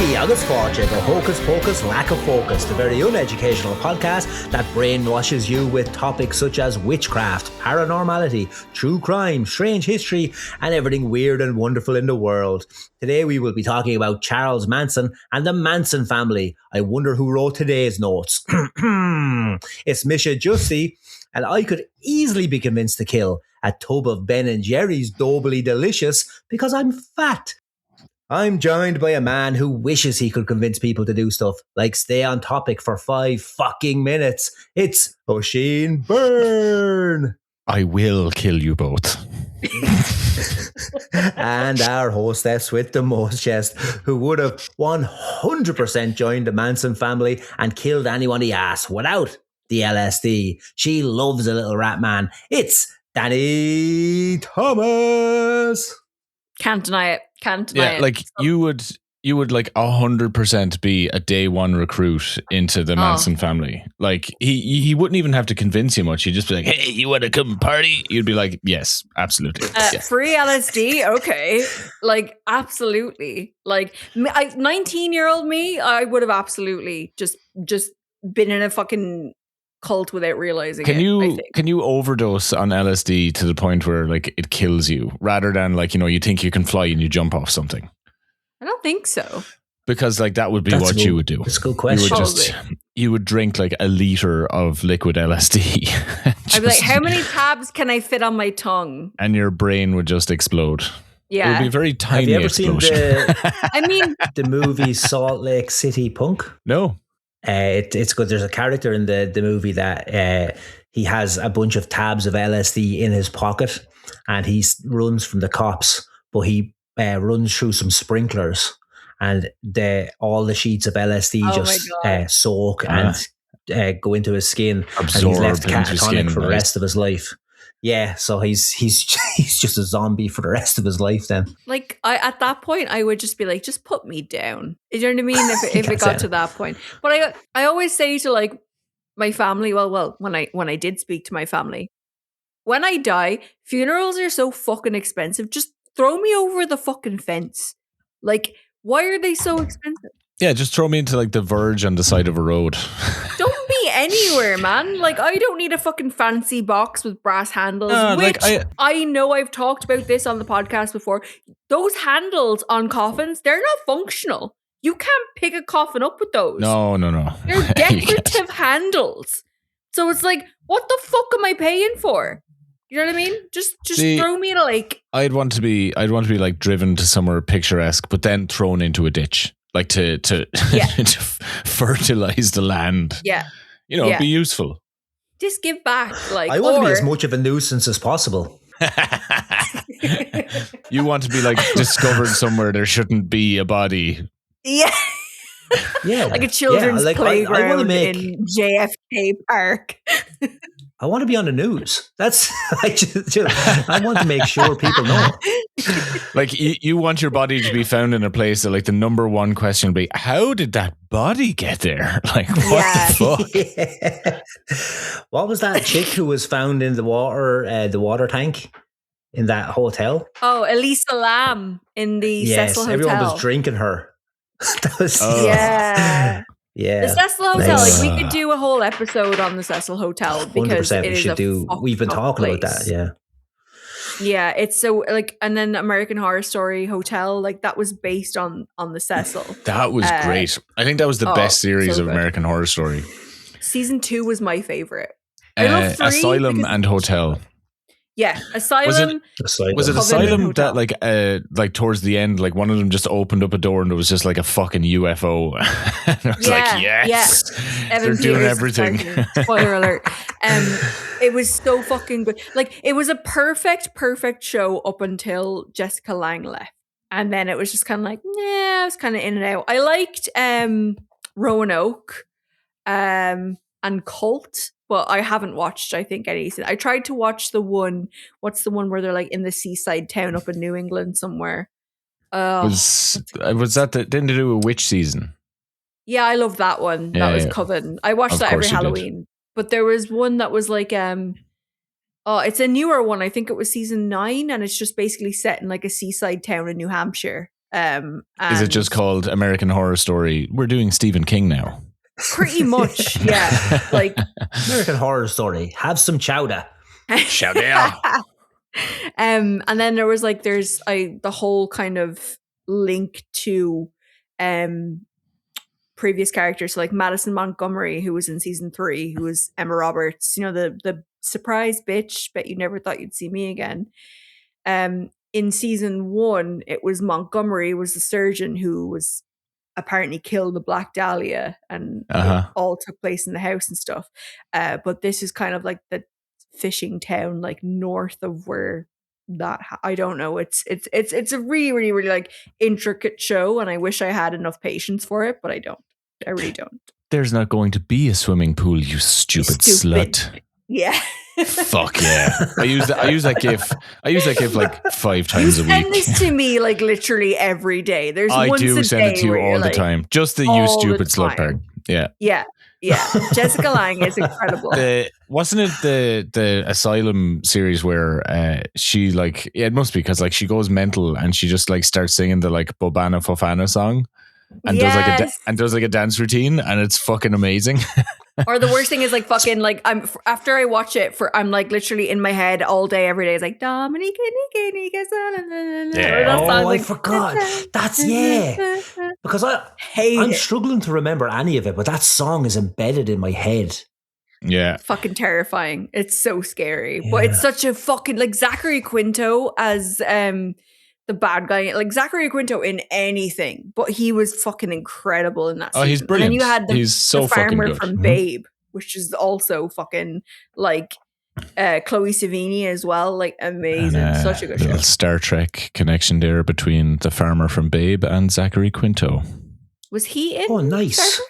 Culty, agus fáilte go Hocus Pocus Lack of Focus, the very uneducational podcast that brainwashes you with topics such as witchcraft, paranormality, true crime, strange history, and everything weird and wonderful in the world. Today we will be talking about Charles Manson and the Manson family. I wonder who wrote today's notes. It's Misha Justy, and I could easily be convinced to kill a tub of Ben & Jerry's Doubly Delicious because I'm fat. I'm joined by a man who wishes he could convince people to do stuff like stay on topic for 5 fucking minutes. It's Oisin Byrne. I will kill you both. And our hostess with the most chest, who would have 100% joined the Manson family and killed anyone he asked without the LSD. She loves a little rat man. It's Dani Thomas. Can't deny it. Can't deny it. Like you would like 100% be a day one recruit into the Manson family. Like he wouldn't even have to convince you much. He'd just be like, "Hey, you want to come party?" You'd be like, "Yes, absolutely." Yes. Free LSD, okay. Like absolutely. Like 19-year-old me, I would have absolutely just been in a fucking cult without realizing it. Can you overdose on LSD to the point where like it kills you rather than like, you know, you think you can fly and you jump off something? I don't think so. Because like that would be what you would do. That's a good question. You would drink like a liter of liquid LSD. I'd be like, how many tabs can I fit on my tongue? And your brain would just explode. Yeah. It would be a very tiny explosion. Have you ever seen the movie Salt Lake City Punk? No. It's good. There's a character in the movie that he has a bunch of tabs of LSD in his pocket, and he runs from the cops, but he runs through some sprinklers, and all the sheets of LSD soak and go into his skin, absorb, and he's left into his catatonic skin, for the rest of his life. Yeah, so he's just a zombie for the rest of his life then. Like at that point I would just be like, just put me down. You know what I mean? If it got to that point. But I always say to like my family, well, when I did speak to my family, when I die, funerals are so fucking expensive. Just throw me over the fucking fence. Like, why are they so expensive? Yeah, just throw me into like the verge on the side of a road. Don't be anywhere, man. Like, I don't need a fucking fancy box with brass handles, which I know I've talked about this on the podcast before. Those handles on coffins, they're not functional. You can't pick a coffin up with those. No. They're decorative handles. So it's like, what the fuck am I paying for? You know what I mean? Just throw me in a lake. I'd want to be like driven to somewhere picturesque, but then thrown into a ditch. Like to to fertilize the land. Yeah. You know, be useful. Just give back. Like, I want to be as much of a nuisance as possible. You want to be like discovered somewhere there shouldn't be a body. Yeah. Yeah. Like a children's playground in JFK Park. I want to be on the news. That's I want to make sure people know. Like you want your body to be found in a place that like the number one question will be, how did that body get there? Like what the fuck? Yeah. What was that chick who was found in the water tank in that hotel? Oh, Elisa Lam in the Cecil Hotel. Everyone was drinking her. That was yeah. Yeah, the Cecil Hotel. Like we could do a whole episode on the Cecil Hotel because 100% we should do. We've been talking about that. Yeah. It's so like, and then American Horror Story Hotel, like that was based on the Cecil. That was great. I think that was the best series of American Horror Story. Season 2 was my favorite. I love 3 Asylum and Hotel. Yeah, Asylum. Was it Asylum that like towards the end, like one of them just opened up a door and it was just like a fucking UFO. And I was like, yes, they're doing everything. Spoiler alert. It was so fucking good. Like it was a perfect show up until Jessica Lange left, and then it was just kind of like, I was kind of in and out. I liked Roanoke, and Cult. But I haven't watched, I think, any. I tried to watch the one. What's the one where they're like in the seaside town up in New England somewhere? Was that didn't they do a witch season? Yeah, I love that one. That was Coven. I watched that every Halloween. But there was one that was like, it's a newer one. I think it was season 9, and it's just basically set in like a seaside town in New Hampshire. Is it just called American Horror Story? We're doing Stephen King now. Pretty much, yeah. Like American Horror Story. Have some chowder. Chowder. And then there's the whole kind of link to previous characters, so like Madison Montgomery, who was in season 3, who was Emma Roberts, the surprise bitch, bet you never thought you'd see me again. In season 1, it was Montgomery was the surgeon who was apparently killed the Black Dahlia, and it all took place in the house and stuff. But this is kind of like the fishing town, like north of where that I don't know. It's a really, really, really like intricate show, and I wish I had enough patience for it, but I don't. I really don't. There's not going to be a swimming pool, you stupid slut. Yeah. Fuck yeah. I use that gif. I use that gif like 5 times a week. Send this to me like literally every day. There's I once do a send day it to you where all the time. Just the you stupid slut part. Yeah. Yeah. Yeah. Jessica Lange is incredible. Wasn't it the Asylum series where she like, yeah, it must be because like she goes mental and she just like starts singing the like Bobana Fofana song and does like a dance routine, and it's fucking amazing. Or the worst thing is like fucking like after I watch it I'm like literally in my head all day every day. It's like Dominique. Yeah. I forgot. That's because I'm struggling to remember any of it, but that song is embedded in my head. Yeah. Fucking terrifying. It's so scary. Yeah. But it's such a fucking like Zachary Quinto as the bad guy, like Zachary Quinto in anything, but he was fucking incredible in that season. He's brilliant. And then you had he's so the farmer fucking good. from Babe, which is also fucking like Chloe Sevigny as well, like amazing. And, such a good show. Star Trek connection there between the farmer from Babe and Zachary Quinto. Was he in? Oh, nice. Star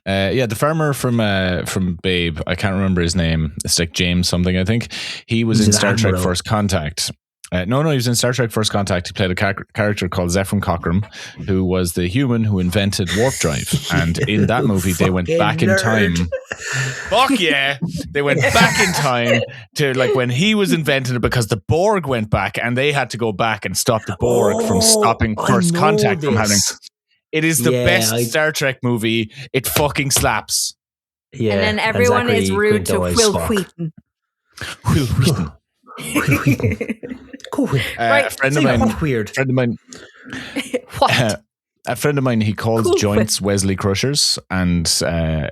Trek? Yeah, the farmer from Babe, I can't remember his name. It's like James something, I think. He was in Star Trek First Contact. No, he was in Star Trek First Contact. He played a character called Zefram Cochrane, who was the human who invented warp drive. And in that movie, they went back in time. Fuck yeah! They went back in time to like when he was invented it, because the Borg went back and they had to go back and stop the Borg from stopping First Contact from happening. It is the best Star Trek movie. It fucking slaps. Yeah, and then everyone is rude to Will Wheaton. Will Wheaton. Cool. Right. A friend of mine. What? A friend of mine, he calls joints Wesley Crushers, and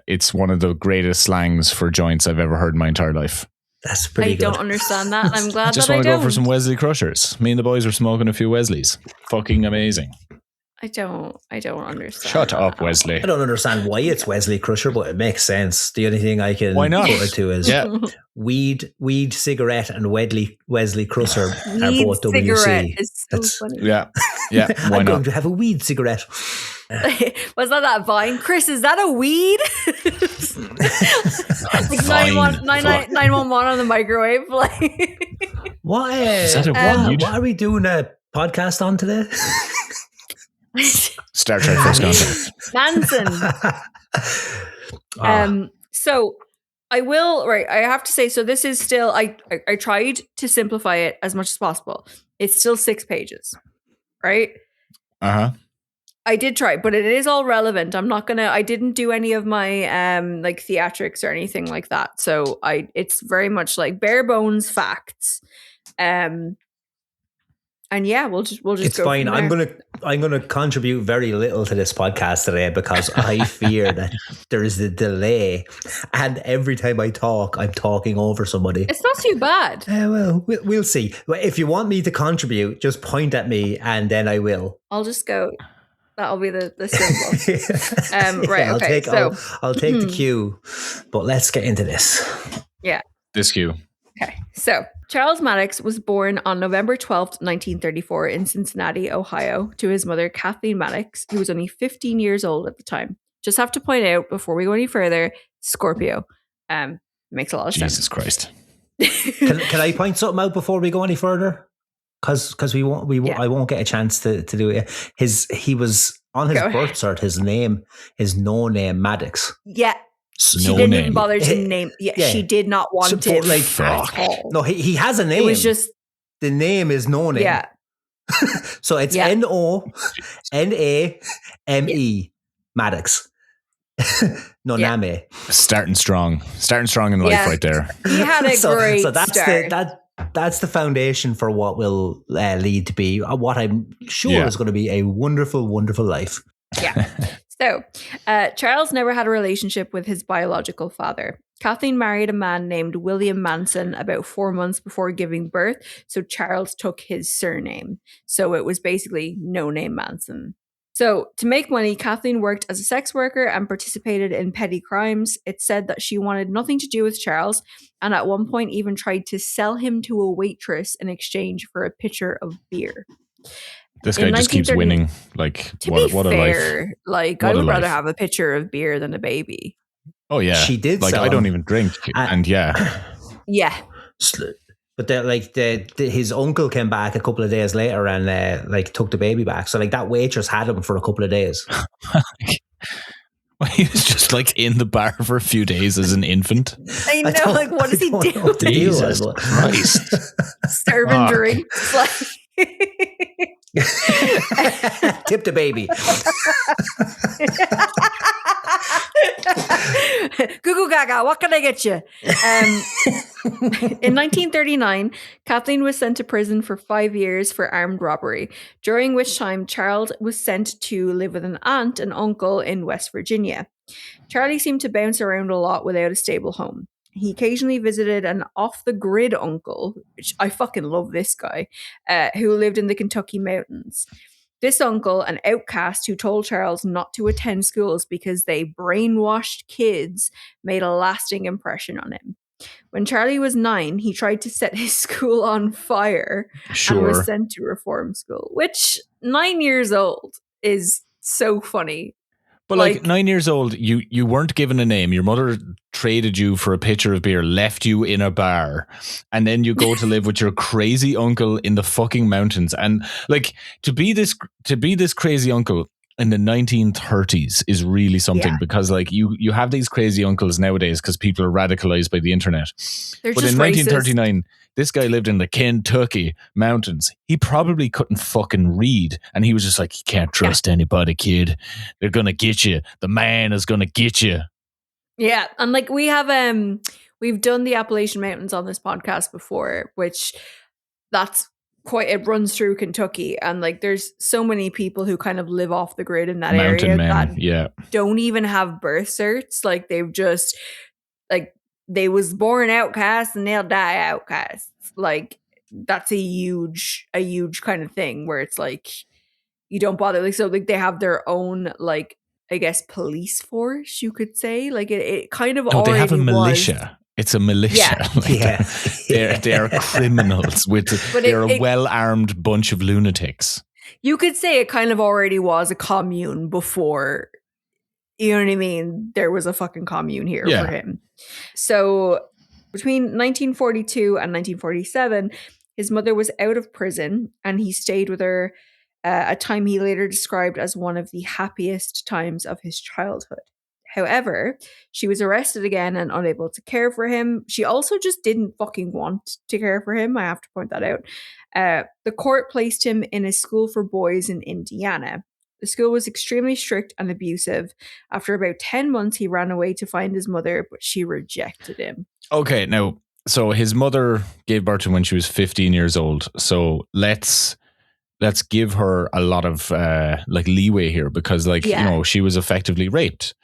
it's one of the greatest slangs for joints I've ever heard in my entire life. That's pretty good. I don't understand that. I'm glad I just want to go for some Wesley Crushers. Me and the boys were smoking a few Wesleys. Fucking amazing. I don't understand. Shut up, Wesley. I don't understand why it's Wesley Crusher, but it makes sense. The only thing I can put it to is weed, cigarette, and Wesley Crusher are both WC. Is so funny. Yeah. Why I'm not? going to have a weed cigarette. Was that Vine? Chris, is that a weed? Like 911 on the microwave. Like What are we doing a podcast on today? Star Trek First Contact. Manson. So I have to say, so this is still, I tried to simplify it as much as possible. It's still 6 pages, right? I did try, but it is all relevant. I didn't do any of my like theatrics or anything like that. So it's very much like bare bones facts. And yeah, we'll just it's go fine. from there. I'm gonna contribute very little to this podcast today because I fear that there is a delay, and every time I talk, I'm talking over somebody. It's not too bad. Well, we'll see. If you want me to contribute, just point at me, and then I will. I'll just go. That'll be the symbol. Right. Okay. I'll take the cue, but let's get into this. Yeah. This cue. Okay. So Charles Maddox was born on November 12th, 1934 in Cincinnati, Ohio, to his mother, Kathleen Maddox, who was only 15 years old at the time. Just have to point out, before we go any further, Scorpio. Makes a lot of sense. Jesus Christ. Can I point something out before we go any further? Because I won't get a chance to do it. He was on his birth cert. His name is no name Maddox. Yeah. She didn't bother to name. Yeah, she did not want it. Like, no, he has a name. It was just the name is no name. Yeah. So it's Noname Maddox. Noname. Starting strong in life right there. He had a great start. That's the foundation for what will lead to be what I'm sure is going to be a wonderful, wonderful life. Yeah. So, Charles never had a relationship with his biological father. Kathleen married a man named William Manson about 4 months before giving birth, so Charles took his surname. So it was basically No Name Manson. So to make money, Kathleen worked as a sex worker and participated in petty crimes. It's said that she wanted nothing to do with Charles, and at one point even tried to sell him to a waitress in exchange for a pitcher of beer. This guy just keeps winning. Like, what a life. Like, I would rather have a pitcher of beer than a baby. Oh, yeah. She did. Like, I don't even drink. And yeah. Yeah. But his uncle came back a couple of days later and took the baby back. So like that waitress had him for a couple of days. He was just like in the bar for a few days as an infant. I know. Like, what does he do? Jesus Christ. Serving drinks. Like. Tip the baby. Goo goo gaga, what can I get you? In 1939, Kathleen was sent to prison for 5 years for armed robbery, during which time Charles was sent to live with an aunt and uncle in West Virginia. Charlie seemed to bounce around a lot without a stable home. He occasionally visited an off-the-grid uncle, which I fucking love this guy, who lived in the Kentucky mountains. This uncle, an outcast who told Charles not to attend schools because they brainwashed kids, made a lasting impression on him. When Charlie was 9, he tried to set his school on fire and was sent to reform school, which 9 years old is so funny. But like 9 years old, you weren't given a name. Your mother traded you for a pitcher of beer, left you in a bar, and then you go to live with your crazy uncle in the fucking mountains. And like to be this crazy uncle in the 1930s is really something, because like you have these crazy uncles nowadays because people are radicalized by the internet. But in 1939, this guy lived in the Kentucky mountains. He probably couldn't fucking read. And he was just like, you can't trust anybody, kid. They're going to get you. The man is going to get you. Yeah. And like we have, we've done the Appalachian Mountains on this podcast before, which it runs through Kentucky. And like there's so many people who kind of live off the grid in that area that don't even have birth certs. Like they've just, like, they was born outcasts and they'll die outcasts. Like that's a huge kind of thing where it's like you don't bother. Like, so like they have their own, like, I guess, police force, you could say. Like it kind of already they have a militia. It's a militia. Yeah. They are criminals they're a well-armed bunch of lunatics. You could say it kind of already was a commune before, you know what I mean? There was a fucking commune here for him. So between 1942 and 1947, his mother was out of prison and he stayed with her, a time he later described as one of the happiest times of his childhood. However, she was arrested again and unable to care for him. She also just didn't fucking want to care for him. I have to point that out. The court placed him in a school for boys in Indiana. The school was extremely strict and abusive. After about 10 months, he ran away to find his mother, but she rejected him. Okay, now, so his mother gave birth to him when she was 15 years old. So let's give her a lot of like leeway here because like, you know, she was effectively raped.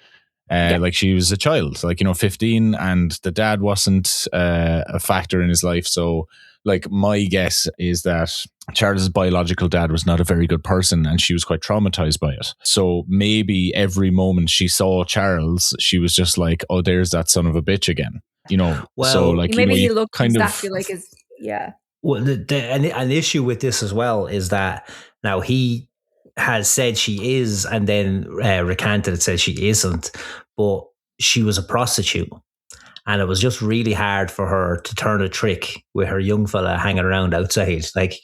Like she was a child, like, you know, 15, and the dad wasn't a factor in his life. So like my guess is that Charles's biological dad was not a very good person and she was quite traumatized by it. So maybe every moment she saw Charles, she was just like, oh, there's that son of a bitch again, you know. Well, so like maybe he looked kind exactly of like his Well, an issue with this as well is that now he has said she is and then recanted and said she isn't, but she was a prostitute. and it was just really hard for her to turn a trick with her young fella hanging around outside. Like,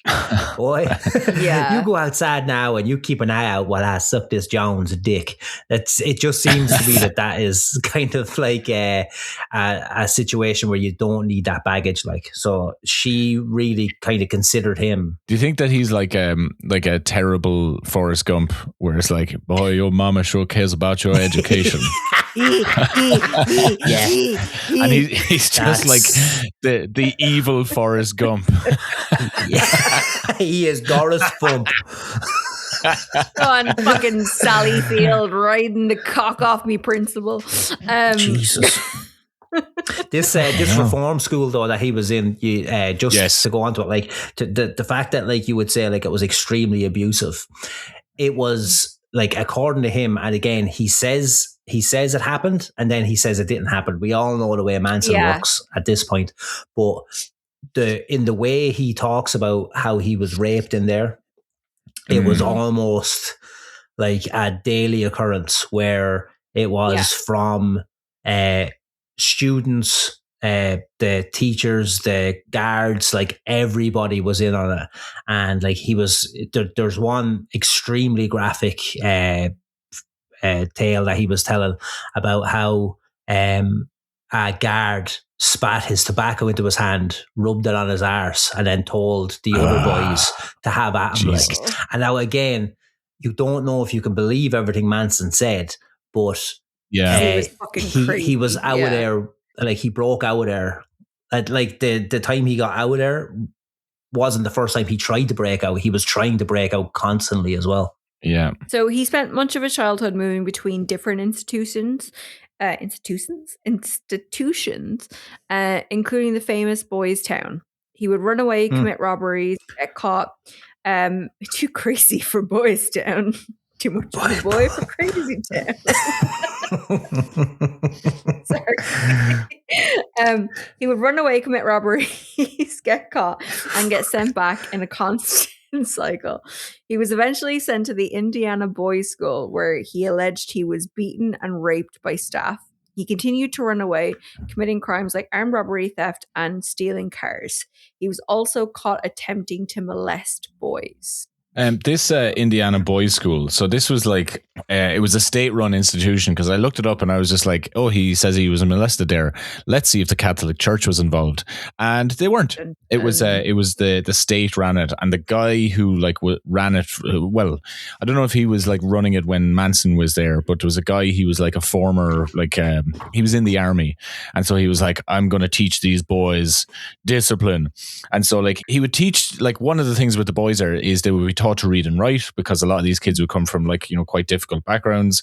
boy, you go outside now and you keep an eye out while I suck this Jones dick. It just seems to be that is kind of like a situation where you don't need that baggage. Like, so she really kind of considered him. Do you think that he's like a terrible Forrest Gump, where it's like, boy, your mama sure cares about your education? Yeah, and he's just like the evil Forrest Gump. Yeah, he is Doris Fump. On fucking Sally Field riding the cock off me principal. Jesus. This reform school though that he was in, to go on to it, like the fact that like you would say like it was extremely abusive. It was like, according to him, and again he says it happened, and then he says it didn't happen. We all know the way Manson works at this point, but in the way he talks about how he was raped in there, it was almost like a daily occurrence where it was from students, the teachers, the guards, like everybody was in on it. And like there's one extremely graphic tale that he was telling about how a guard spat his tobacco into his hand, rubbed it on his arse, and then told the other boys to have at him. Like, and now again, you don't know if you can believe everything Manson said, but he was fucking crazy. He was out there, like he broke out of there. Like the time he got out of there wasn't the first time he tried to break out. He was trying to break out constantly as well. Yeah. So he spent much of his childhood moving between different institutions, including the famous Boys Town. He would run away, commit robberies, get caught. Too crazy for Boys Town. Too much of a boy for Crazy Town. Sorry. He would run away, commit robberies, get caught, and get sent back in a constant cycle. He was eventually sent to the Indiana Boys School, where he alleged he was beaten and raped by staff. He continued to run away, committing crimes like armed robbery, theft, and stealing cars. He was also caught attempting to molest boys. This Indiana Boys School, so this was like, it was a state-run institution, because I looked it up and I was just like, oh, he says he was molested there. Let's see if the Catholic Church was involved. And they weren't. It was the state ran it, and the guy who like ran it, well, I don't know if he was like running it when Manson was there, but there was a guy, he was like a former, like he was in the army, and so he was like, I'm going to teach these boys discipline. And so like he would teach, like one of the things with the boys there is they would be taught to read and write, because a lot of these kids would come from like, you know, quite difficult backgrounds.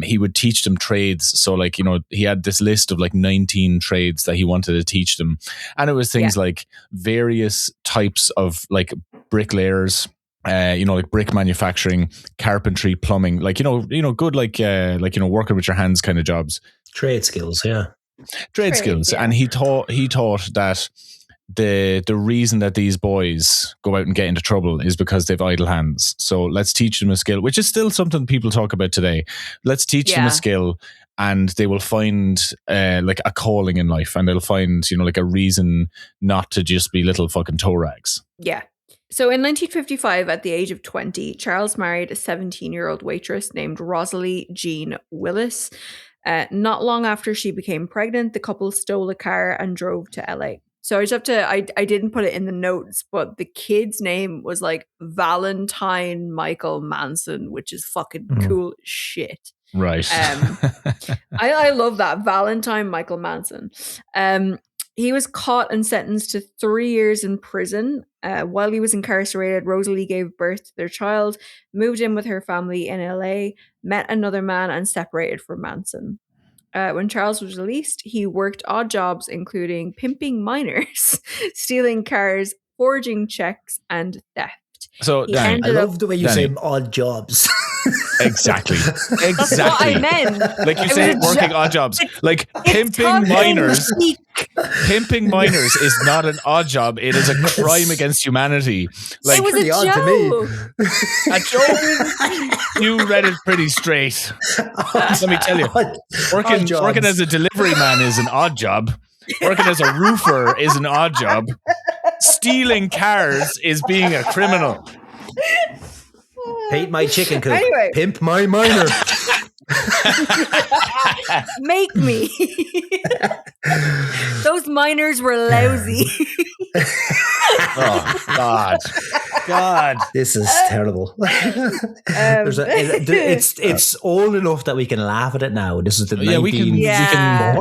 He would teach them trades. So like, you know, he had this list of like 19 trades that he wanted to teach them. And it was things like various types of like bricklayers, like brick manufacturing, carpentry, plumbing, like, good, like, working with your hands kind of jobs. Trade skills. Yeah. Trade skills. Yeah. And he taught that the reason that these boys go out and get into trouble is because they've idle hands. So let's teach them a skill, which is still something people talk about today. Let's teach them a skill, and they will find like a calling in life, and they'll find, like a reason not to just be little fucking toe rags. Yeah. So in 1955, at the age of 20, Charles married a 17-year-old waitress named Rosalie Jean Willis. Not long after she became pregnant, the couple stole a car and drove to LA. So I just have to, I didn't put it in the notes, but the kid's name was like Valentine Michael Manson, which is fucking cool as shit. Right. I love that. Valentine Michael Manson. He was caught and sentenced to 3 years in prison. While he was incarcerated, Rosalie gave birth to their child, moved in with her family in LA, met another man, and separated from Manson. When Charles was released, he worked odd jobs, including pimping minors, stealing cars, forging checks, and theft. So, Dani, I love the way you say odd jobs. Exactly. That's what I meant. Like you It say, was a working odd jobs. Like It's pimping tongue in minors. cheek. Pimping minors is not an odd job. It is a crime against humanity. Like It was pretty a odd to joke. me. a joke. You read it pretty straight. Let me tell you, working as a delivery man is an odd job. Working as a roofer is an odd job. Stealing cars is being a criminal. Paint my chicken coop. Anyway. Pimp my minor. Make me. Those miners were lousy. Oh God. This is terrible. It's old enough that we can laugh at it now. This is the 19...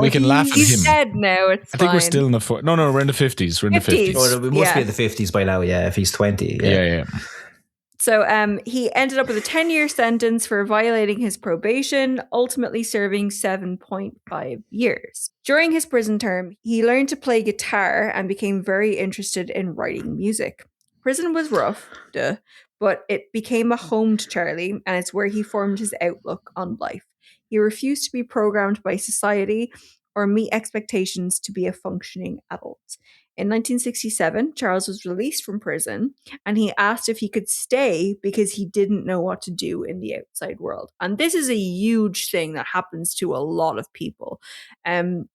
we can laugh at He's him. dead now. It's I think we're fine. still in the no, we're in the 50s. We're in the 50s. Oh, we must be Yeah. in the 50s by now, yeah, if he's 20. Yeah. So he ended up with a 10-year sentence for violating his probation, ultimately serving 7.5 years. During his prison term, he learned to play guitar and became very interested in writing music. Prison was rough, but it became a home to Charlie, and it's where he formed his outlook on life. He refused to be programmed by society or meet expectations to be a functioning adult. In 1967, Charles was released from prison, and he asked if he could stay because he didn't know what to do in the outside world. And this is a huge thing that happens to a lot of people. A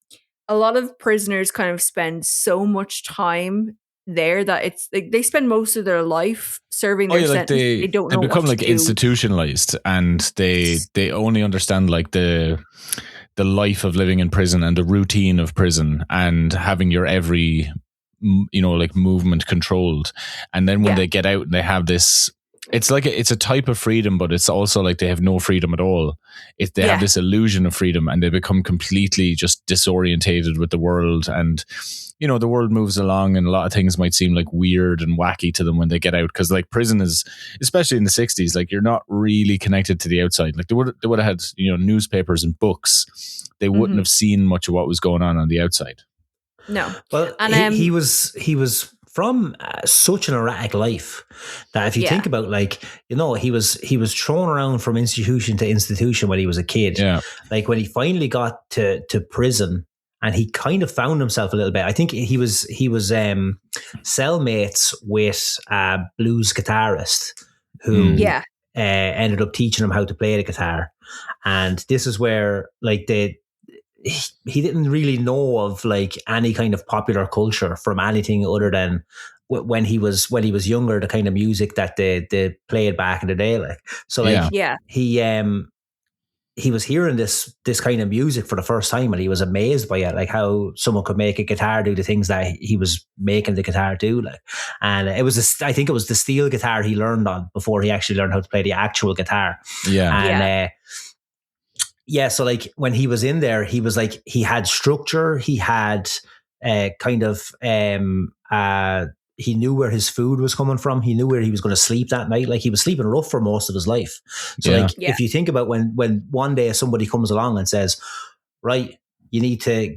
lot of prisoners kind of spend so much time there that it's like they spend most of their life serving their sentence. They don't know they become what like to do. institutionalized, and they only understand like the life of living in prison and the routine of prison and having your every like movement controlled. And then when they get out and they have this, it's like it's a type of freedom, but it's also like they have no freedom at all. They have this illusion of freedom, and they become completely just disorientated with the world. And the world moves along, and a lot of things might seem like weird and wacky to them when they get out, because like prison is, especially in the 60s, like you're not really connected to the outside. Like they would have had newspapers and books. They wouldn't have seen much of what was going on the outside. No. Well, and he was from such an erratic life that if you think about, like, he was thrown around from institution to institution when he was a kid. Yeah. Like when he finally got to prison, and he kind of found himself a little bit. I think he was cellmates with a blues guitarist who ended up teaching him how to play the guitar. And this is where like he didn't really know of like any kind of popular culture from anything other than when he was younger, the kind of music that they played back in the day. Like, so like he was hearing this kind of music for the first time, and he was amazed by it, like how someone could make a guitar do the things that he was making the guitar do. Like, and I think it was the steel guitar he learned on before he actually learned how to play the actual guitar. So like when he was in there, he was like, he had structure, he had he knew where his food was coming from, he knew where he was going to sleep that night. Like he was sleeping rough for most of his life. So if you think about when one day somebody comes along and says, right, you need to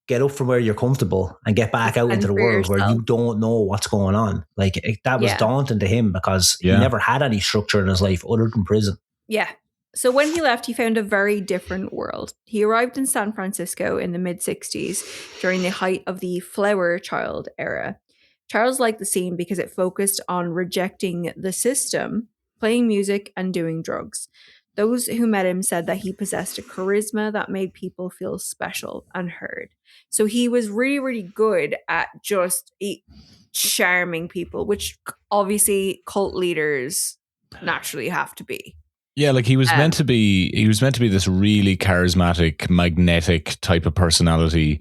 get up from where you're comfortable and get back out into the world where you don't know what's going on. Like that was daunting to him, because he never had any structure in his life other than prison. Yeah. So when he left, he found a very different world. He arrived in San Francisco in the mid-60s during the height of the Flower Child era. Charles liked the scene because it focused on rejecting the system, playing music, and doing drugs. Those who met him said that he possessed a charisma that made people feel special and heard. So he was really, really good at just charming people, which obviously cult leaders naturally have to be. Yeah, like he was meant to be this really charismatic, magnetic type of personality,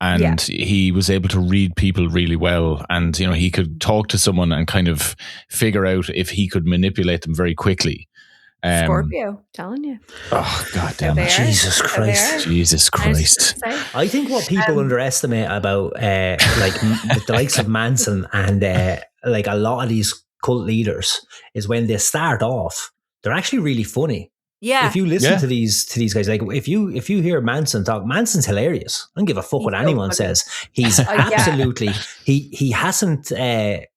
and he was able to read people really well, and he could talk to someone and kind of figure out if he could manipulate them very quickly. Scorpio, telling you. Oh, God damn it. Jesus Christ. Jesus Christ. I think what people underestimate about the likes of Manson and like a lot of these cult leaders is when they start off, they're actually really funny. Yeah. If you listen to these guys, like if you hear Manson talk, Manson's hilarious. I don't give a fuck what anyone says. He's absolutely he hasn't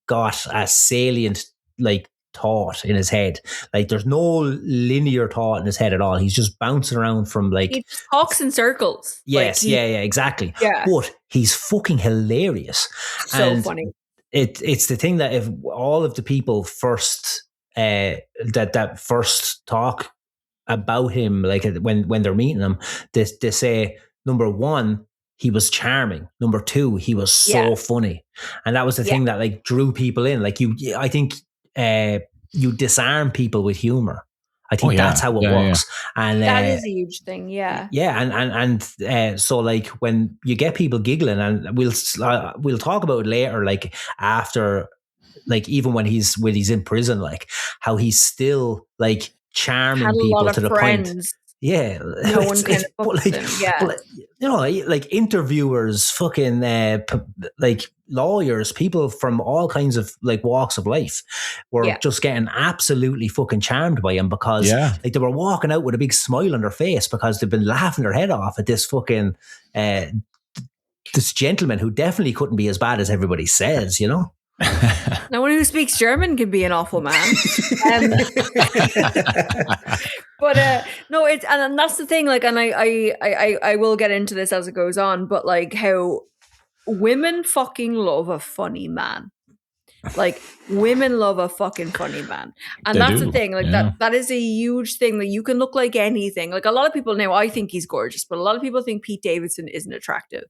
got a salient like thought in his head. Like there's no linear thought in his head at all. He's just bouncing around from like he just talks in circles. Yes, like exactly. Yeah. But he's fucking hilarious. So funny. It's the thing that if all of the people first that first talk about him, like when they're meeting him, they say, number one, he was charming. Number two, he was so funny. And that was the thing that like drew people in. Like I think you disarm people with humor. I think that's how it works. Yeah. And that is a huge thing. Yeah. Yeah. And so like when you get people giggling, and we'll talk about it later, like after, like even when he's in prison, like how he's still like charming people to the point. Yeah, no one can fuck him. Yeah, but, you know, like interviewers, fucking like lawyers, people from all kinds of like walks of life were just getting absolutely fucking charmed by him because like they were walking out with a big smile on their face because they've been laughing their head off at this fucking this gentleman who definitely couldn't be as bad as everybody says, you know. No one who speaks German can be an awful man. But no, it's and that's the thing. Like, and I will get into this as it goes on. But like, how women fucking love a funny man. Like, women love a fucking funny man, and that's the thing. Like that is a huge thing. That you can look like anything. Like a lot of people now, I think he's gorgeous, but a lot of people think Pete Davidson isn't attractive.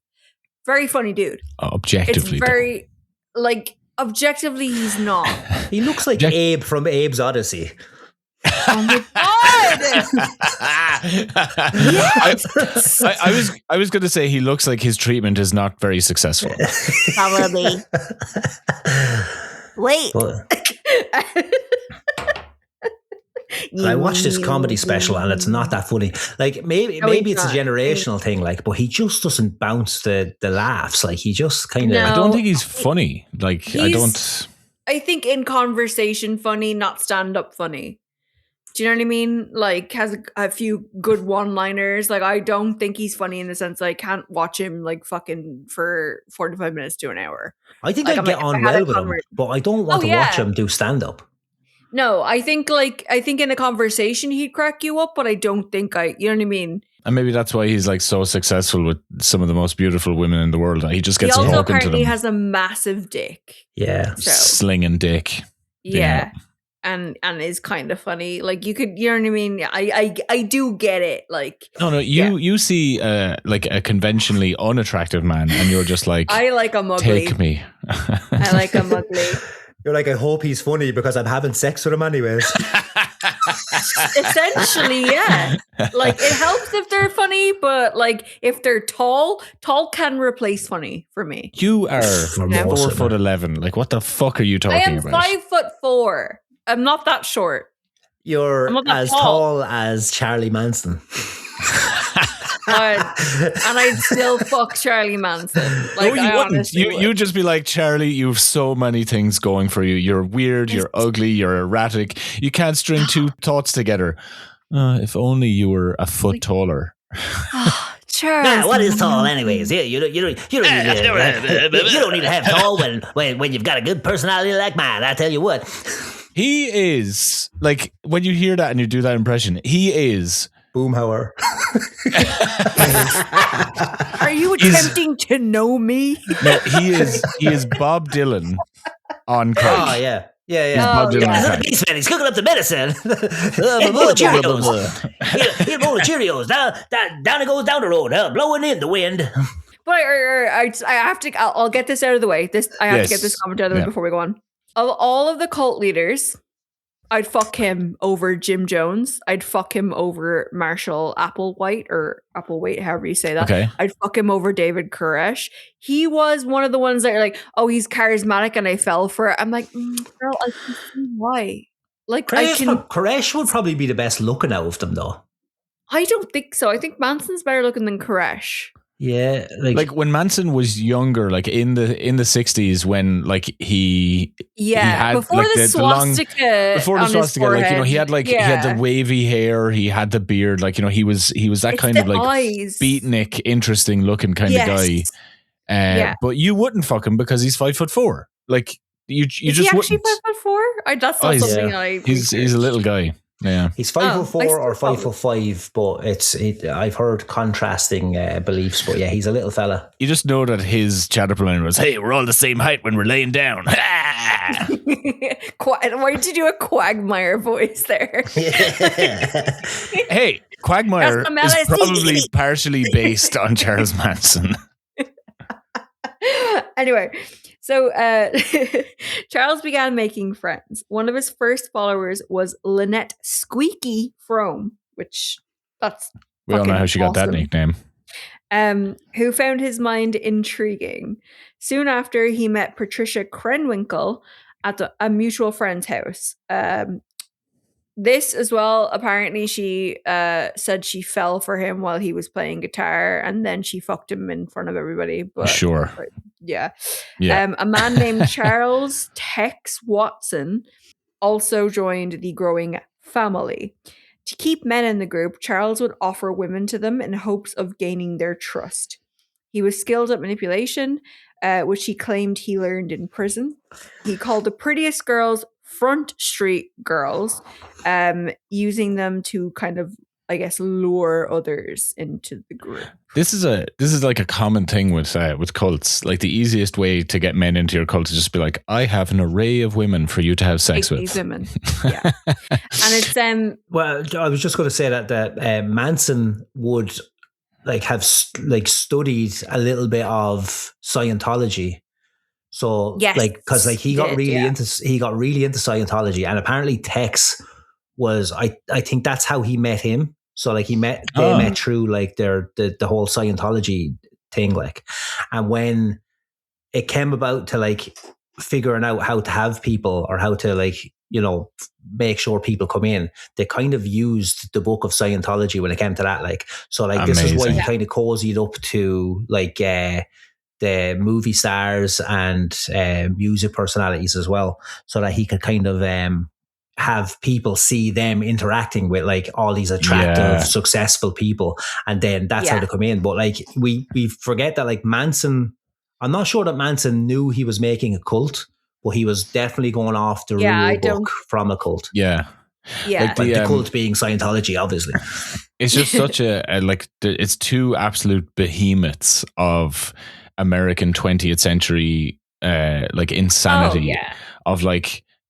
Very funny dude. Objectively, it's very like. Objectively, he's not. He looks like Abe from Abe's Odyssey. Oh my god! Yes! I was going to say he looks like his treatment is not very successful. Probably. Wait. I watched this comedy special and it's not that funny. Like maybe it's a generational thing. Like, but he just doesn't bounce the laughs. Like he just kind of. I don't think he's funny. Like I think in conversation funny, not stand up funny. Do you know what I mean? Like has a few good one-liners. Like I don't think he's funny in the sense that I can't watch him like fucking for 45 minutes to an hour. I think I'd get on well with him, but I don't want to watch him do stand up. No, I think in a conversation he'd crack you up, but I don't think you know what I mean? And maybe that's why he's like so successful with some of the most beautiful women in the world. He just gets talking to them. He also apparently has a massive dick. Yeah. So. Slinging dick. Yeah. And is kind of funny. Like you know what I mean? I do get it. Like you see like a conventionally unattractive man and you're just like I like him ugly. Take me. I like him ugly. You're like, I hope he's funny because I'm having sex with him anyways. Essentially, yeah. Like it helps if they're funny, but like if they're tall can replace funny for me. You are 4'11". Like what the fuck are you talking about? I am 5'4". I'm not that short. You're as tall as Charlie Manson. And I'd still fuck Charlie Manson. Like, no, you wouldn't. You'd just be like, Charlie, you've so many things going for you. You're weird, you're ugly, you're erratic. You can't string two thoughts together. If only you were a foot taller. Charles. What is tall anyways? Yeah, you don't need to have tall when you've got a good personality like mine. I tell you what. He is, like, when you hear that and you do that impression, he is... Boomhauer. Are you attempting to know me? No, he is Bob Dylan on crack. Oh, yeah. He's Bob Dylan on crack. He's cooking up the medicine. Bowl of Cheerios. Here's a bowl of Cheerios. Down it goes down the road, blowing in the wind. But I have to, I'll get this out of the way. I have to get this comment out of the way before we go on. Of all of the cult leaders, I'd fuck him over Jim Jones. I'd fuck him over Marshall Applewhite, however you say that. Okay. I'd fuck him over David Koresh. He was one of the ones that are like, oh, he's charismatic and I fell for it. I'm like, girl, I can see why. Like, Koresh would probably be the best looking out of them, though. I don't think so. I think Manson's better looking than Koresh. Yeah, like when Manson was younger, like in the 60s, when like he had, before like, the swastika, like, you know, he had he had the wavy hair, he had the beard, like, you know, he was that kind of like beatnik, interesting looking kind of guy. But you wouldn't fuck him because he's 5'4". Like You Is he just actually wouldn't. 5'4"? That's not something I. He's a little guy. Yeah, he's 5'4" or still 5'5", but I've heard contrasting beliefs. But yeah, he's a little fella. you just know that his chatterplan was, "Hey, we're all the same height when we're laying down." Why did you do a Quagmire voice there? Hey, Quagmire That's is the probably partially based on Charles Manson. Anyway, so Charles began making friends. One of his first followers was Lynette Squeaky Frome, which that's We all know how she got that awesome. nickname. Who found his mind intriguing. Soon after, he met Patricia Krenwinkel at a mutual friend's house. This as well, apparently she said she fell for him while he was playing guitar, and then she fucked him in front of everybody. But Sure. yeah. Yeah. A man named Charles Tex Watson also joined the growing family. To keep men in the group, Charles would offer women to them in hopes of gaining their trust. He was skilled at manipulation, which he claimed he learned in prison. He called the prettiest girls Front Street girls, using them to kind of, I guess, lure others into the group. This is like a common thing with cults. Like the easiest way to get men into your cult is just be like, I have an array of women for you to have sex with. These women, yeah. And it's Well, I was just going to say that Manson would have studied a little bit of Scientology. So yes, because he got really into Scientology, and apparently Tex was I think that's how he met him. So they met through the whole Scientology thing, and when it came about to figuring out how to have people or how to make sure people come in, they kind of used the book of Scientology when it came to that. This is why he kind of cozied up to the movie stars and music personalities as well, so that he could kind of have people see them interacting with all these attractive, successful people, and then that's how they come in. But we forget that Manson, I'm not sure that Manson knew he was making a cult, but he was definitely going off the rule book from a cult. Yeah. The cult being Scientology, obviously. It's just such it's two absolute behemoths of American 20th century insanity of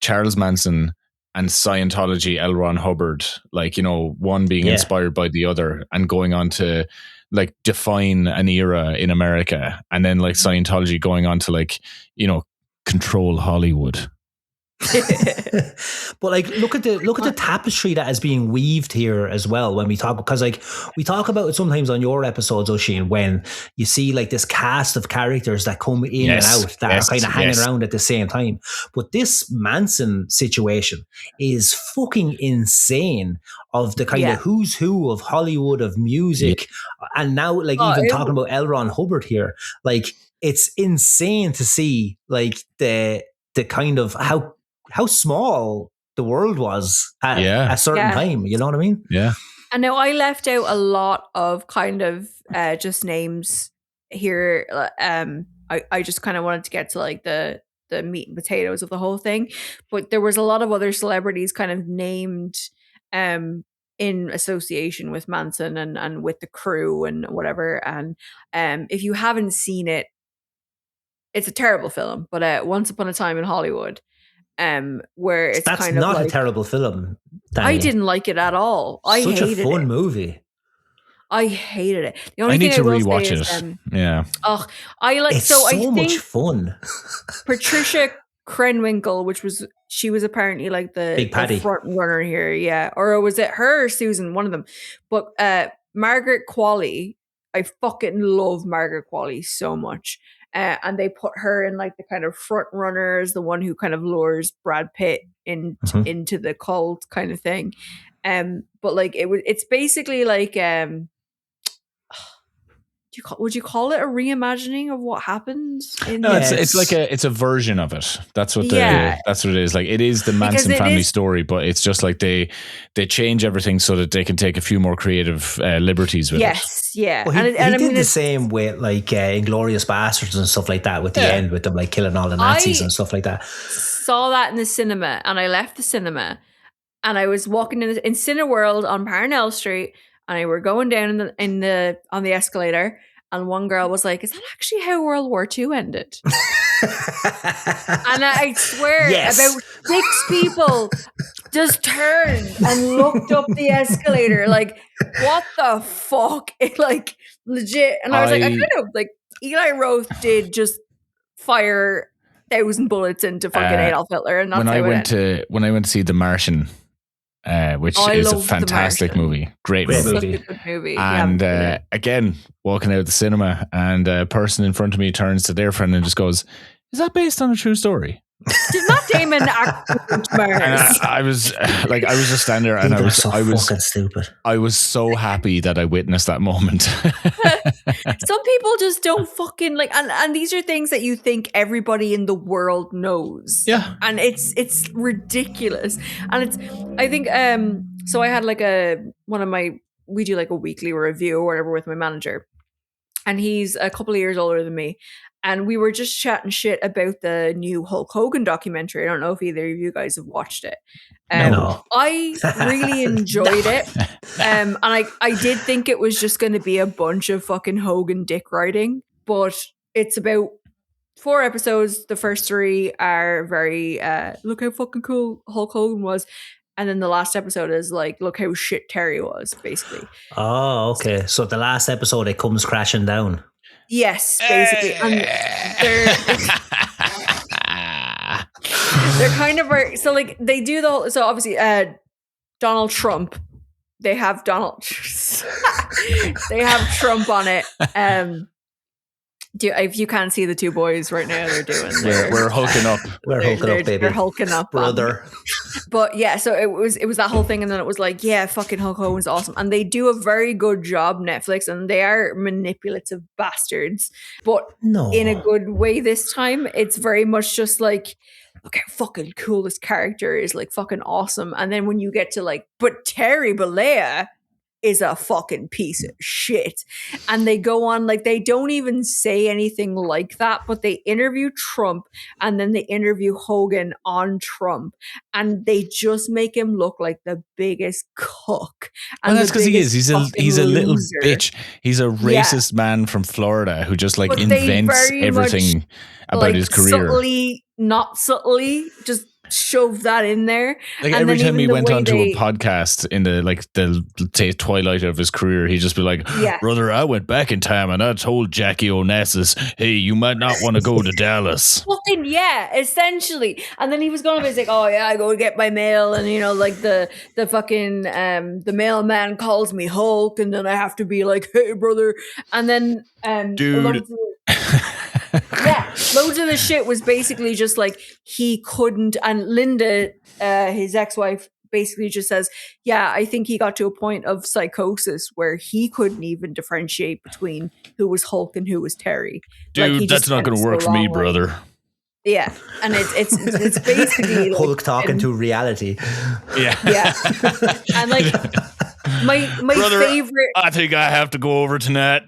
Charles Manson and Scientology, L. Ron Hubbard, one being inspired by the other and going on to define an era in America, and then Scientology going on to control Hollywood. But look at the tapestry that is being weaved here as well when we talk, because we talk about it sometimes on your episodes, Oisin, when you see this cast of characters that come in and out that are kind of hanging around at the same time. But this Manson situation is fucking insane, of the kind of who's who of Hollywood, of music, and now even talking about L. Ron Hubbard here, it's insane to see the kind of how small the world was at a certain time. You know what I mean? Yeah. And now I left out a lot of kind of just names here. I just kind of wanted to get to the meat and potatoes of the whole thing. But there was a lot of other celebrities kind of named in association with Manson and with the crew and whatever. And if you haven't seen it, it's a terrible film, but Once Upon a Time in Hollywood, where it's that's kind of not a terrible film, Dani. I didn't like it at all. I hated it. Such a fun movie. I hated it. The only I need thing to I will rewatch say it. Is, yeah. Oh, I like. It's so I so think much fun. Patricia Krenwinkel, she was apparently the Big Paddy front runner here, or was it her or Susan? One of them. But Margaret Qualley, I fucking love Margaret Qualley so much. And they put her in the kind of front runners, the one who kind of lures Brad Pitt into the cult kind of thing. But it's basically would you call it a reimagining of what happened? No, it's a version of it. That's what that's what it is. Like, it is the Manson family story, but it's just like they change everything so that they can take a few more creative liberties with it. Yes, yeah. Well, he did the same with like Inglourious Bastards and stuff like that with the end with them like killing all the Nazis and stuff like that. Saw that in the cinema, and I left the cinema, and I was walking in Cineworld on Parnell Street, and I were going down on the escalator, and one girl was like, "Is that actually how World War II ended?" And I swear, about 6 people just turned and looked up the escalator, like, "What the fuck?" It, like, legit. And I was like, I kind of like Eli Roth did just fire 1,000 bullets into fucking Adolf Hitler, and that's when I went to see The Martian. Which is a fantastic movie. Great movie. Such a good movie. And again, walking out of the cinema, and a person in front of me turns to their friend and just goes, "Is that based on a true story?" Did Matt Damon act Mars? I was just standing there, and I was fucking stupid. I was so happy that I witnessed that moment. Some people just don't fucking like, and these are things that you think everybody in the world knows. Yeah, and it's ridiculous, and it's, I think so I had like we do like a weekly review or whatever with my manager, and he's a couple of years older than me. And we were just chatting shit about the new Hulk Hogan documentary. I don't know if either of you guys have watched it. No. I really enjoyed it. And I did think it was just going to be a bunch of fucking Hogan dick riding. But it's about 4 episodes. The first 3 are very, look how fucking cool Hulk Hogan was. And then the last episode is like, look how shit Terry was, basically. Oh, okay. So the last episode, it comes crashing down. Yes, basically. And they're kind of, so like they do the whole, so obviously Donald Trump, they have Trump on it. If you can't see the 2 boys right now, they're doing. We're hulking up. We're hulking up, baby. They're hulking up, brother. But yeah, so it was that whole thing, and then it was like, yeah, fucking Hulk Hogan's awesome, and they do a very good job, Netflix, and they are manipulative bastards, but in a good way this time. It's very much just like, look how fucking cool this character is, like fucking awesome, and then when you get to like, but Terry Bollea is a fucking piece of shit. And they go on, like, they don't even say anything like that, but they interview Trump, and then they interview Hogan on Trump, and they just make him look like the biggest cuck. And that's because he is. He's a little bitch. He's a racist man from Florida who just like invents everything about his career. Not subtly, just shove that in there. Like, and every time he went onto a podcast in the twilight of his career, he'd just be like, "Brother, I went back in time and I told Jackie Onassis, hey, you might not want to go to Dallas." Fucking yeah, essentially. And then he was going to be like, "Oh yeah, I go to get my mail, and you know, like the fucking the mailman calls me Hulk, and then I have to be like, hey, brother," and then dude. Yeah, loads of the shit was basically just like he couldn't, and Linda, his ex-wife, basically just says, yeah, I think he got to a point of psychosis where he couldn't even differentiate between who was Hulk and who was Terry. Dude, like, that's not going to work for me, brother. Yeah, and it's basically like, Hulk talking to reality. Yeah, and like my brother, favorite. I think I have to go over tonight.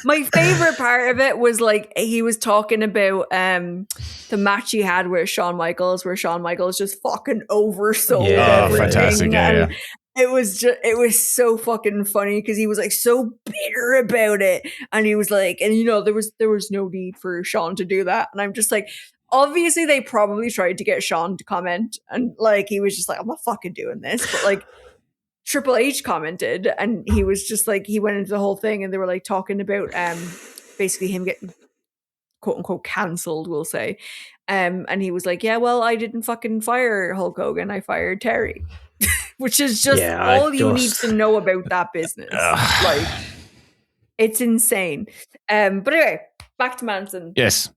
My favorite part of it was like he was talking about the match he had with Shawn Michaels, where Shawn Michaels just fucking oversold everything. Fantastic, yeah. It was so fucking funny because he was like so bitter about it, and he was like, and you know, there was no need for Shawn to do that, and I'm just like, obviously they probably tried to get Shawn to comment, and like he was just like, I'm not fucking doing this, but like Triple H commented, and he was just like, he went into the whole thing, and they were like talking about basically him getting quote unquote cancelled, we'll say, and he was like, yeah, well, I didn't fucking fire Hulk Hogan, I fired Terry. Which is just all you need to know about that business. Like, it's insane. But anyway, back to Manson. Yes.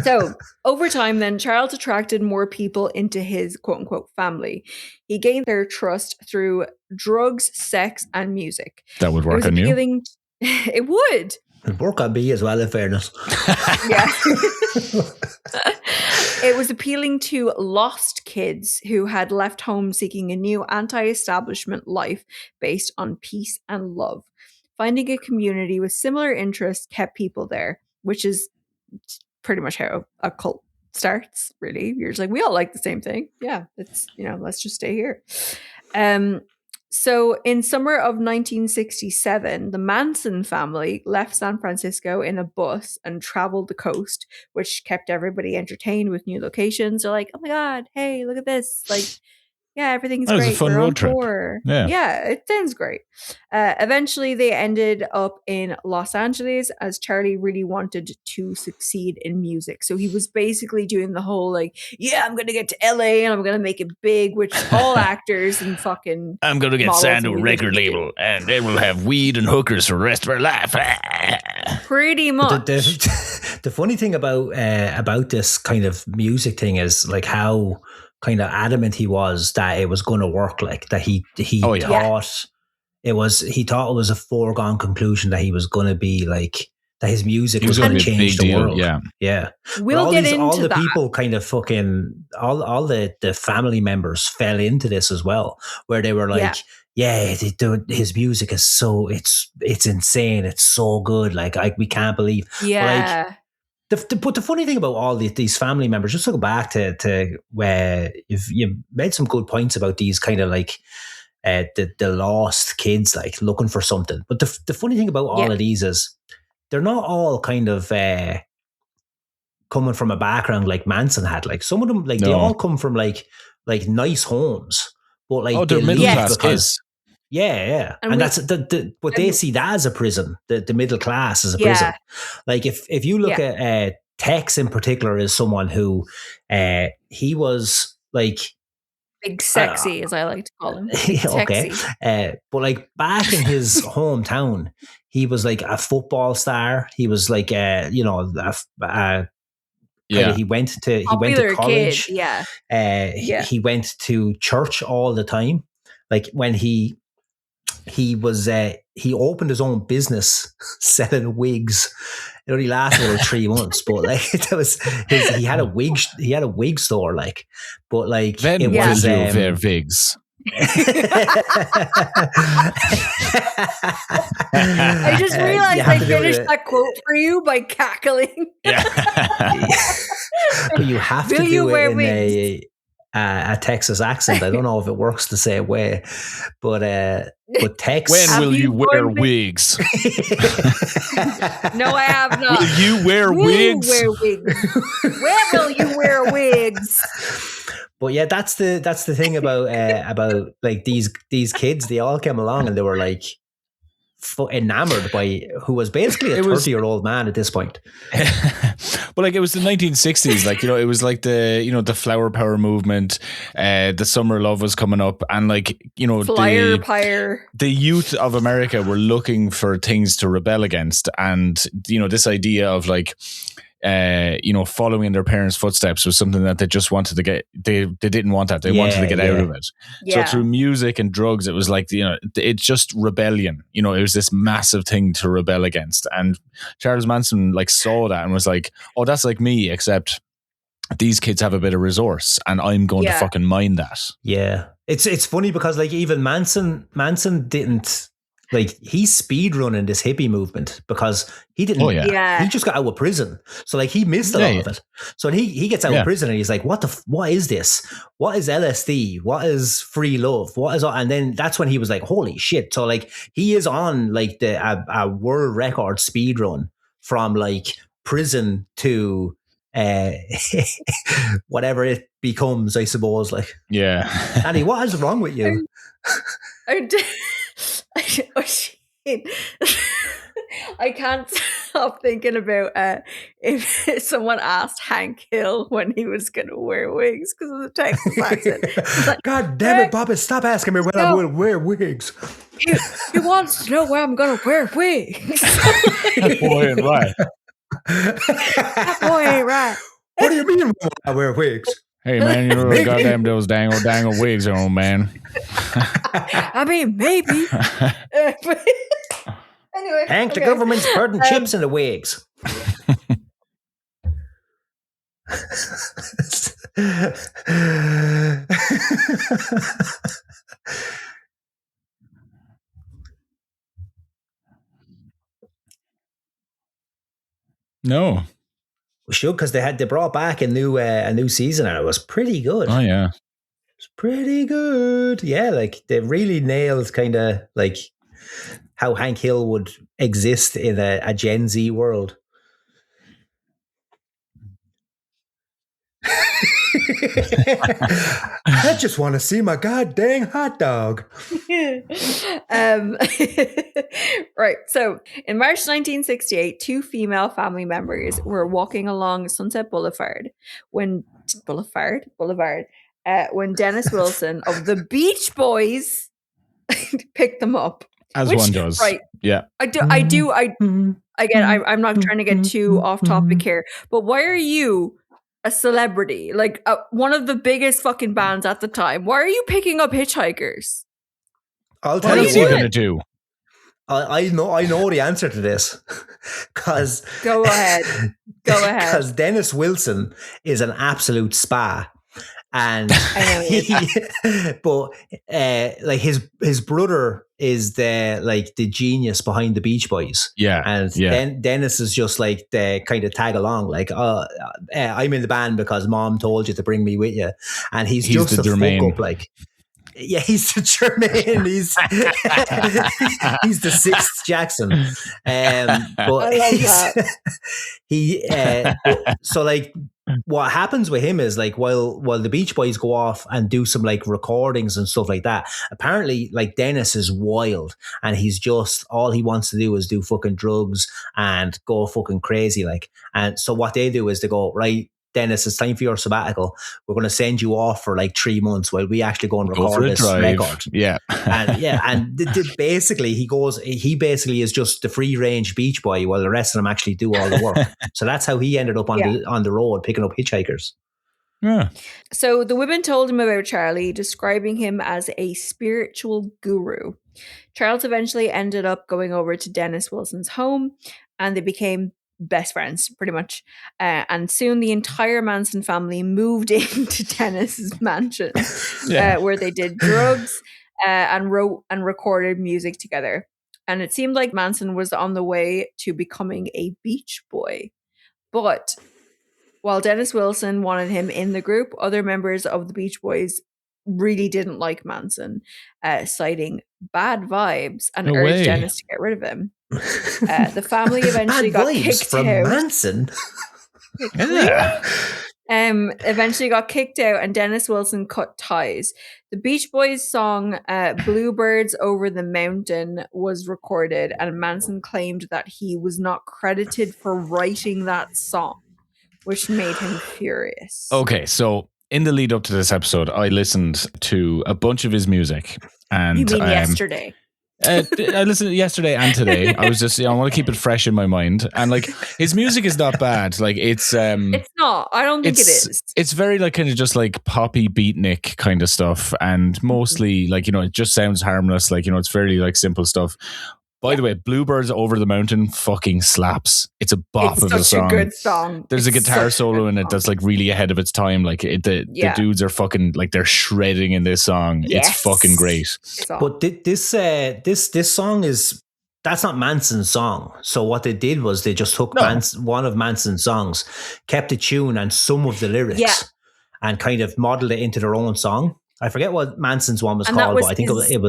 So, over time, then, Charles attracted more people into his quote unquote family. He gained their trust through drugs, sex, and music. That would work on you. It would. It'd work on me as well, in fairness. Yeah. It was appealing to lost kids who had left home seeking a new anti-establishment life based on peace and love. Finding a community with similar interests kept people there, which is pretty much how a cult starts, really. You're just like, we all like the same thing. Yeah, it's, let's just stay here. So in summer of 1967, the Manson family left San Francisco in a bus and traveled the coast, which kept everybody entertained with new locations. They're like, oh my God, hey, look at this. Like, yeah, everything's great. It was a fun road trip. Yeah, it sounds great. Eventually, they ended up in Los Angeles as Charlie really wanted to succeed in music. So he was basically doing the whole like, yeah, I'm going to get to LA and I'm going to make it big, which all actors and fucking I'm going to get signed to a record label and then we'll have weed and hookers for the rest of our life. Pretty much. The funny thing about this kind of music thing is like how kind of adamant he was that it was going to work, like that he thought it was a foregone conclusion that he was going to be like that his music was going to change the world. Yeah. We'll get into all the that. people kind of fucking all the family members fell into this as well, where they were like, his music is so it's insane, it's so good, like we can't believe. Yeah. But the funny thing about all these family members, just to go back to where you've made some good points about these kind of like the lost kids, like looking for something. But the funny thing about all of these is they're not all kind of coming from a background like Manson had. Like some of them, like they all come from like nice homes, but like they're middle class kids. Yeah. And that's but they see that as a prison. The middle class as a prison. Like if you look at Tex in particular is someone who he was like big sexy, as I like to call him. Okay. But like back in his hometown, he was like a football star. He was like he went to college. Kid. He went to church all the time. Like when he opened his own business selling wigs. It only lasted about 3 months, but like that was he had a wig store, like, but like then it was their wigs. I just realized I finished that quote for you by cackling. But you have to do it in a Texas accent. I don't know if it works the same way, but Tex. When will you wear wigs? No, I have not. Will you wear wigs? Wear wigs? Where will you wear wigs? But yeah, that's the thing about like these kids. They all came along and they were like enamored by who was basically a 30-year-old man at this point. But like it was the 1960s, like, it was like the flower power movement, the summer love was coming up, and like, the youth of America were looking for things to rebel against, and this idea of like following in their parents' footsteps was something that they just wanted to get. They didn't want that. They wanted to get out of it. So through music and drugs, it was like, it's just rebellion. It was this massive thing to rebel against. And Charles Manson like saw that and was like, oh, that's like me, except these kids have a bit of resource and I'm going to fucking mine that. Yeah. It's funny because like even Manson didn't, like, he's speed running this hippie movement because he didn't. He just got out of prison, so like he missed a lot of it. So he gets out of prison and he's like, "What is this? What is LSD? What is free love? What is?" And then that's when he was like, "Holy shit!" So like he is on like a world record speed run from like prison to whatever it becomes, I suppose. Like, Dani, what is wrong with you? I can't stop thinking about if someone asked Hank Hill when he was going to wear wigs because of the Texas accent. Like, God damn it, Bobby, stop asking me when I will wear wigs. He wants to know where I'm going to wear wigs. Boy, and right. That boy ain't right. What do you mean I wear wigs? Hey, man, you know goddamn those dangle wigs on, man. I mean, maybe. Anyway. Hank, the government's putting chips in the wigs. No. We should, because they brought back a new season and it was pretty good. Oh yeah. It's pretty good. Yeah, like they really nailed kind of like how Hank Hill would exist in a Gen Z world. I just want to see my goddamn hot dog. Right. So in March 1968, two female family members were walking along Sunset Boulevard when Dennis Wilson of the Beach Boys picked them up. As one does. Right. Yeah. Again, I'm not trying to get too off topic here, but why are you a celebrity, like one of the biggest fucking bands at the time? Why are you picking up hitchhikers? I'll tell What is he going to do? I know the answer to this. Because Go ahead. Because Dennis Wilson is an absolute spa. And like his brother is the genius behind the Beach Boys. Yeah. And then Dennis is just like the kind of tag along, like, I'm in the band because mom told you to bring me with you. And he's just the a Jermaine. fuck up, like. Yeah, he's the Jermaine. He's the sixth Jackson. But I love that. So like what happens with him is like while the Beach Boys go off and do some like recordings and stuff like that, apparently like Dennis is wild and he's just all he wants to do is do fucking drugs and go fucking crazy, like. And so what they do is they go, right, Dennis, it's time for your sabbatical. We're going to send you off for like 3 months while we actually go and record this record. Yeah. And basically he basically is just the free range Beach Boy while the rest of them actually do all the work. So that's how he ended up on the road picking up hitchhikers. Yeah. So the women told him about Charlie, describing him as a spiritual guru. Charles eventually ended up going over to Dennis Wilson's home and they became best friends, pretty much. And soon the entire Manson family moved into Dennis's mansion, where they did drugs and wrote and recorded music together. And it seemed like Manson was on the way to becoming a Beach Boy. But while Dennis Wilson wanted him in the group, other members of the Beach Boys really didn't like Manson, citing bad vibes and urged Dennis to get rid of him. The family eventually got kicked from out. Manson. Eventually got kicked out and Dennis Wilson cut ties. The Beach Boys song Bluebirds Over the Mountain was recorded and Manson claimed that he was not credited for writing that song, which made him furious. Okay, so in the lead up to this episode, I listened to a bunch of his music. And you mean yesterday? I listened yesterday and today. I was just, I want to keep it fresh in my mind. And like, his music is not bad. Like, it's not. I don't think it is. It's very like kind of just like poppy beatnik kind of stuff, and mostly like, you know, it just sounds harmless. Like, you know, it's fairly like simple stuff. By the way, Bluebirds Over the Mountain fucking slaps. It's a bop of a song. It's such a good song. There's a guitar solo in it that's like really ahead of its time. Like the dudes are fucking like they're shredding in this song. Yes. It's fucking great. But this song that's not Manson's song. So what they did was they just took one of Manson's songs, kept the tune and some of the lyrics, and kind of modeled it into their own song. I forget what Manson's one was called, but I think it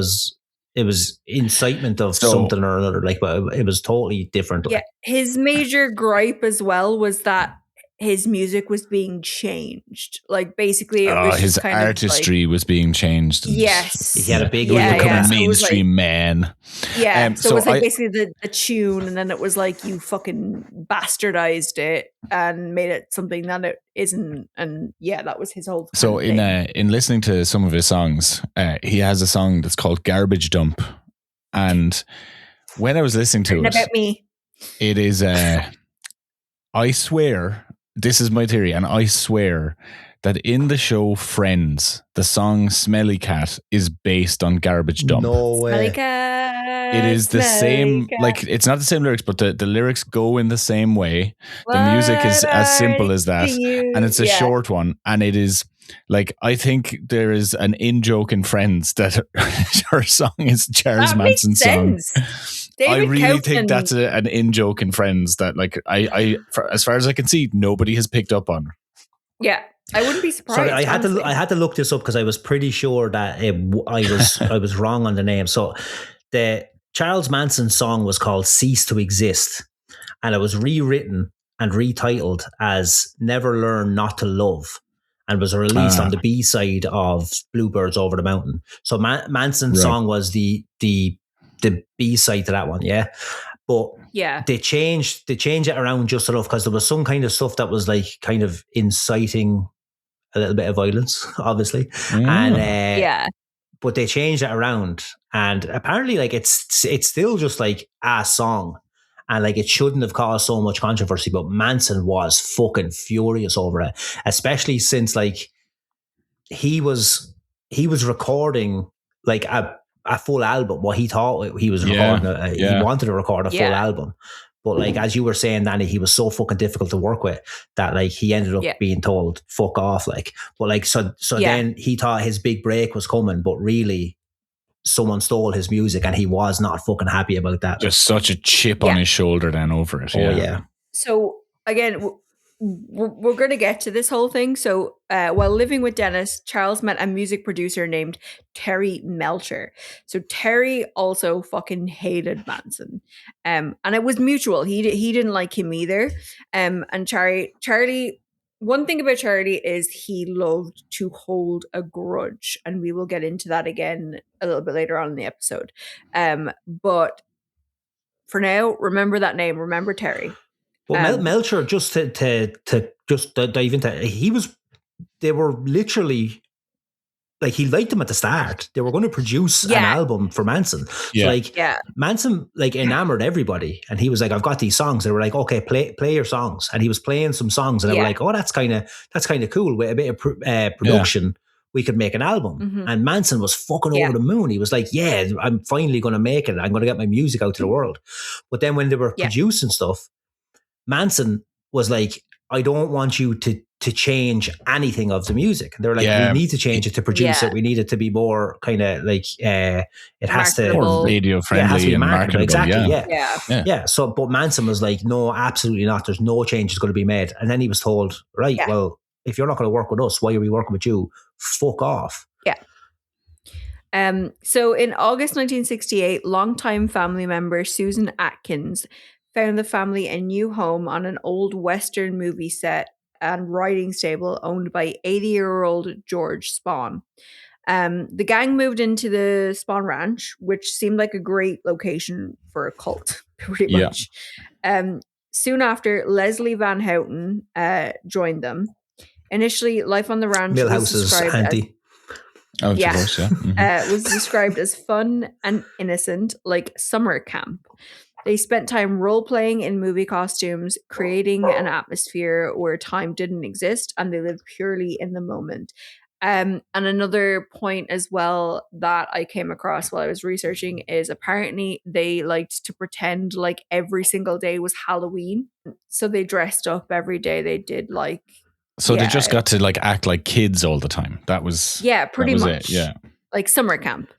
was incitement of something or another, like, but it was totally different. Yeah, his major gripe as well was that his music was being changed. Like, basically, it was his kind artistry of like, was being changed. Yes, he had a big become a mainstream man. Yeah, so it was like basically the tune, and then it was like you fucking bastardized it and made it something that it isn't. And yeah, that was his whole. So in listening to some of his songs, he has a song that's called "Garbage Dump," and when I was listening to it, about me, it is I swear, this is my theory, and I swear that in the show Friends, the song Smelly Cat is based on Garbage Dump. No Smelly way. cat. It is the smelly same, cat. like, it's not the same lyrics, but the lyrics go in the same way. The music is What as simple are as that, you- and it's a Yeah. short one, and it is, like, I think there is an in-joke in Friends that her song is Charles That makes Manson's song. sense. I David really Coutts think and- that's an in-joke in Friends that, like, as far as I can see, nobody has picked up on. Yeah, I wouldn't be surprised. Sorry, I honestly. had to look this up because I was pretty sure that I was wrong on the name. So the Charles Manson song was called "Cease to Exist," and it was rewritten and retitled as "Never Learn Not to Love," and was released on the B side of Bluebirds Over the Mountain. So Manson's song was the B side to that one, yeah. But Yeah, they changed it around just enough because there was some kind of stuff that was like kind of inciting a little bit of violence, obviously, and yeah. but they changed it around, and apparently, like it's still just like a song, and like it shouldn't have caused so much controversy. But Manson was fucking furious over it, especially since like he was recording like a full album. What he thought he was recording, he wanted to record a full album. But like as you were saying, Dani, he was so fucking difficult to work with that like he ended up being told fuck off. Like, but like so then he thought his big break was coming, but really someone stole his music, and he was not fucking happy about that. Just such a chip on his shoulder then over it. Oh yeah. So again, we're going to get to this whole thing. So while living with Dennis, Charles met a music producer named Terry Melcher. So Terry also fucking hated Manson. And it was mutual. He didn't like him either. And Charlie, one thing about Charlie is he loved to hold a grudge. And we will get into that again a little bit later on in the episode. But for now, remember that name. Remember Terry. Well, Melcher, just to just dive into, they were literally like, he liked them at the start. They were going to produce an album for Manson. So like Manson like enamored everybody, and he was like, I've got these songs. They were like, okay, play your songs, and he was playing some songs, and they were like, oh, that's kind of cool. With a bit of production, we could make an album. Mm-hmm. And Manson was fucking over the moon. He was like, yeah, I'm finally going to make it. I'm going to get my music out to the world. But then when they were producing stuff, Manson was like, I don't want you to change anything of the music. And they were like, we need to change it to produce it. We need it to be more kind of like, it has to be more radio friendly and marketable. Exactly. Yeah. So, but Manson was like, no, absolutely not. There's no change is going to be made. And then he was told, right, well, if you're not going to work with us, why are we working with you? Fuck off. Yeah. So in August 1968, longtime family member Susan Atkins found the family a new home on an old Western movie set and riding stable owned by 80-year-old George Spahn. The gang moved into the Spahn Ranch, which seemed like a great location for a cult, pretty much. Soon after, Leslie Van Houten joined them. Initially, life on the ranch was described was described as fun and innocent, like summer camp. They spent time role-playing in movie costumes, creating an atmosphere where time didn't exist, and they lived purely in the moment. And another point as well that I came across while I was researching is apparently they liked to pretend like every single day was Halloween. So they dressed up every day. They did like... So they just got to like act like kids all the time. That was... Yeah, pretty much. Like summer camp.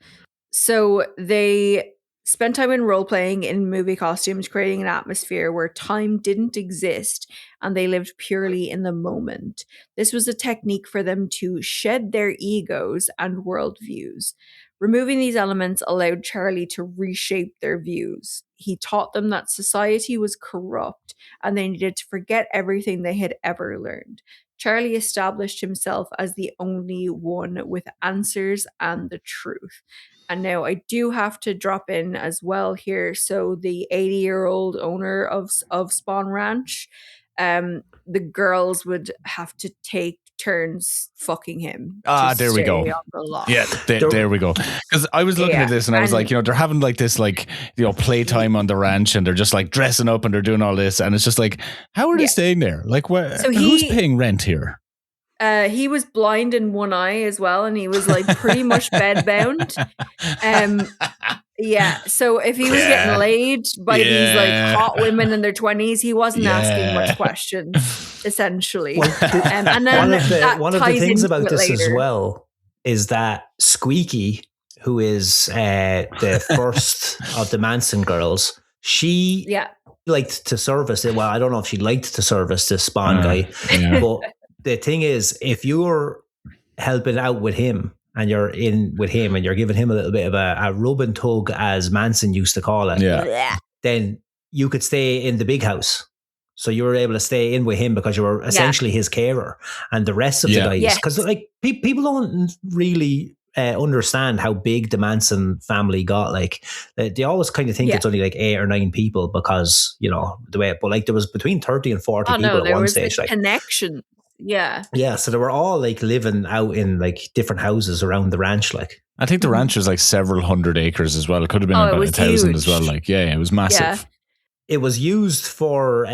So they spent time in role-playing in movie costumes, creating an atmosphere where time didn't exist and they lived purely in the moment. This was a technique for them to shed their egos and worldviews. Removing these elements allowed Charlie to reshape their views. He taught them that society was corrupt and they needed to forget everything they had ever learned. Charlie established himself as the only one with answers and the truth. And now I do have to drop in as well here. So the 80-year-old owner of Spahn Ranch, the girls would have to take turns fucking him. There we go. Yeah, there we go. Because I was looking at this and I was like, they're having like this like, playtime on the ranch and they're just like dressing up and they're doing all this. And it's just like, how are they staying there? Like, who's paying rent here? He was blind in one eye as well, and he was like pretty much bedbound. Yeah, so if he was getting laid by these like hot women in their 20s, he wasn't asking much questions, essentially. Well, and then one of the things about this as well is that Squeaky, who is the first of the Manson girls, she liked to service it. Well, I don't know if she liked to service this Spawn guy, but the thing is, if you're helping out with him, and you're in with him and you're giving him a little bit of a rub and tug, as Manson used to call it, then you could stay in the big house. So you were able to stay in with him because you were essentially his carer, and the rest of the guys. Because like people don't really understand how big the Manson family got. Like they always kind of think it's only like 8 or 9 people because, the way, but like there was between 30 and 40 people at one stage. Like connection. Yeah. Yeah. So they were all like living out in like different houses around the ranch. Like I think the ranch was like several hundred acres as well. It could have been about 1,000 as well. Like, it was massive. Yeah. It was used for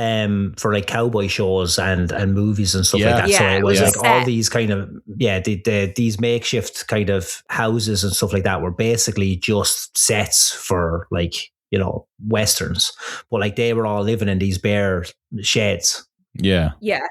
like cowboy shows and movies and stuff like that. So it was like all these kind of these makeshift kind of houses and stuff like that were basically just sets for like, westerns. But like they were all living in these bare sheds. Yeah. Yeah.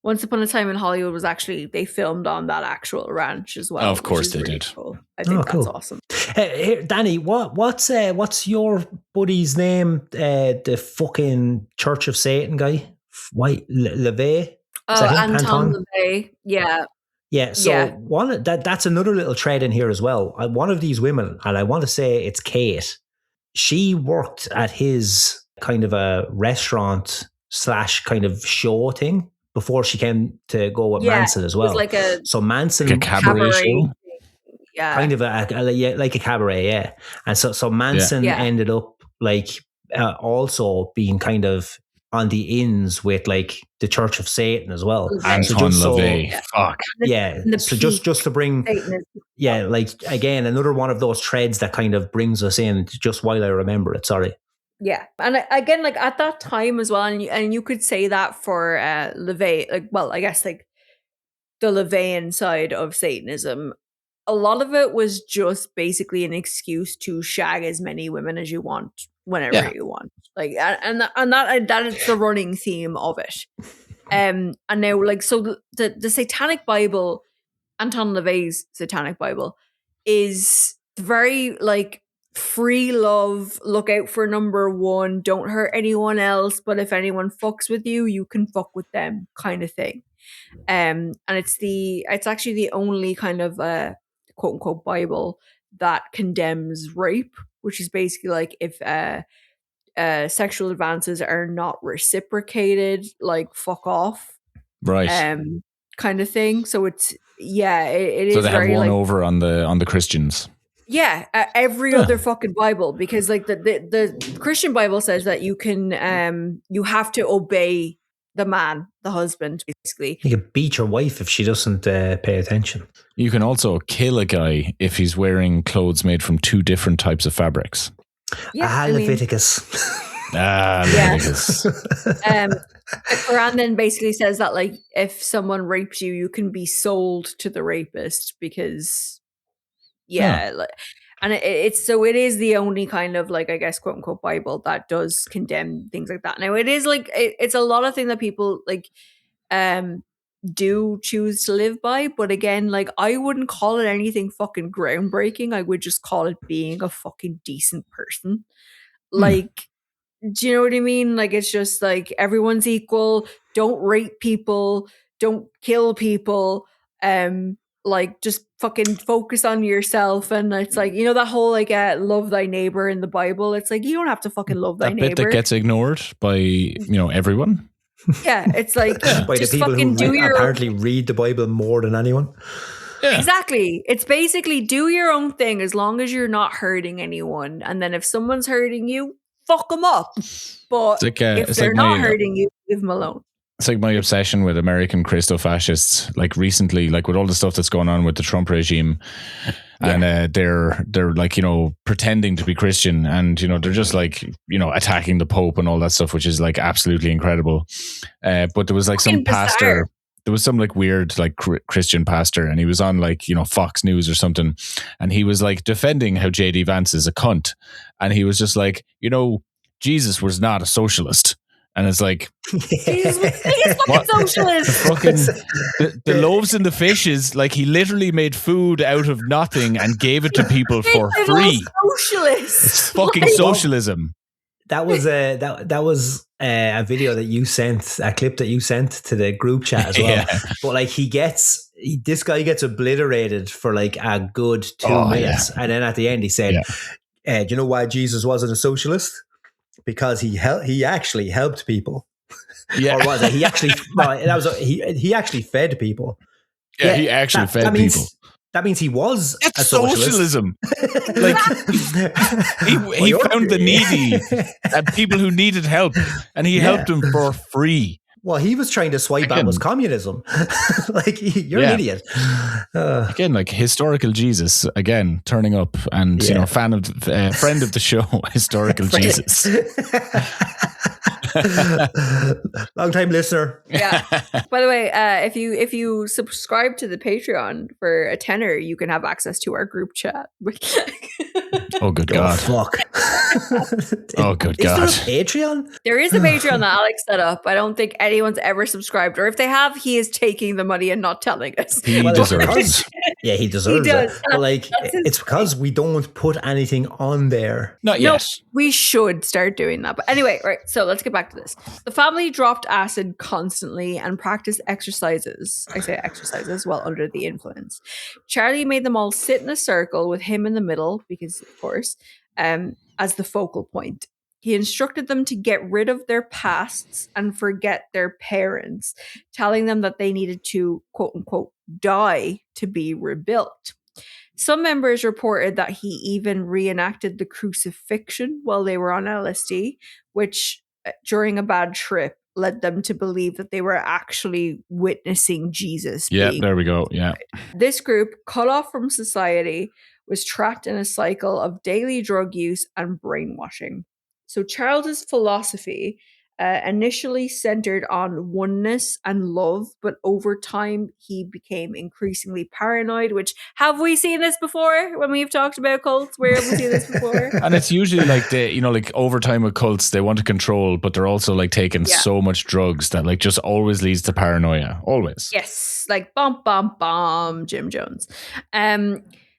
Once Upon a Time in Hollywood was actually, they filmed on that actual ranch as well. Oh, of course they did. Cool. I think that's awesome. Here, Dani, what's your buddy's name? The fucking Church of Satan guy? White LaVey? Anton LaVey. Yeah. Yeah, so that's another little thread in here as well. One of these women, and I want to say it's Kate, she worked at his kind of a restaurant / kind of show thing before she came to go with Manson as well. It was so Manson, like a cabaret show? Yeah. Kind of like a cabaret, yeah. And so Manson ended up like also being kind of on the ins with like the Church of Satan as well. Anton LaVey. Fuck. Yeah. So just to bring like again, another one of those threads that kind of brings us in just while I remember it. Sorry. Yeah. And again, like at that time as well, and you could say that for LaVey, like, well, I guess like the LaVeyan side of Satanism, a lot of it was just basically an excuse to shag as many women as you want whenever you want. Like, and that is the running theme of it. And now, like, so the Satanic Bible, Anton LaVey's Satanic Bible, is very like free love, look out for number one, don't hurt anyone else, but if anyone fucks with you, you can fuck with them kind of thing. And it's actually the only kind of quote unquote Bible that condemns rape, which is basically like if sexual advances are not reciprocated, like fuck off, right? Kind of thing. So it's it is. So they have very, one like, over on the Christians. Yeah, every other fucking Bible, because like the Christian Bible says that you can you have to obey the man, the husband, basically. You can beat your wife if she doesn't pay attention. You can also kill a guy if he's wearing clothes made from 2 different types of fabrics. Yeah, Leviticus. Leviticus. The Quran then basically says that like if someone rapes you, you can be sold to the rapist because like, and it's so it is the only kind of like, I guess, quote unquote Bible that does condemn things like that. Now it is like it's a lot of things that people like do choose to live by, but again, like I wouldn't call it anything fucking groundbreaking. I would just call it being a fucking decent person. Like, do you know what I mean? Like it's just like everyone's equal, don't rape people, don't kill people, like just fucking focus on yourself. And it's like, that whole like love thy neighbor in the Bible, it's like you don't have to fucking love thy neighbor. That bit that gets ignored by everyone. Yeah, it's like by the people who apparently read the Bible more than anyone. Yeah. Exactly. It's basically do your own thing as long as you're not hurting anyone, and then if someone's hurting you, fuck them up. But if they're not hurting you, leave them alone. It's like my obsession with American Christo-fascists, like recently, like with all the stuff that's going on with the Trump regime, and they're like, you know, pretending to be Christian, and you know, they're just like, you know, attacking the Pope and all that stuff, which is like absolutely incredible. But there was like some pastor, there was some like weird like Christian pastor, and he was on like, you know, Fox News or something, and he was like defending how JD Vance is a cunt, and he was just like, you know, Jesus was not a socialist. And it's like, he's fucking socialist. The loaves and the fishes, like he literally made food out of nothing and gave it to people for free. Socialist. It's fucking socialism. That was a video that you sent, a clip that you sent to the group chat as well. Yeah. But like this guy gets obliterated for like a good 2 minutes, and then at the end he said, "Do you know why Jesus wasn't a socialist? Because he actually helped people." Yeah. Or was it? He actually he actually fed people. Yeah, he actually fed people. That means he was a socialism. Like he found the needy and people who needed help, and he helped them for free. Well, he was trying to swipe out was communism. Like, you're an idiot. Again, like historical Jesus, again, turning up, and you know, friend of the show, historical Jesus. Long time listener. Yeah. By the way, if you subscribe to the Patreon for a tenner, you can have access to our group chat. Oh, good God. Oh, fuck. Oh, good God. Is there a Patreon? There is a Patreon that Alex set up. I don't think anyone's ever subscribed, or if they have, he is taking the money and not telling us. He deserves it. Yeah, he deserves it. But like, it's because we don't put anything on there. Not yet. No, we should start doing that. But anyway, right. So let's get back to this. The family dropped acid constantly and practiced exercises. I say exercises while under the influence. Charlie made them all sit in a circle with him in the middle, because of course, as the focal point. He instructed them to get rid of their pasts and forget their parents, telling them that they needed to, quote unquote, die to be rebuilt. Some members reported that he even reenacted the crucifixion while they were on LSD, which during a bad trip led them to believe that they were actually witnessing Jesus. Yeah, there we go. Yeah. This group, cut off from society, was trapped in a cycle of daily drug use and brainwashing. So Charles's philosophy initially centered on oneness and love, but over time he became increasingly paranoid, which, have we seen this before when we've talked about cults? Where have we seen this before? And it's usually like like over time with cults, they want to control, but they're also like taking so much drugs that like just always leads to paranoia. Always. Yes. Like bomb, Jim Jones.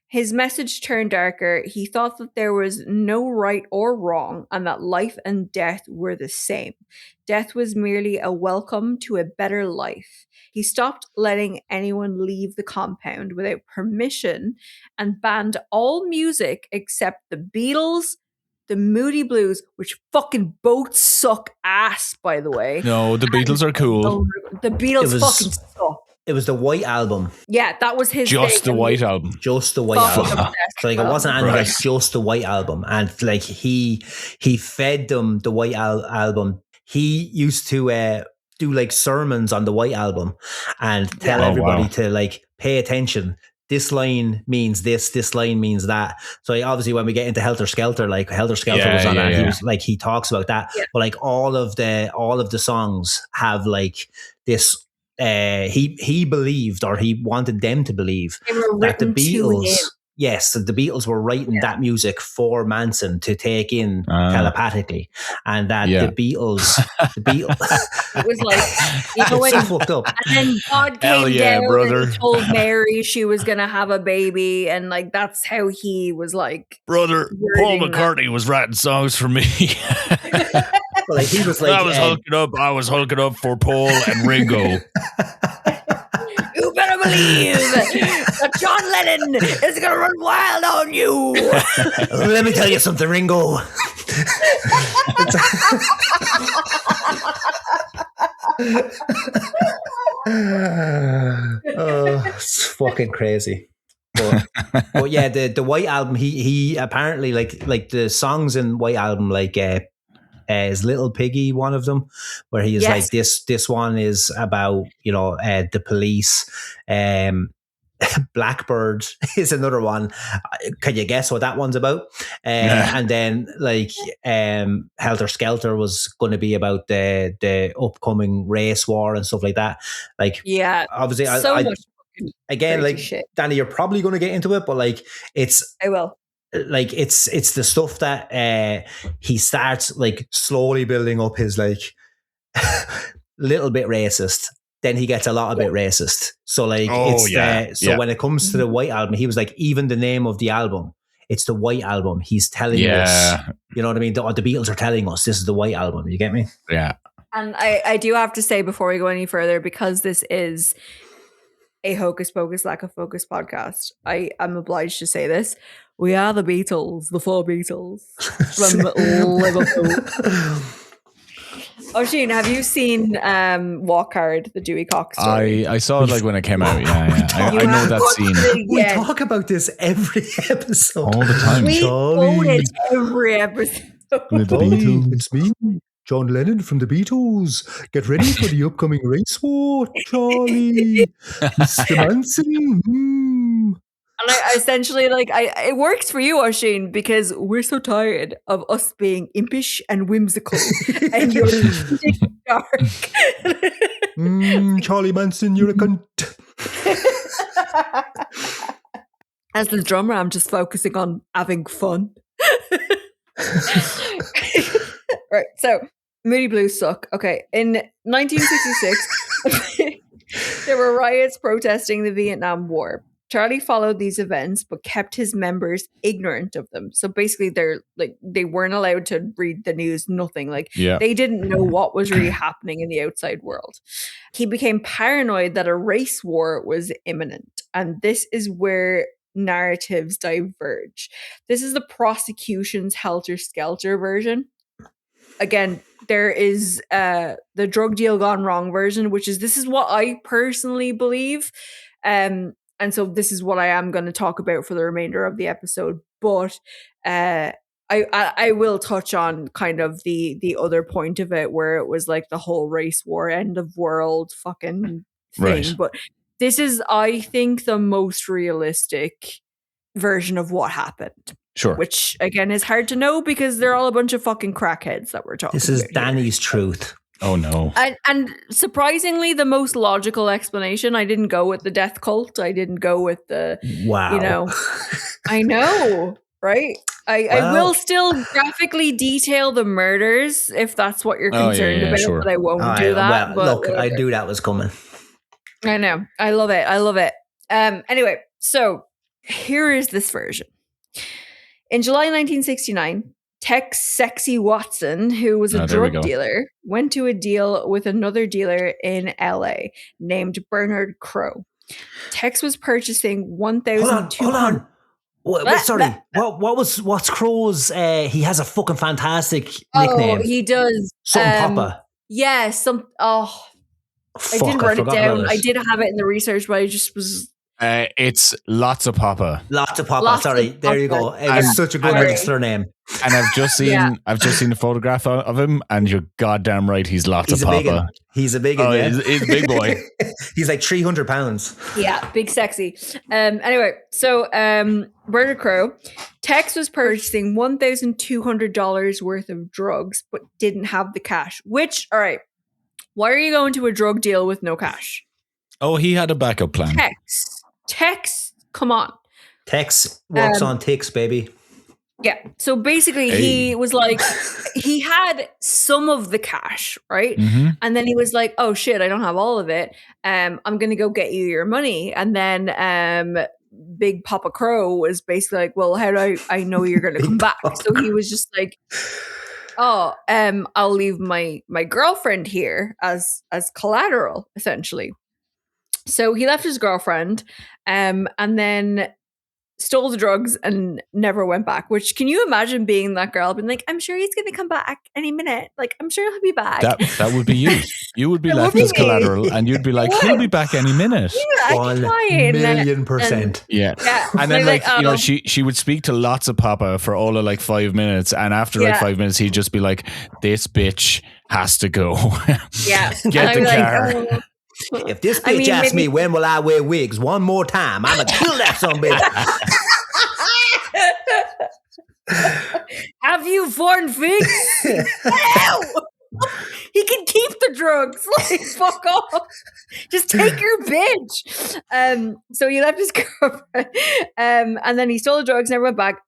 His message turned darker. He thought that there was no right or wrong and that life and death were the same. Death was merely a welcome to a better life. He stopped letting anyone leave the compound without permission and banned all music except the Beatles, the Moody Blues, which fucking both suck ass, by the way. No, the Beatles are cool. The Beatles fucking suck. It was the White Album. Yeah, that was his Just the White Album. Just the White Album. So like, it wasn't anything like just the White Album. And like he fed them the White Album. He used to do like sermons on the White Album and tell everybody to like pay attention. This line means this line means that. So obviously when we get into Helter Skelter, like Helter Skelter was on that. He was like, he talks about that. Yeah. But like all of the songs have like this. He believed, or he wanted them to believe, that the Beatles, the Beatles were writing that music for Manson to take in telepathically, and that the Beatles, it was like, you know, when, so fucked up. And then God came down and told Mary she was gonna have a baby, and like that's how he was like, brother, Paul McCartney was writing songs for me. Well, like, he was like, I was hooking up for Paul and Ringo. You better believe that John Lennon is going to run wild on you. Let me tell you something, Ringo. It's fucking crazy. But yeah, the White Album, he apparently like the songs in White Album, like Is Little Piggy one of them, where he is Yes. like this one is about, you know, the police. Blackbird is another one. Can you guess what that one's about? And then like Helter Skelter was going to be about the upcoming race war and stuff like that. Like, yeah, obviously, so much again, crazy like shit. Dani, you're probably going to get into it, but like I will. Like it's the stuff that he starts like slowly building up his like little bit racist. Then he gets a lot of bit racist. So like when it comes to the White Album, he was like, even the name of the album, it's the White Album. He's telling us, you know what I mean? The Beatles are telling us this is the White Album. You get me? Yeah. And I do have to say before we go any further, because this is a Hocus Pocus Lack of Focus podcast, I am obliged to say this. We are the Beatles, the 4 Beatles from Liverpool. Oisin, have you seen Walk Hard, the Dewey Cox story? I saw it like when it came out. Yeah. I know that scene. We talk about this every episode. All the time. We quote it every episode. With the Beatles. It's me, John Lennon from the Beatles. Get ready for the upcoming race war, Charlie. Mr. Manson. And I essentially, like, it works for you, Oisin, because we're so tired of us being impish and whimsical, and you're dark. Charlie Manson, you're a cunt. As the drummer, I'm just focusing on having fun. Right, so Moody Blues suck. Okay, in 1966, there were riots protesting the Vietnam War. Charlie followed these events, but kept his members ignorant of them. So basically, they weren't allowed to read the news, nothing. They didn't know what was really happening in the outside world. He became paranoid that a race war was imminent. And this is where narratives diverge. This is the prosecution's helter-skelter version. Again, there is the drug deal gone wrong version, which is, this is what I personally believe. And so this is what I am going to talk about for the remainder of the episode. But I will touch on kind of the other point of it, where it was like the whole race war, end of world fucking thing. Right. But this is, I think, the most realistic version of what happened. Sure. Which, again, is hard to know because they're all a bunch of fucking crackheads that we're talking about. This is Dani's truth. Oh, no. And surprisingly, the most logical explanation, I didn't go with the death cult. I didn't go with the, wow. You know, I know, right? I will still graphically detail the murders if that's what you're concerned about, sure. but I won't do that. Well, look, whatever. I knew that was coming. I know. I love it. Anyway, so here is this version. In July 1969, Tex Sexy Watson, who was a drug dealer, went to a deal with another dealer in LA named Bernard Crow. Tex was purchasing 1,200. Hold on. Sorry. What's Crow's? He has a fucking fantastic nickname. Oh, he does. Papa. Yeah, I didn't write it down. I did have it in the research, but I just was. It's Lots of Papa. Lots of Papa. Sorry, there you go. It was such a good register name. And I've just seen the photograph of him, and you're goddamn right, he's Lots of Papa. He's a big one. He's a big boy. He's like 300 pounds. Yeah, big sexy. Anyway, so Bernard Crow, Tex was purchasing $1,200 worth of drugs, but didn't have the cash. Which, all right, why are you going to a drug deal with no cash? Oh, he had a backup plan. Tex, come on. Tex works on ticks, baby. Yeah. So basically, he was like, he had some of the cash, right? Mm-hmm. And then he was like, oh shit, I don't have all of it. I'm going to go get you your money. And then Big Papa Crow was basically like, well, how do I know you're going to come back? So he was just like, I'll leave my girlfriend here as collateral, essentially. So he left his girlfriend, and then stole the drugs and never went back. Which, can you imagine being that girl being like, I'm sure he's going to come back any minute. Like, I'm sure he'll be back. That would be you. You would be That left would be as collateral, and you'd be like, he'll be back any minute. Yeah, 1,000,000%. Yeah. And then like, you know, she would speak to lots of Papa for all of like 5 minutes, and after like 5 minutes he'd just be like, this bitch has to go. Yeah. Get the car. Like, if this bitch asks me when will I wear wigs one more time, I'm gonna kill that son bitch. Have you worn wigs? No! He can keep the drugs. Like, fuck off. Just take your bitch. So he left his girlfriend. And then he stole the drugs, never went back.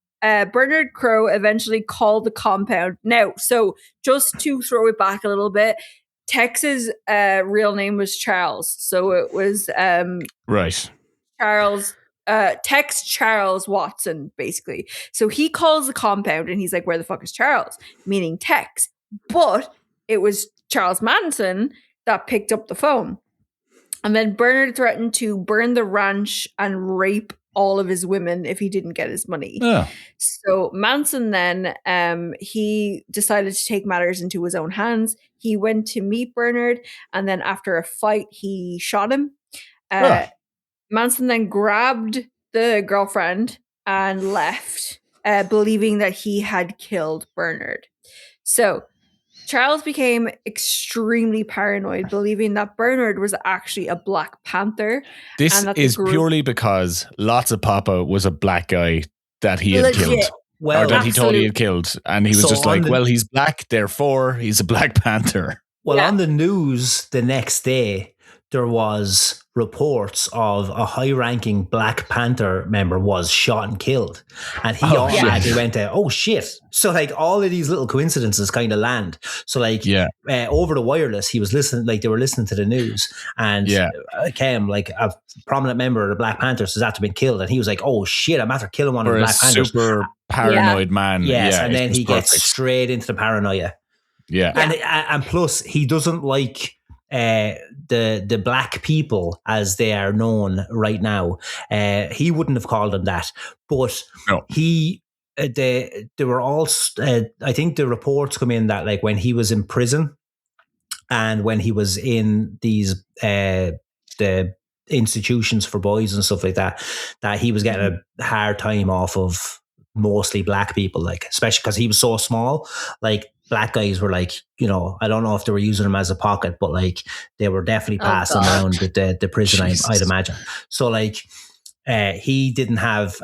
Bernard Crowe eventually called the compound. Now, so just to throw it back a little bit, Tex's real name was Charles. So it was right. Charles. Tex Charles Watson, basically. So he calls the compound and he's like, where the fuck is Charles? Meaning Tex. But it was Charles Manson that picked up the phone. And then Bernard threatened to burn the ranch and rape all of his women if he didn't get his money. Oh. So Manson then, he decided to take matters into his own hands. He went to meet Bernard, and then after a fight, he shot him. Manson then grabbed the girlfriend and left, believing that he had killed Bernard. So Charles became extremely paranoid, believing that Bernard was actually a Black Panther. This is purely because lots of Papa was a black guy that he had killed. Well, or that he thought he had killed. And he was just like, well, he's black, therefore he's a Black Panther. Well, on the news the next day, there was reports of a high-ranking Black Panther member was shot and killed. And he automatically went to, oh, shit. So, like, all of these little coincidences kind of land. So, like, over the wireless, he was listening, like, they were listening to the news. And came, like, a prominent member of the Black Panthers has after been killed. And he was like, oh, shit, I'm after killing one of the Black Panthers. Super paranoid man. Yes, yeah, and then he gets straight into the paranoia. Yeah. And plus, he doesn't like the black people as they are known right now. He wouldn't have called them that, but they were all. I think the reports come in that like when he was in prison and when he was in these the institutions for boys and stuff like that, that he was getting a hard time off of mostly black people, like especially because he was so small, like. Black guys were like, you know, I don't know if they were using him as a pocket, but like they were definitely passing around with the prison, I'd imagine. So like he didn't have,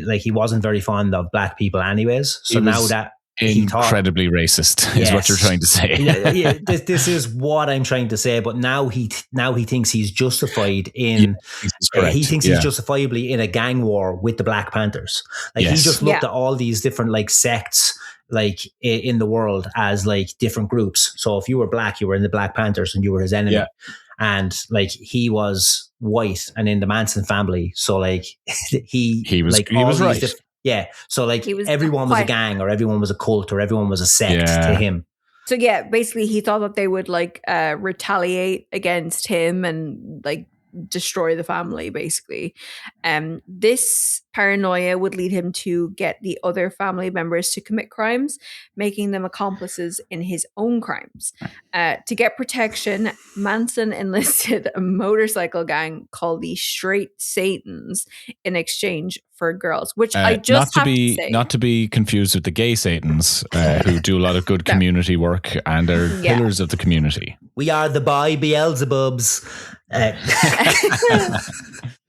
he wasn't very fond of black people anyways. So now that incredibly racist is what you're trying to say. This is what I'm trying to say. But now he thinks he's justified in, he thinks he's justifiably in a gang war with the Black Panthers. Like he just looked at all these different like sects, like in the world as like different groups. So if you were black, you were in the Black Panthers and you were his enemy. Yeah. And like he was white and in the Manson family. So like he was right. So like everyone was a gang or everyone was a cult or everyone was a sect to him. So yeah, basically he thought that they would like retaliate against him and like destroy the family basically. This paranoia would lead him to get the other family members to commit crimes, making them accomplices in his own crimes. To get protection, Manson enlisted a motorcycle gang called the Straight Satans in exchange for girls, which I just have to say. Not to be confused with the Gay Satans, who do a lot of good community work and are pillars of the community. We are the boy Beelzebubs.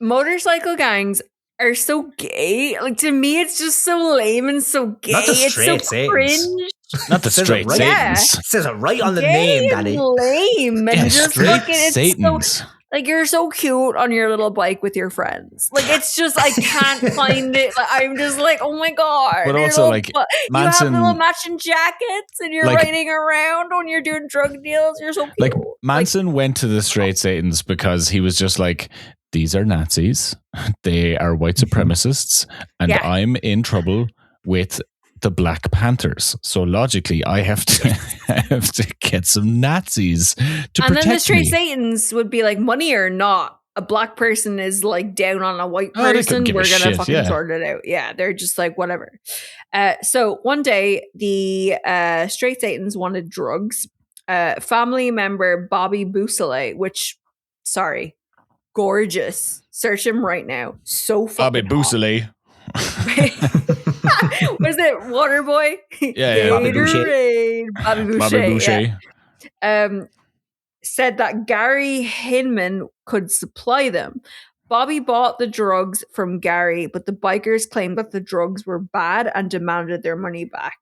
Motorcycle gangs are so gay. Like to me, it's just so lame and so gay. Not the it's so Satans. Cringe. Not the Straight Satans. It says it right on the gay name, Dani. Lame and just fucking Satans. So, like you're so cute on your little bike with your friends. Like it's just I can't find it. Like, I'm just like, oh my god. But also like Manson, you have little matching jackets and you're riding around when you're doing drug deals. You're so cute. Like Manson went to the Straight Satans because he was just like, these are Nazis, they are white supremacists, and I'm in trouble with the Black Panthers. So logically, I have to get some Nazis to protect me. And then the Straight Satans would be like, money or not. a black person is like down on a white Oh, they couldn't person, give a we're gonna shit, fucking yeah. sort it out. Yeah, they're just like whatever. So one day the straight Satans wanted drugs. Family member Bobby Bousselet, which, sorry, gorgeous. Search him right now. So fucking Bobby Bousselet. Was it Waterboy? Yeah. Bobby Boucher. Gatorade. Bobby Boucher. Bobby Boucher. Yeah. Said that Gary Hinman could supply them. Bobby bought the drugs from Gary, but the bikers claimed that the drugs were bad and demanded their money back.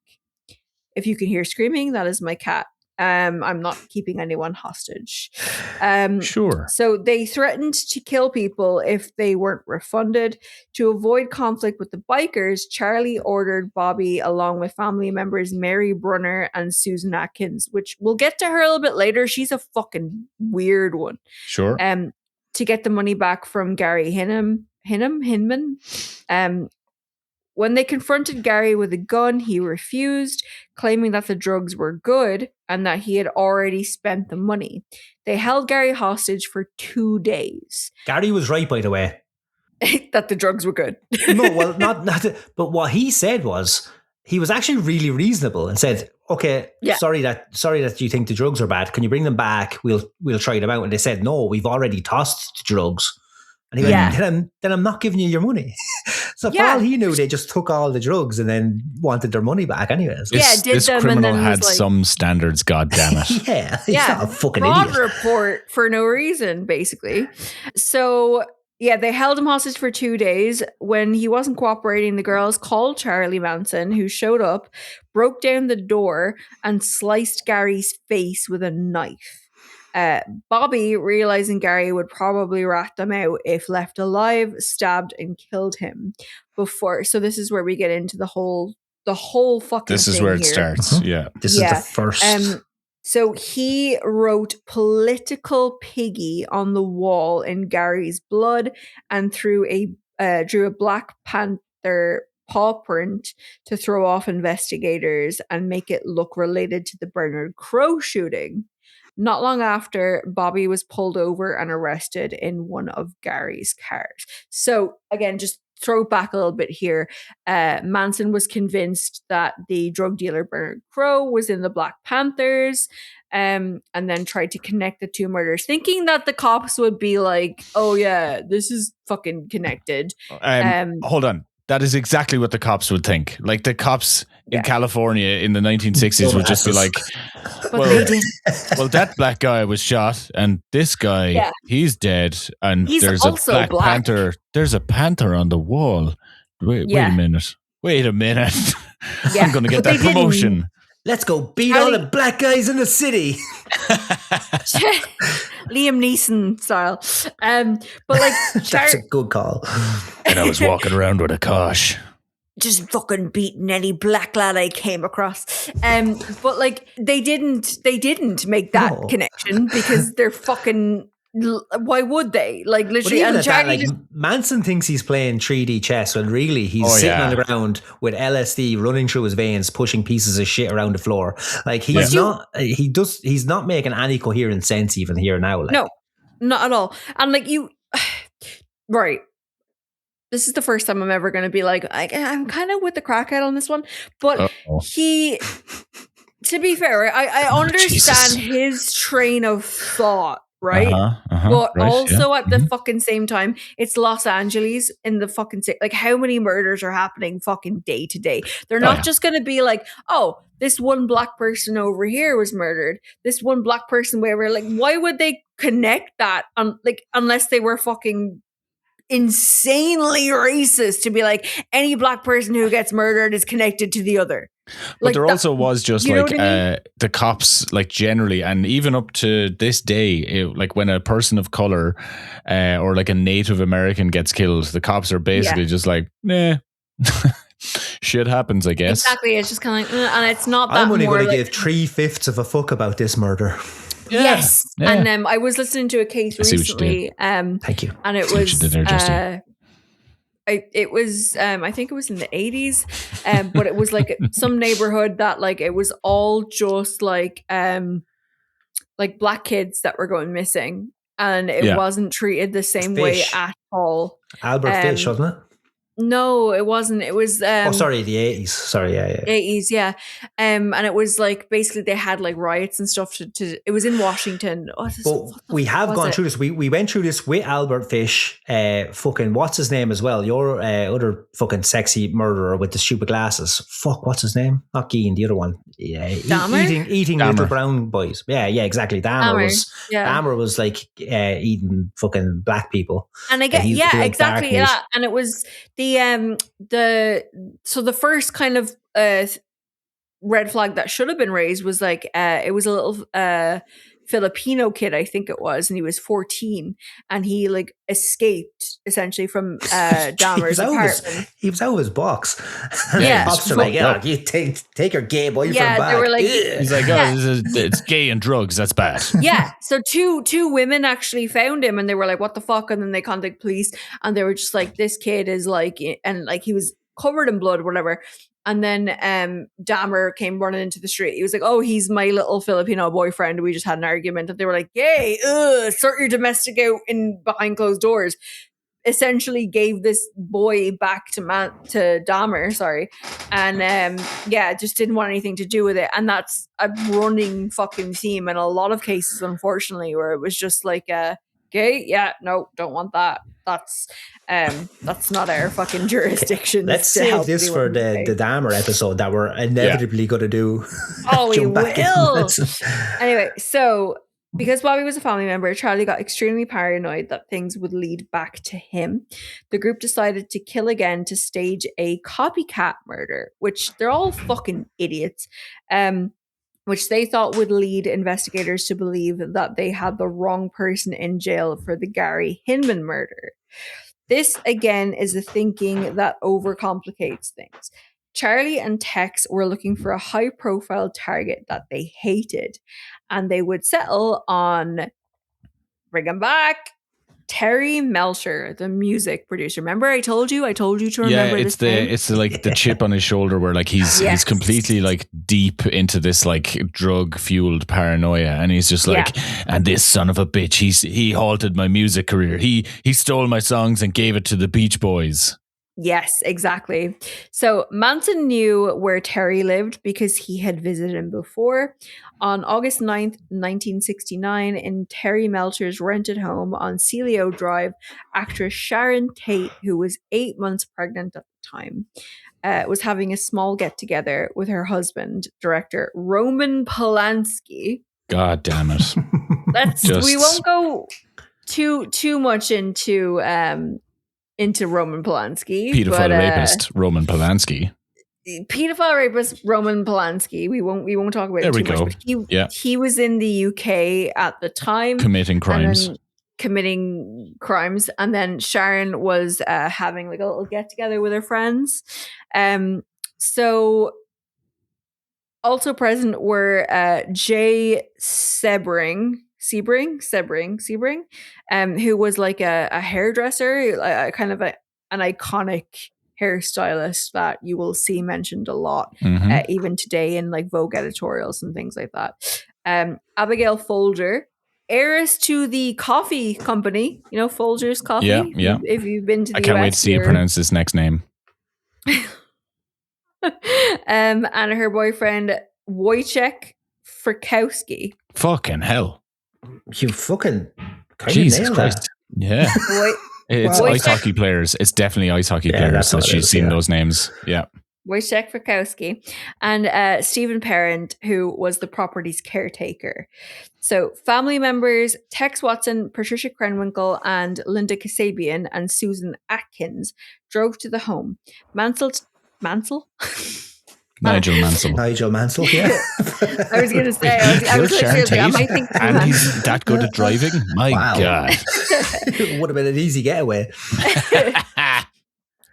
If you can hear screaming, that is my cat. I'm not keeping anyone hostage. Sure. So they threatened to kill people if they weren't refunded. To avoid conflict with the bikers, Charlie ordered Bobby, along with family members Mary Brunner and Susan Atkins, which we'll get to her a little bit later. She's a fucking weird one. Sure. To get the money back from Gary Hinman. When they confronted Gary with a gun, he refused, claiming that the drugs were good and that he had already spent the money. They held Gary hostage for 2 days. Gary was right, by the way. That the drugs were good. No, well, not. But what he said was he was actually really reasonable and said, "Okay, sorry that you think the drugs are bad. Can you bring them back? We'll try them out." And they said, "No, we've already tossed the drugs." And he went, then I'm not giving you your money. So for all he knew, they just took all the drugs and then wanted their money back anyways. This criminal had some standards, God damn it. He's not a fucking fraud idiot. report for no reason, basically. So they held him hostage for 2 days. When he wasn't cooperating, the girls called Charlie Manson, who showed up, broke down the door, and sliced Gary's face with a knife. Bobby, realizing Gary would probably rat them out if left alive, stabbed and killed him before. So this is where we get into the whole fucking This is thing where it here. starts. Yeah. This is the first. So he wrote "political piggy" on the wall in Gary's blood and drew a Black Panther paw print to throw off investigators and make it look related to the Bernard Crowe shooting. Not long after, Bobby was pulled over and arrested in one of Gary's cars. So again, just throw it back a little bit here. Manson was convinced that the drug dealer Bernard Crowe was in the Black Panthers, and then tried to connect the two murders, thinking that the cops would be like, "Oh yeah, this is fucking connected." Hold on. That is exactly what the cops would think. Like the cops in California in the 1960s would just be like, well, that black guy was shot and this guy, he's dead. And he's there's also a black panther. There's a panther on the wall. Wait a minute. I'm going to get that promotion. Let's go beat all the black guys in the city. Liam Neeson style. But like that's a good call. And I was walking around with a kosh. Just fucking beating any black lad I came across. But like they didn't make that connection because they're fucking. Why would they? Like literally, and Charlie Manson thinks he's playing 3D chess when really he's sitting on the ground with LSD running through his veins, pushing pieces of shit around the floor. Like he's not. He's not making any coherent sense even here now. Like. No, not at all. And like you, right. This is the first time I'm ever going to be like, I'm kind of with the crackhead on this one, but he. To be fair, I understand his train of thought. Right? But also at the fucking same time, it's Los Angeles in the fucking city. Like, how many murders are happening fucking day to day? They're not just going to be like, oh, this one black person over here was murdered. This one black person wherever. Like, why would they connect that? Unless they were fucking insanely racist to be like, any black person who gets murdered is connected to the other. But like there also was just like the cops, like generally, and even up to this day, like when a person of color or like a Native American gets killed, the cops are basically just like, nah, shit happens, I guess. Exactly. It's just kind of like, and it's not that I'm only going to like, give 3/5 of a fuck about this murder. Yeah. Yes. Yeah. And I was listening to a case recently. Thank you. And it was it was I think it was in the 80s, but it was like some neighborhood that like it was all just like black kids that were going missing, and it wasn't treated the same way at all. Albert Fish, wasn't it? No, it wasn't. It was the 80s. Sorry, yeah. 80s, yeah. And it was like basically they had like riots and stuff to it was in Washington. We have gone through this. We went through this with Albert Fish, fucking what's his name as well? Your other fucking sexy murderer with the stupid glasses. Fuck, what's his name? Not Gein, the other one. Yeah, eating little brown boys. Yeah, exactly. Dahmer was like eating fucking black people. And I get exactly that. And it was the first kind of red flag that should have been raised was like it was a little Filipino kid, I think it was, and he was 14, and he like escaped essentially from Dahmer's apartment. He was out of his box. Yeah, cops are like, you take your gay boyfriend back. They were like, he's like, it's gay and drugs. That's bad. Yeah. So two women actually found him, and they were like, what the fuck? And then they contacted police, and they were just like, this kid is like, and like he was covered in blood, whatever. And then Dahmer came running into the street. He was like, oh, he's my little Filipino boyfriend. We just had an argument. And they were like, yay, sort your domestic out in behind closed doors. Essentially gave this boy back to Dahmer, sorry. And just didn't want anything to do with it. And that's a running fucking theme in a lot of cases, unfortunately, where it was just like, gay? Yeah, no, don't want that. That's not our fucking jurisdiction. Let's save this for the Dahmer episode that we're inevitably going to do. Oh, we will. Anyway, so because Bobby was a family member, Charlie got extremely paranoid that things would lead back to him. The group decided to kill again to stage a copycat murder, which they're all fucking idiots. Which they thought would lead investigators to believe that they had the wrong person in jail for the Gary Hinman murder. This, again, is a thinking that overcomplicates things. Charlie and Tex were looking for a high-profile target that they hated, and they would settle on, bring him back, Terry Melcher, the music producer. Remember, I told you to remember this. It's like the chip on his shoulder where like he's completely like deep into this like drug fueled paranoia, and he's just like, and this son of a bitch, he halted my music career. He stole my songs and gave it to the Beach Boys. Yes, exactly. So Manson knew where Terry lived because he had visited him before. On August 9th, 1969, in Terry Melcher's rented home on Celio Drive, actress Sharon Tate, who was 8 months pregnant at the time, was having a small get-together with her husband, director Roman Polanski. God damn it. We won't go too much into Roman Polanski. Pedophile rapist Roman Polanski. Pedophile rapist Roman Polanski. We won't talk about it too much. But he was in the UK at the time, committing crimes. And then Sharon was having like a little get together with her friends. So also present were Jay Sebring, who was like a hairdresser, kind of an iconic hairstylist that you will see mentioned a lot, even today in like Vogue editorials and things like that. Abigail Folger, heiress to the coffee company, Folger's Coffee. Yeah. If you've been to the US, I can't wait to see you pronounce this next name. And her boyfriend Wojciech Frykowski. Fucking hell. You fucking Jesus Christ. Yeah. It's ice hockey players. It's definitely ice hockey players. So she's seen those names. Yeah. Wojciech Frykowski and Stephen Parent, who was the property's caretaker. So family members Tex Watson, Patricia Krenwinkel, and Linda Kasabian and Susan Atkins drove to the home. Nigel Mansell, yeah. I was going to say, I was like, I might think and he's that good at driving? My God. It would have been an easy getaway.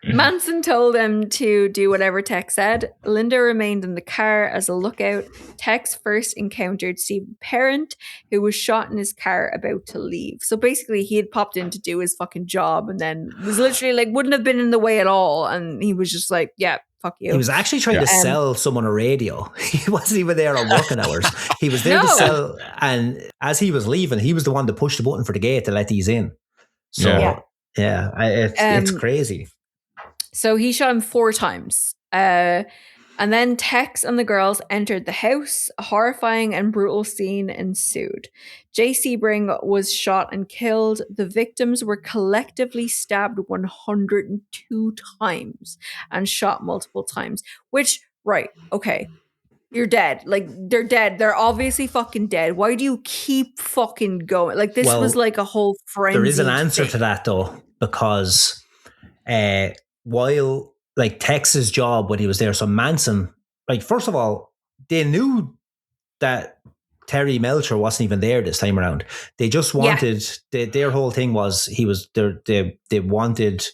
Manson told them to do whatever Tex said. Linda remained in the car as a lookout. Tex first encountered Stephen Parent, who was shot in his car about to leave. So basically, he had popped in to do his fucking job and then was literally like, wouldn't have been in the way at all. And he was just like, yeah, fuck you. He was actually trying to sell someone a radio. He wasn't even there on working hours. He was there to sell. And as he was leaving, he was the one to push the button for the gate to let these in. So, it's crazy. So he shot him 4 times. And then Tex and the girls entered the house. A horrifying and brutal scene ensued. Jay Sebring was shot and killed. The victims were collectively stabbed 102 times and shot multiple times. Which, right, okay, you're dead. Like, they're dead. They're obviously fucking dead. Why do you keep fucking going? Like, this was like a whole frenzy. There is an answer to that, though, because while... like Tex's job when he was there. So Manson, like, first of all, they knew that Terry Melcher wasn't even there this time around. They just wanted, their whole thing was they wanted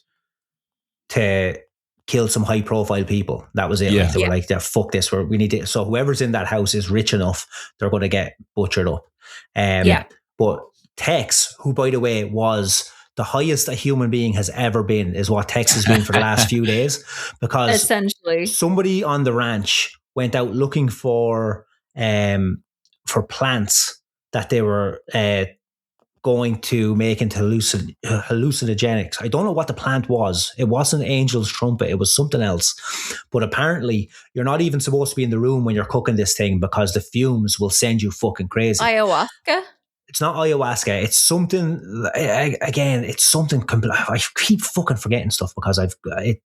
to kill some high profile people. That was it. Yeah. Like, they were like, fuck this. We need to, so whoever's in that house is rich enough, they're going to get butchered up. But Tex, who by the way was the highest a human being has ever been, is what Tex has been for the last few days, because essentially somebody on the ranch went out looking for plants that they were going to make into hallucinogenics. I don't know what the plant was. It wasn't Angel's trumpet. It was something else. But apparently you're not even supposed to be in the room when you're cooking this thing because the fumes will send you fucking crazy. Ayahuasca? It's not ayahuasca. It's something, again, it's something, I keep fucking forgetting stuff because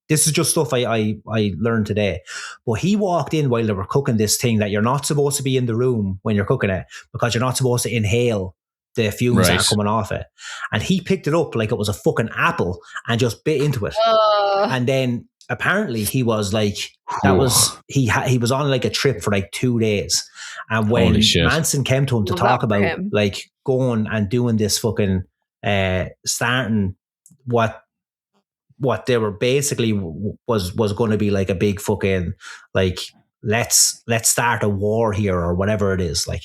this is just stuff I learned today. But he walked in while they were cooking this thing that you're not supposed to be in the room when you're cooking it because you're not supposed to inhale the fumes that are coming off it. And he picked it up like it was a fucking apple and just bit into it. And then apparently he was like, he was on like a trip for like 2 days. And when Manson came to him to talk about like going and doing this fucking starting what they were basically was going to be like a big fucking like let's start a war here or whatever it is. Like,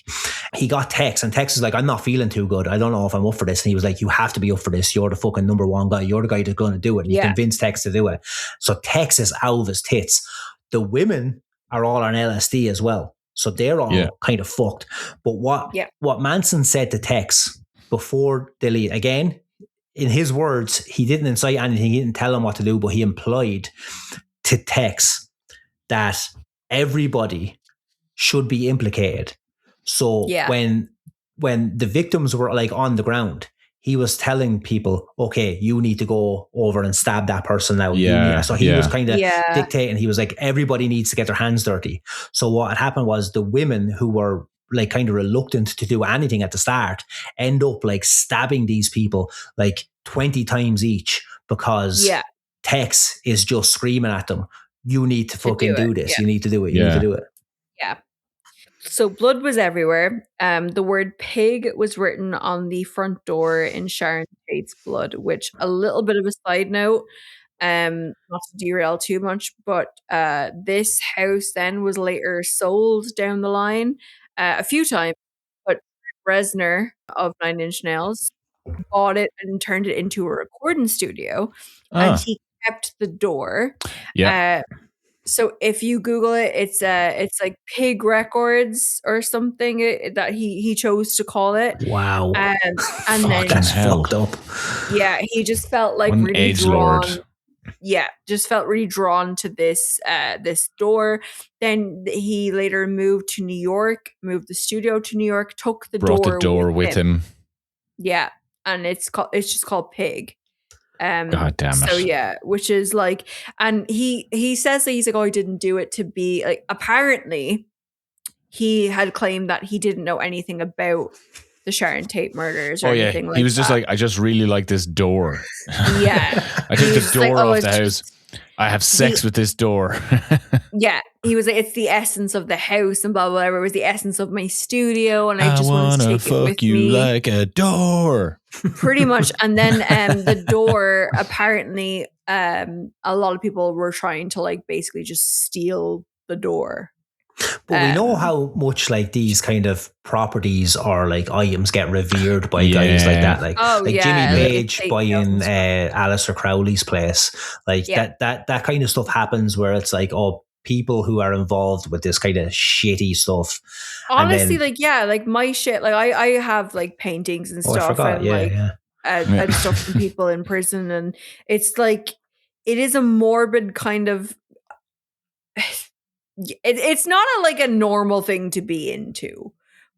he got Tex, and Tex is like, I'm not feeling too good. I don't know if I'm up for this. And he was like, you have to be up for this. You're the fucking number one guy. You're the guy that's going to do it. And he convinced Tex to do it. So Tex is out of his tits. The women are all on LSD as well. So they're all kind of fucked. But what Manson said to Tex before they leave, again, in his words, he didn't incite anything. He didn't tell him what to do, but he implied to Tex that everybody should be implicated. So when the victims were like on the ground, he was telling people, okay, you need to go over and stab that person now. So he was kind of dictating. He was like, everybody needs to get their hands dirty. So what had happened was the women who were like kind of reluctant to do anything at the start end up like stabbing these people like 20 times each because Tex is just screaming at them, you need to fucking do this. You need to do it. You need to do it. Yeah. So blood was everywhere. The word pig was written on the front door in Sharon Tate's blood, which, a little bit of a side note, not to derail too much, but this house then was later sold down the line a few times. But Reznor of Nine Inch Nails bought it and turned it into a recording studio, and he kept the door. So if you Google it, it's like Pig Records or something that he chose to call it. Wow. And then that's fucked up. Yeah, he just felt like really drawn. Yeah, just felt really drawn to this door. Then he later moved to New York, moved the studio to New York, brought the door with him. Yeah, and it's just called Pig. God damn it. So yeah, which is like, and he says that he's like, oh, I didn't do it to be like, apparently he had claimed that he didn't know anything about the Sharon Tate murders or anything like that. He was just like, I just really like this door. Yeah. I took the door off the house. I have sex with this door. Yeah. He was like, it's the essence of the house and blah, blah, blah. It was the essence of my studio. And I just want to take it with me. I want to fuck you like a door. Pretty much. And then the door, apparently, a lot of people were trying to like basically just steal the door. But we know how much like these kind of properties or like items get revered by guys like that. Like, Jimmy Page buying Aleister Crowley's place. Like that kind of stuff happens where it's like, oh, people who are involved with this kind of shitty stuff. Honestly, like my shit, like I have like paintings and stuff and stuff from people in prison, and it's like it is a morbid kind of it's not like a normal thing to be into,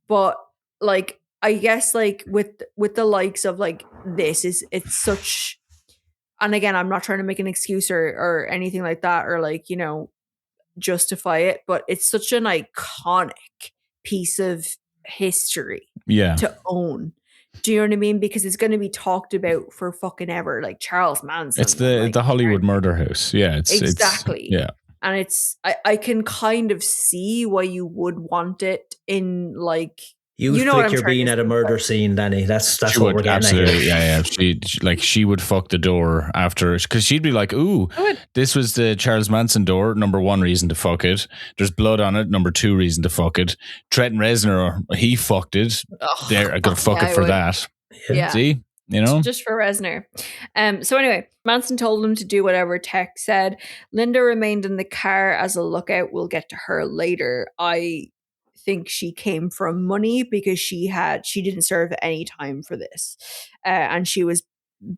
but like I guess like with the likes of like it's such, and again, I'm not trying to make an excuse or anything like that or like, you know, justify it, but it's such an iconic piece of history to own. Do you know what I mean? Because it's going to be talked about for fucking ever, like Charles Manson. It's the Hollywood murder house. Yeah, exactly. Yeah. And it's I can kind of see why you would want it in like you know, you're being at a murder scene, Dani. That's what we're getting at here. Yeah. She would fuck the door after, because she'd be like, "Ooh, this was the Charles Manson door. Number 1 reason to fuck it. There's blood on it. Number 2 reason to fuck it. Trenton Reznor, he fucked it. I gotta fuck it for that. Yeah. See." You know, just for Reznor. So anyway, Manson told him to do whatever Tech said. Linda remained in the car as a lookout. We'll get to her later. I think she came from money because she didn't serve any time for this, and she was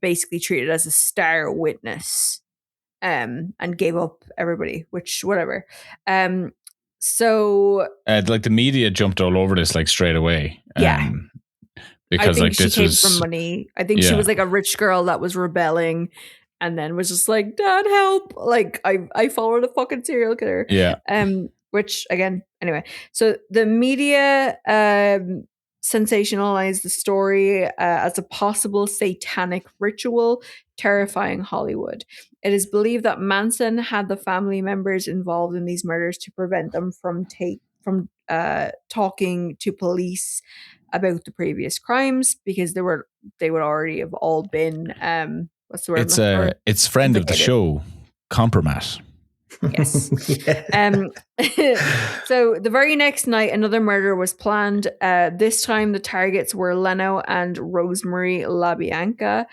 basically treated as a star witness, and gave up everybody. Which whatever. So like the media jumped all over this like straight away. Yeah. Because I think like this she came was from money. I think she was like a rich girl that was rebelling, and then was just like, "Dad, help!" Like I followed a fucking serial killer. Yeah. Which again, anyway. So the media sensationalized the story as a possible satanic ritual, terrifying Hollywood. It is believed that Manson had the family members involved in these murders to prevent them from talking to police about the previous crimes, because they would already have all been what's the word? It's friend of the show, Compromat. Yes. So the very next night, another murder was planned. This time the targets were Leno and Rosemary LaBianca.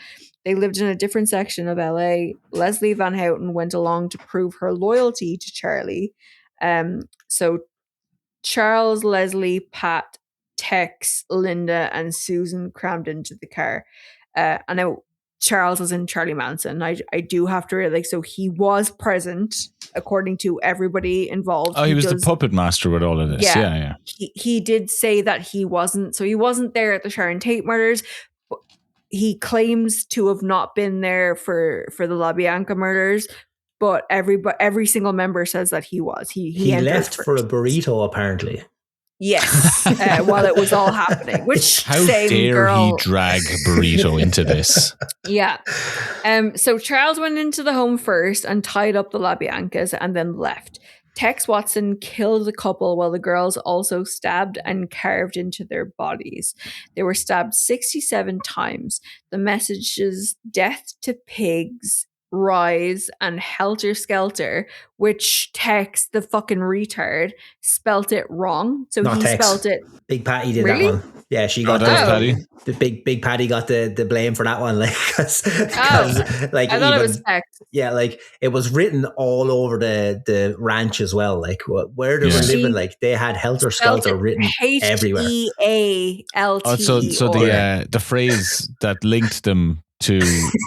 They lived in a different section of LA. Leslie Van Houten went along to prove her loyalty to Charlie. So Charles, Leslie, Pat, Tex, Linda, and Susan crammed into the car. And now Charles is in Charlie Manson. I do have to so he was present according to everybody involved. Oh, he was the puppet master with all of this. Yeah. He did say that he wasn't. So he wasn't there at the Sharon Tate murders. But he claims to have not been there for the LaBianca murders. But every single member says that he was. He left for a burrito, apparently. Yes, while it was all happening. Which how dare he drag burrito into this? Yeah. So Charles went into the home first and tied up the LaBiancas and then left. Tex Watson killed the couple while the girls also stabbed and carved into their bodies. They were stabbed 67 times. The messages "death to pigs," "rise," and "helter skelter," which Tex, the fucking retard, spelt it wrong. So Not he Tex. spelt it. Big Patty did Really? that one. Yeah, she got Patty. The big Patty got the blame for that one. Like, like I thought it was Tex. Yeah, like it was written all over the ranch as well. Like where they were living, like they had helter skelter written everywhere. Healty. So the phrase that linked them to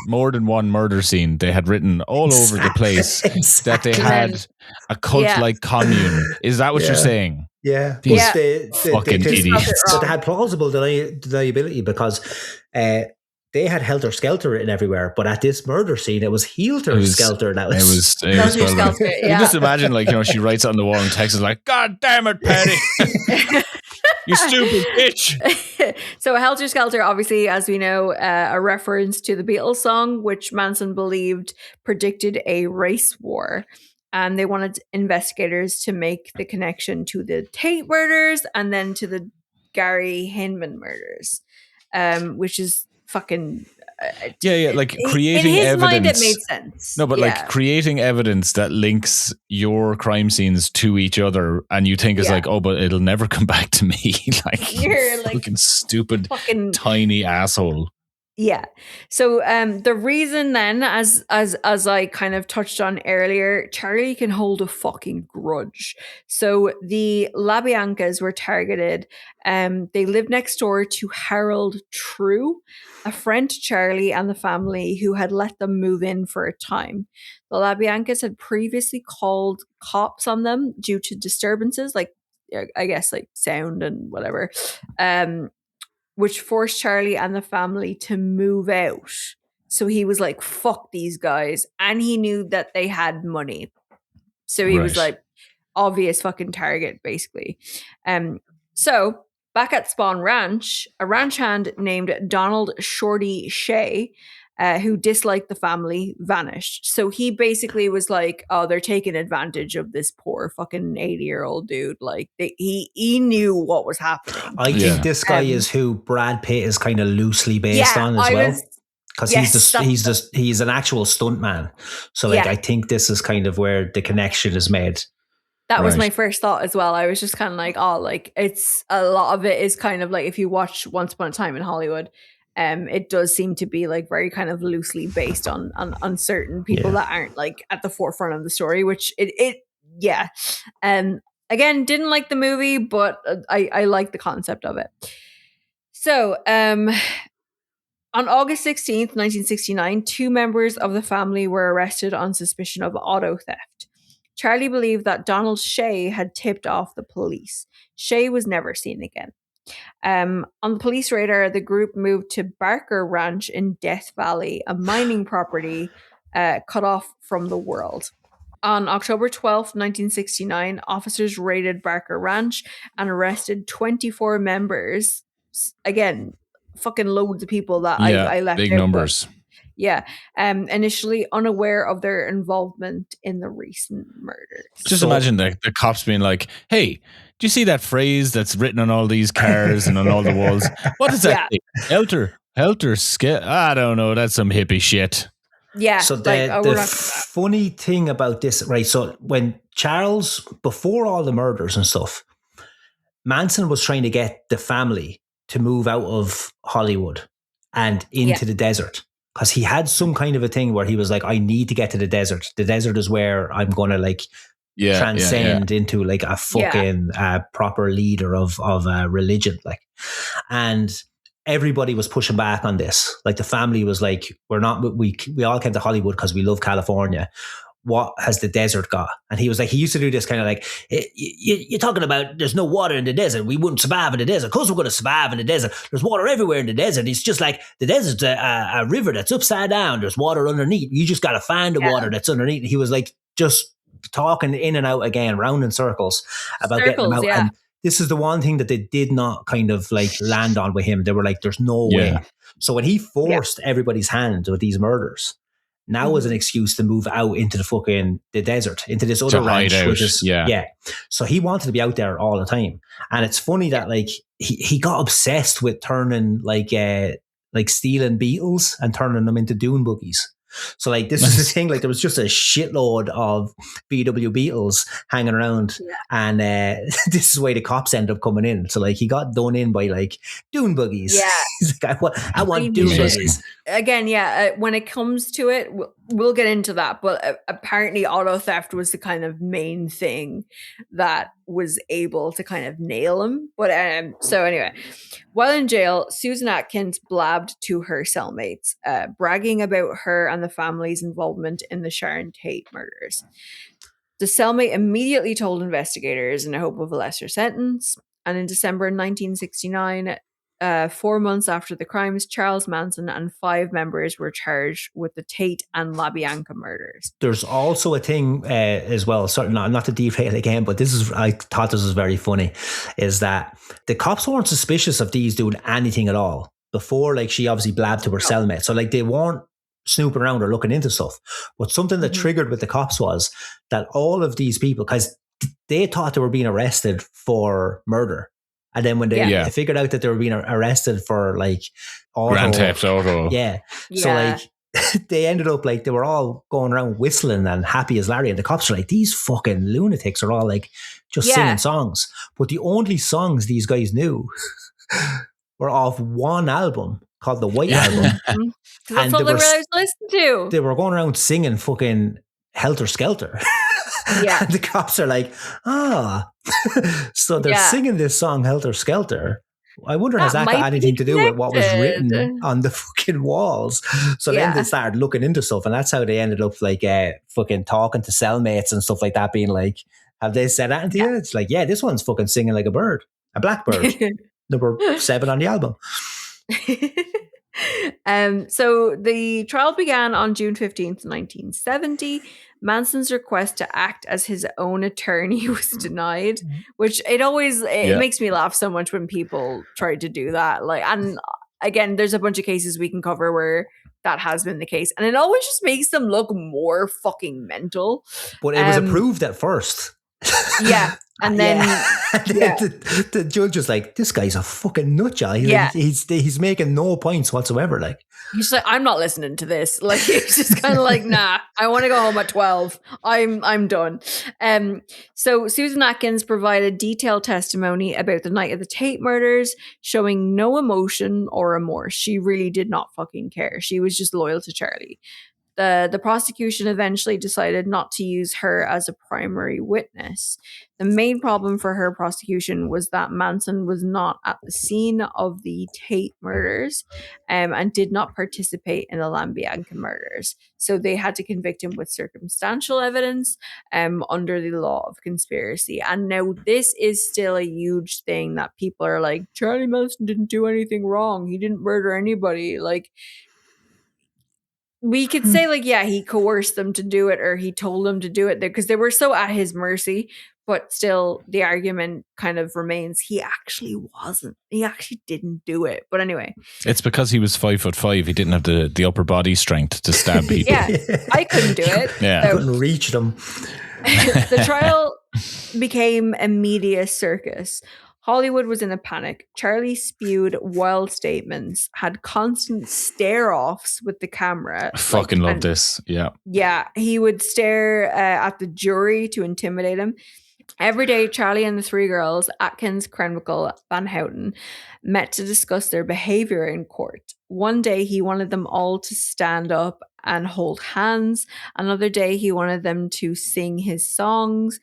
more than one murder scene, they had written all over the place that they had a cult-like commune. Is that what you're saying? Yeah. These fucking idiots. But they had plausible deniability because they had helter skelter written everywhere, but at this murder scene, it was helter skelter. It was skelter. Yeah. You just imagine, like, she writes it on the wall and Tex is like, "God damn it, Patty." You stupid bitch. So Helter Skelter, obviously, as we know, a reference to the Beatles song, which Manson believed predicted a race war. And they wanted investigators to make the connection to the Tate murders and then to the Gary Hinman murders, which is fucking Like in creating his evidence. mind, it made sense. No, but like creating evidence that links your crime scenes to each other, and you think is like, oh, but it'll never come back to me. Like, you're like fucking stupid, fucking tiny asshole. Yeah. So the reason then, as I kind of touched on earlier, Charlie can hold a fucking grudge. So the LaBiancas were targeted. They lived next door to Harold True, a friend to Charlie and the family who had let them move in for a time. The LaBiancas had previously called cops on them due to disturbances, like I guess like sound and whatever. Which forced Charlie and the family to move out. So he was like, fuck these guys. And he knew that they had money. So he was like, obvious fucking target, basically. So back at Spawn Ranch, a ranch hand named Donald Shorty Shea, who disliked the family, vanished. So he basically was like, oh, they're taking advantage of this poor fucking 80-year-old dude. Like he knew what was happening. I think this guy is who Brad Pitt is kind of loosely based on as well. Because he's an actual stuntman. So like I think this is kind of where the connection is made. That was my first thought as well. I was just kind of like, oh, like it's a lot of it is kind of like if you watch Once Upon a Time in Hollywood, it does seem to be like very kind of loosely based on certain people that aren't like at the forefront of the story, which again, didn't like the movie, but I like the concept of it. So, on August 16th, 1969, 2 members of the family were arrested on suspicion of auto theft. Charlie believed that Donald Shea had tipped off the police. Shea was never seen again. On the police radar, the group moved to Barker Ranch in Death Valley, a mining property cut off from the world. On October 12th, 1969, officers raided Barker Ranch and arrested 24 members. Again, fucking loads of people that I left big out. Numbers. Initially unaware of their involvement in the recent murders. Just imagine the cops being like, hey, do you see that phrase that's written on all these cars and on all the walls? What is that thing? Helter Skelter? I don't know. That's some hippie shit. Yeah. So the funny thing about this, right? So when Charles, before all the murders and stuff, Manson was trying to get the family to move out of Hollywood and into the desert. Because he had some kind of a thing where he was like, I need to get to the desert. The desert is where I'm going to like transcend into like a fucking proper leader of a religion. Like, and everybody was pushing back on this. Like the family was like, we all came to Hollywood because we love California. What has the desert got? And he was like, he used to do this kind of like, you're talking about there's no water in the desert. We wouldn't survive in the desert. Of course we're going to survive in the desert. There's water everywhere in the desert. It's just like the desert's a river that's upside down. There's water underneath. You just got to find the water that's underneath. He was like just talking in and out again, round in circles about getting them out. Yeah. And this is the one thing that they did not kind of like land on with him. They were like, there's no way. So when he forced everybody's hand with these murders, now was an excuse to move out into the desert, into this other ranch. So he wanted to be out there all the time. And it's funny that like he got obsessed with turning like stealing Beatles and turning them into dune buggies. So like this is the thing, like there was just a shitload of VW Beatles hanging around, and this is why the cops end up coming in. So like he got done in by like dune buggies. Yeah, he's like, I want dune buggies. Again, when it comes to it, we'll get into that. But apparently, auto theft was the kind of main thing that was able to kind of nail him. But so anyway, while in jail, Susan Atkins blabbed to her cellmates, bragging about her and the family's involvement in the Sharon Tate murders. The cellmate immediately told investigators in the hope of a lesser sentence. And in December 1969, 4 months after the crimes, Charles Manson and 5 members were charged with the Tate and LaBianca murders. There's also a thing as well, not to derail again, but I thought this was very funny, is that the cops weren't suspicious of these doing anything at all before, like she obviously blabbed to her cellmate. So like they weren't snooping around or looking into stuff. But something that triggered with the cops was that all of these people, because they thought they were being arrested for murder, And then when they figured out that they were being arrested for like Grand Theft Auto. Yeah. So like they ended up like they were all going around whistling and happy as Larry, and the cops are like, these fucking lunatics are all like just singing songs. But the only songs these guys knew were off one album called the White Album. That's all they were allowed to listen to. They were going around singing fucking Helter Skelter. Yeah. And the cops are like, so they're singing this song Helter Skelter. I wonder, has that got anything to do with what was written on the fucking walls? So then they started looking into stuff, and that's how they ended up like fucking talking to cellmates and stuff like that, being like, have they said that to you? It's like, yeah, this one's fucking singing like a bird, a blackbird. Number 7 on the album. So the trial began on June 15th, 1970. Manson's request to act as his own attorney was denied, which it makes me laugh so much when people try to do that. Like, and again, there's a bunch of cases we can cover where that has been the case, and it always just makes them look more fucking mental. But it was approved at first. Yeah. And then, the judge was like, this guy's a fucking nutjob. He's making no points whatsoever. Like, he's like, I'm not listening to this. Like, he's just kind of like, nah, I want to go home at 12. I'm done. So Susan Atkins provided detailed testimony about the night of the Tate murders, showing no emotion or remorse. She really did not fucking care. She was just loyal to Charlie. The prosecution eventually decided not to use her as a primary witness. The main problem for her prosecution was that Manson was not at the scene of the Tate murders and did not participate in the Lambianca murders. So they had to convict him with circumstantial evidence under the law of conspiracy. And now this is still a huge thing that people are like, Charlie Manson didn't do anything wrong. He didn't murder anybody. Like, we could say like, yeah, he coerced them to do it, or he told them to do it because they were so at his mercy. But still, the argument kind of remains he actually wasn't. He actually didn't do it. But anyway, it's because he was 5'5". He didn't have the upper body strength to stab people. I couldn't do it. I couldn't reach them. The trial became a media circus. Hollywood was in a panic. Charlie spewed wild statements, had constant stare-offs with the camera. I fucking love this. Yeah. Yeah, he would stare at the jury to intimidate him. Every day, Charlie and the 3 girls, Atkins, Krenwinkel, Van Houten, met to discuss their behavior in court. One day, he wanted them all to stand up and hold hands. Another day, he wanted them to sing his songs.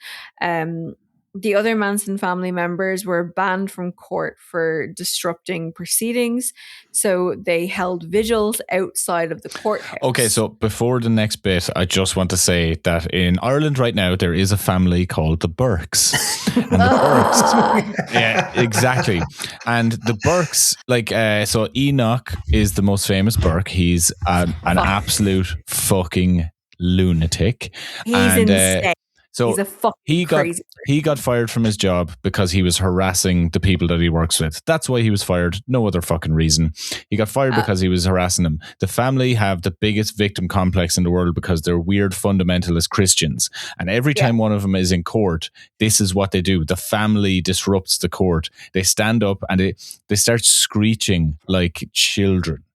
The other Manson family members were banned from court for disrupting proceedings, so they held vigils outside of the courthouse. Okay, so before the next bit, I just want to say that in Ireland right now, there is a family called the Burkes. And the Burkes, yeah, exactly. And the Burkes, like, so Enoch is the most famous Burke. He's an absolute fucking lunatic. He's insane. So he's a fucking crazy. He got fired from his job because he was harassing the people that he works with. That's why he was fired. No other fucking reason. He got fired because he was harassing them. The family have the biggest victim complex in the world because they're weird fundamentalist Christians. And every time one of them is in court, this is what they do. The family disrupts the court. They stand up and they start screeching like children.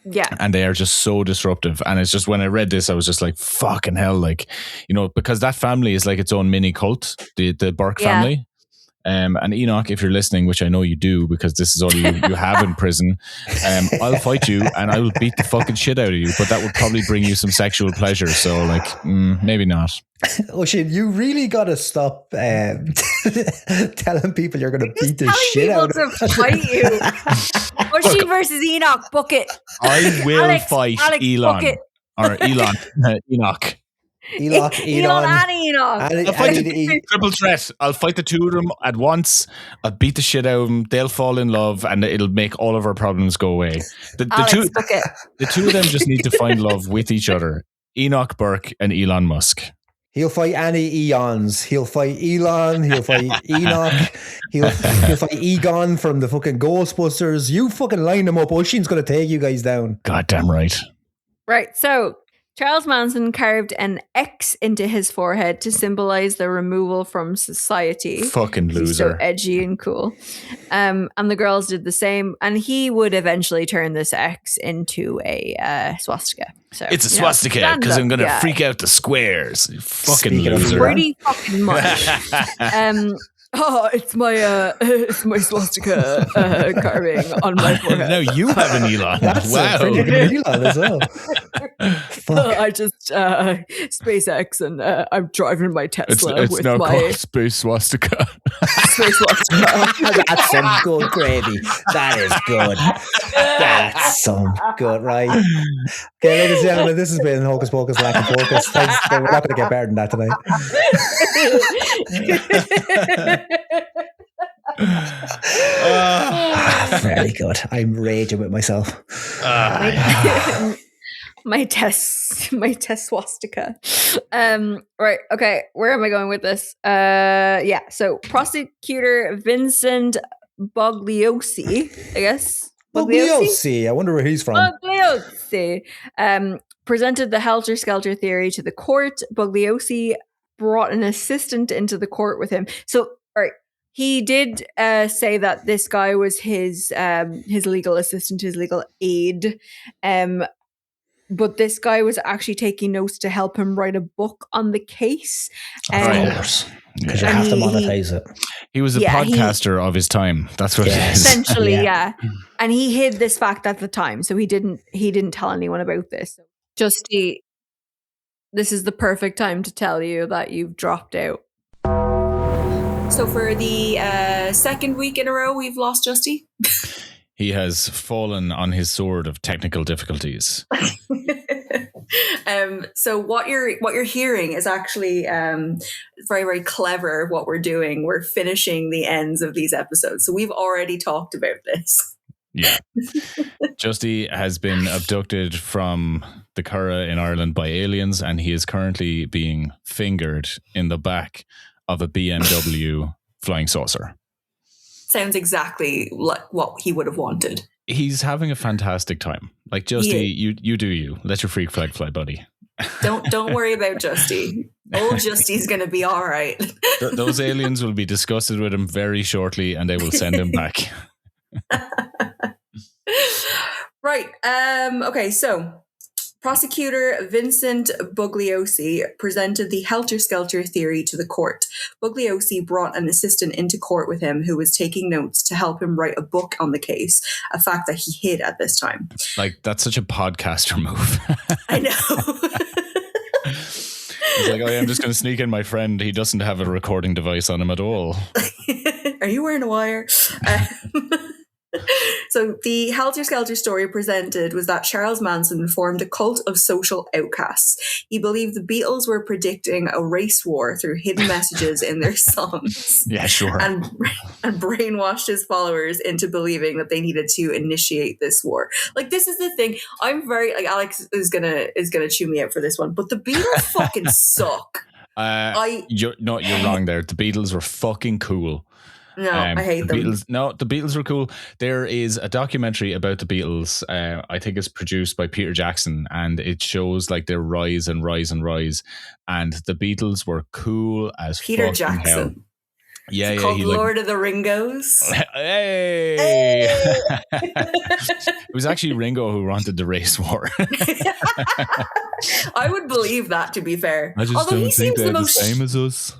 Yeah. And they are just so disruptive. And it's just, when I read this, I was just like, fucking hell. Like, you know, because that family is like its own mini cult, the Burke family. And Enoch, if you're listening, which I know you do, because this is all you have in prison, I'll fight you and I will beat the fucking shit out of you. But that would probably bring you some sexual pleasure. So like, maybe not. Oisin, you really got to stop telling people you're going to beat the shit out of them. To fight you. Oisin versus Enoch, book it. I will fight Elon. Or Elon. Enoch. Elon and Enoch. I'll fight the triple threat. I'll fight the two of them at once. I'll beat the shit out of them. They'll fall in love, and it'll make all of our problems go away. The two of them just need to find love with each other. Enoch Burke and Elon Musk. He'll fight any Eons. He'll fight Elon. He'll fight Enoch. He'll fight Egon from the fucking Ghostbusters. You fucking line them up. Oisin's going to take you guys down. Goddamn right. Right. So Charles Manson carved an X into his forehead to symbolize the removal from society. Fucking loser. He's so edgy and cool. And the girls did the same. And he would eventually turn this X into a swastika. So it's a swastika because I'm going to freak out the squares. You fucking loser. Pretty fucking much. It's my swastika carving on my forehead. No, you have an Elon. That's wow. pretty good Elon as well. I just SpaceX and I'm driving my Tesla it's with now my called Space Swastika. space swastika. That's some good gravy. That is good. That's some good, right? Okay, ladies and gentlemen, this has been Hocus Pocus, Lack of Focus. Thanks. We're not going to get better than that tonight. Very good. I'm raging with myself. my test swastika. Right, okay, where am I going with this? So prosecutor Vincent Bugliosi, I guess. Bugliosi. I wonder where he's from. Bugliosi presented the helter-skelter theory to the court. Bugliosi brought an assistant into the court with him. So, all right, he did say that this guy was his legal assistant, his legal aide. But this guy was actually taking notes to help him write a book on the case. Of course. Because you have to monetize it. He was a podcaster of his time. That's what it is. Essentially, yeah. And he hid this fact at the time. So he didn't tell anyone about this. Justy, this is the perfect time to tell you that you've dropped out. So for the second week in a row, we've lost Justy. He has fallen on his sword of technical difficulties. So what you're hearing is actually very, very clever what we're doing. We're finishing the ends of these episodes. So we've already talked about this. Yeah. Justy has been abducted from the Curragh in Ireland by aliens, and he is currently being fingered in the back of a BMW flying saucer. Sounds exactly like what he would have wanted. He's having a fantastic time. Like, Justy, you do you. Let your freak flag fly, buddy. Don't worry about Justy. Old Justy's going to be all right. Those aliens will be disgusted with him very shortly, and they will send him back. Right. Okay, so prosecutor Vincent Bugliosi presented the helter-skelter theory to the court. Bugliosi brought an assistant into court with him who was taking notes to help him write a book on the case, a fact that he hid at this time. Like, that's such a podcaster move. I know. He's like, oh yeah, I'm just going to sneak in my friend. He doesn't have a recording device on him at all. Are you wearing a wire? So the helter-skelter story presented was that Charles Manson formed a cult of social outcasts. He believed the Beatles were predicting a race war through hidden messages in their songs. Yeah, sure. And brainwashed his followers into believing that they needed to initiate this war. Like, this is the thing. I'm very, like, Alex is gonna chew me out for this one, but the Beatles fucking suck. You're wrong there. The Beatles were fucking cool. No, I hate them. The Beatles were cool. There is a documentary about the Beatles. I think it's produced by Peter Jackson, and it shows like their rise and rise and rise. And the Beatles were cool as Peter fucking Jackson. hell. Yeah, it's called Lord of the Ringos. Hey! It was actually Ringo who wanted the race war. I would believe that, to be fair. I just Although don't think they're the same as us.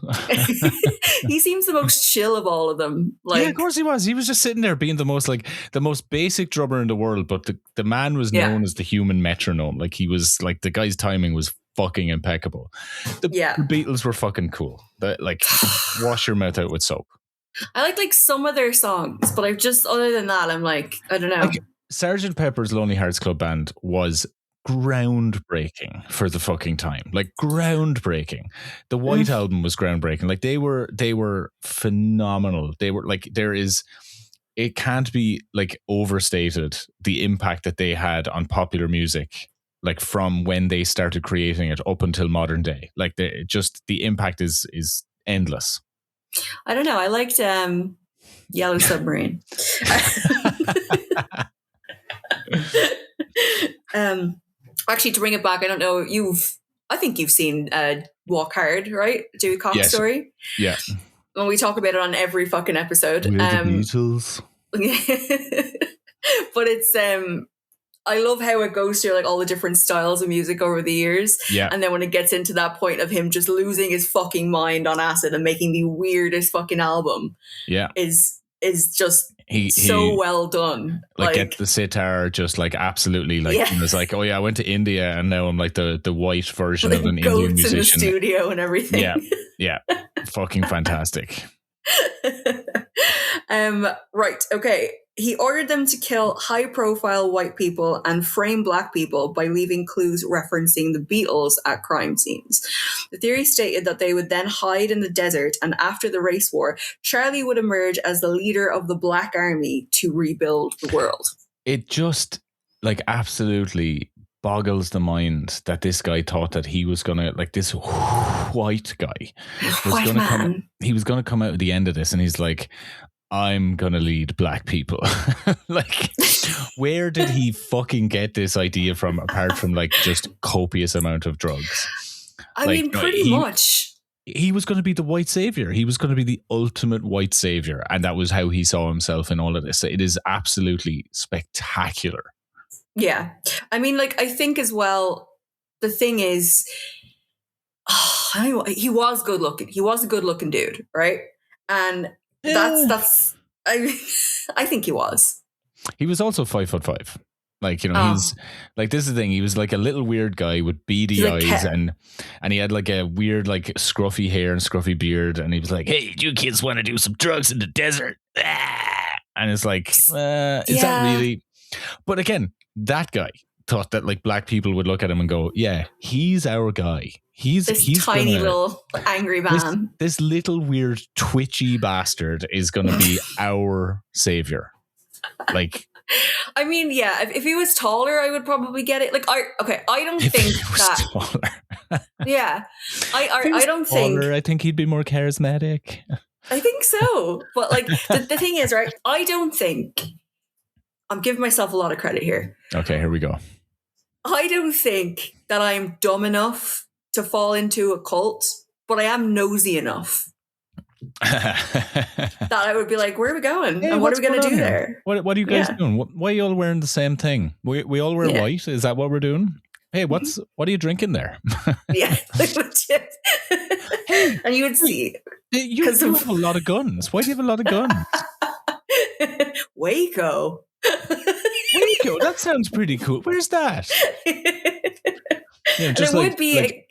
He seems the most chill of all of them. Like, yeah, of course he was. He was just sitting there being the most basic drummer in the world, but the man was known as the human metronome. Like, he was like, the guy's timing was fucking impeccable. The Beatles were fucking cool. Like, wash your mouth out with soap. I like some of their songs, but other than that, I'm like, I don't know. Like, Sgt. Pepper's Lonely Hearts Club Band was groundbreaking for the fucking time. Like, groundbreaking. The White Album was groundbreaking. Like, they were phenomenal. They were like, it can't be like overstated the impact that they had on popular music, like from when they started creating it up until modern day. Like, the impact is endless. I don't know. I liked Yellow Submarine. Actually, to bring it back, I don't know, I think you've seen Walk Hard, right? Dewey Cox Yes. story. Yeah. Well, we talk about it on every fucking episode. We're the Beatles. But it's I love how it goes through like all the different styles of music over the years. Yeah. And then when it gets into that point of him just losing his fucking mind on acid and making the weirdest fucking album. Yeah. Is just so well done. Like get the sitar just like absolutely like it was like, oh yeah, I went to India and now I'm like the white version of an Indian musician. In the studio and everything. Yeah. Fucking fantastic. Right, okay. He ordered them to kill high-profile white people and frame black people by leaving clues referencing the Beatles at crime scenes. The theory stated that they would then hide in the desert, and after the race war, Charlie would emerge as the leader of the Black Army to rebuild the world. It just like absolutely boggles the mind that this guy thought that he was gonna, like, this white guy he was gonna come out at the end of this and he's like, I'm gonna lead black people. Like, where did he fucking get this idea from, apart from like just copious amount of drugs? I mean, pretty much. He was going to be the white savior. He was going to be the ultimate white savior. And that was how he saw himself in all of this. It is absolutely spectacular. Yeah. I mean, like, I think as well, the thing is, he was good looking. He was a good looking dude, right? And that's I think he was. He was also 5'5". Like, you know, he's like, this is the thing. He was like a little weird guy with beady eyes and he had like a weird, like scruffy hair and scruffy beard. And he was like, hey, you kids want to do some drugs in the desert? And it's like, is that really? But again, that guy thought that like black people would look at him and go, yeah, he's our guy. He's tiny little angry man. This little weird twitchy bastard is going to be our savior. Like, I mean, yeah, if he was taller, I would probably get it. Like, I don't think that. Taller. Yeah, I don't think. I think he'd be more charismatic. I think so, but like the thing is, right? I don't think. I'm giving myself a lot of credit here. Okay, here we go. I don't think that I'm dumb enough to fall into a cult, but I am nosy enough that I would be like, where are we going? Hey, and what are we going to do there? What are you guys doing? Why are you all wearing the same thing? We all wear white? Is that what we're doing? Hey, what are you drinking there? Yeah, legit. And you would see. You have a lot of guns. Why do you have a lot of guns? Waco. Waco, that sounds pretty cool. Where's that? Yeah, just it would be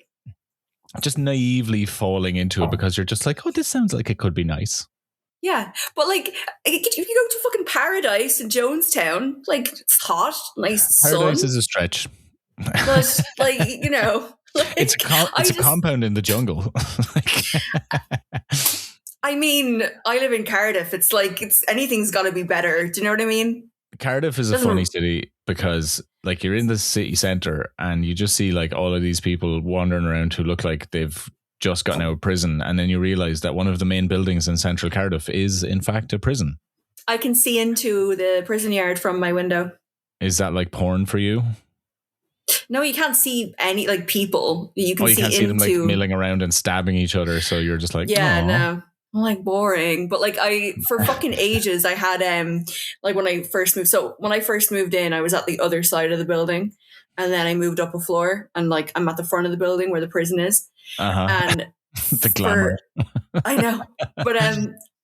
just naively falling into it because you're just like, oh, this sounds like it could be nice. Yeah, but like, if you go to fucking Paradise in Jonestown, like, it's hot, nice Paradise sun. Is a stretch. But like, you know, like, it's a compound in the jungle. I mean, I live in Cardiff. It's like anything's got to be better. Do you know what I mean? Cardiff is a funny city because like you're in the city centre and you just see like all of these people wandering around who look like they've just gotten out of prison, and then you realise that one of the main buildings in central Cardiff is in fact a prison. I can see into the prison yard from my window. Is that like porn for you? No, you can't see any like people. You can see them like milling around and stabbing each other. So you're just like, yeah, no. I'm like boring, but like for fucking ages I had like when I first moved in, I was at the other side of the building, and then I moved up a floor and like I'm at the front of the building where the prison is. And the glamour. I know, but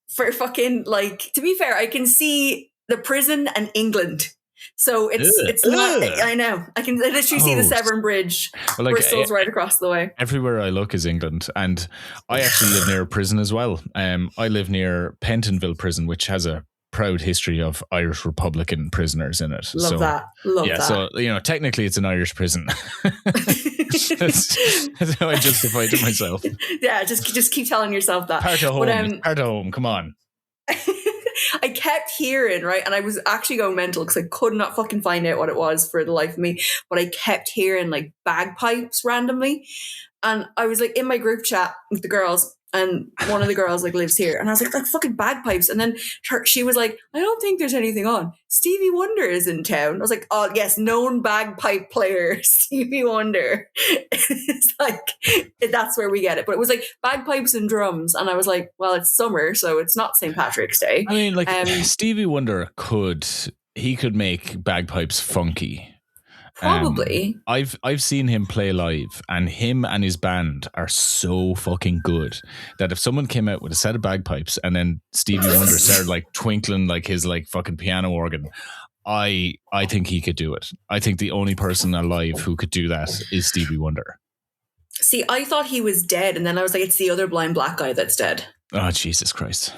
for fucking like, to be fair, I can see the prison and England. So it's not. I know. I can literally see the Severn Bridge. Well, like, Bristol's right across the way. Everywhere I look is England, and I actually live near a prison as well. I live near Pentonville Prison, which has a proud history of Irish Republican prisoners in it. Love that. So you know, technically, it's an Irish prison. That's how I justify it to myself. Yeah, just keep telling yourself that. Part of home. Part of home. Come on. I kept hearing, right, and I was actually going mental because I could not fucking find out what it was for the life of me, but I kept hearing like bagpipes randomly, and I was like in my group chat with the girls, And one of the girls like lives here. And I was like fucking bagpipes. And then she was like, I don't think there's anything on. Stevie Wonder is in town. I was like, oh yes, known bagpipe player, Stevie Wonder. It's like, that's where we get it. But it was like bagpipes and drums. And I was like, well, it's summer, so it's not St. Patrick's Day. I mean, like Stevie Wonder could make bagpipes funky. Probably. I've seen him play live, and him and his band are so fucking good that if someone came out with a set of bagpipes and then Stevie Wonder started like twinkling like his like fucking piano organ, I think he could do it. I think the only person alive who could do that is Stevie Wonder. See, I thought he was dead, and then I was like, it's the other blind black guy that's dead. Oh, Jesus Christ.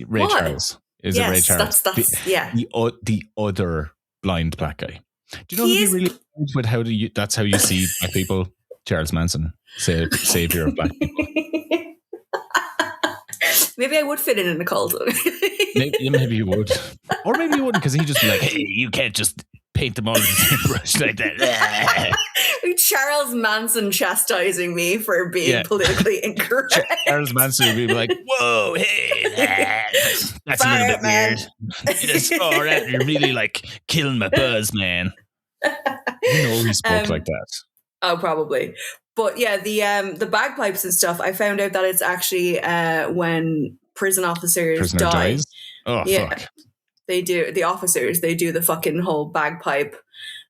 Ray Charles. Is it Ray Charles? That's yeah. The other blind black guy. Do you know who he really is with that's how you see black people? Charles Manson, savior of black people. Maybe I would fit in a cult. maybe you would. Or maybe you wouldn't, because he'd just be like, hey, you can't just paint them all with the same brush like that. Charles Manson chastising me for being politically incorrect. Charles Manson would be like, whoa, hey, that's a little bit weird. You're really like killing my buzz, man. You know he spoke like that. Oh, probably. But yeah, the bagpipes and stuff, I found out that it's actually when prison officers die. Dies? Oh, yeah, fuck. They do, the officers, they do the fucking whole bagpipe.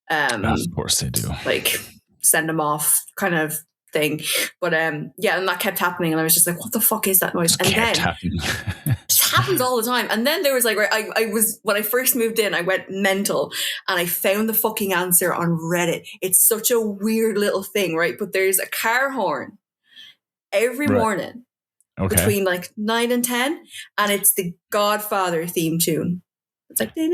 Of course they do. Like, send them off kind of thing. But yeah, and that kept happening, and I was just like, what the fuck is that noise? And then it just happens all the time. And then there was like, I was, when I first moved in, I went mental, and I found the fucking answer on Reddit. It's such a weird little thing, right? But there's a car horn every morning between like 9 and 10, and it's the Godfather theme tune. It's like, and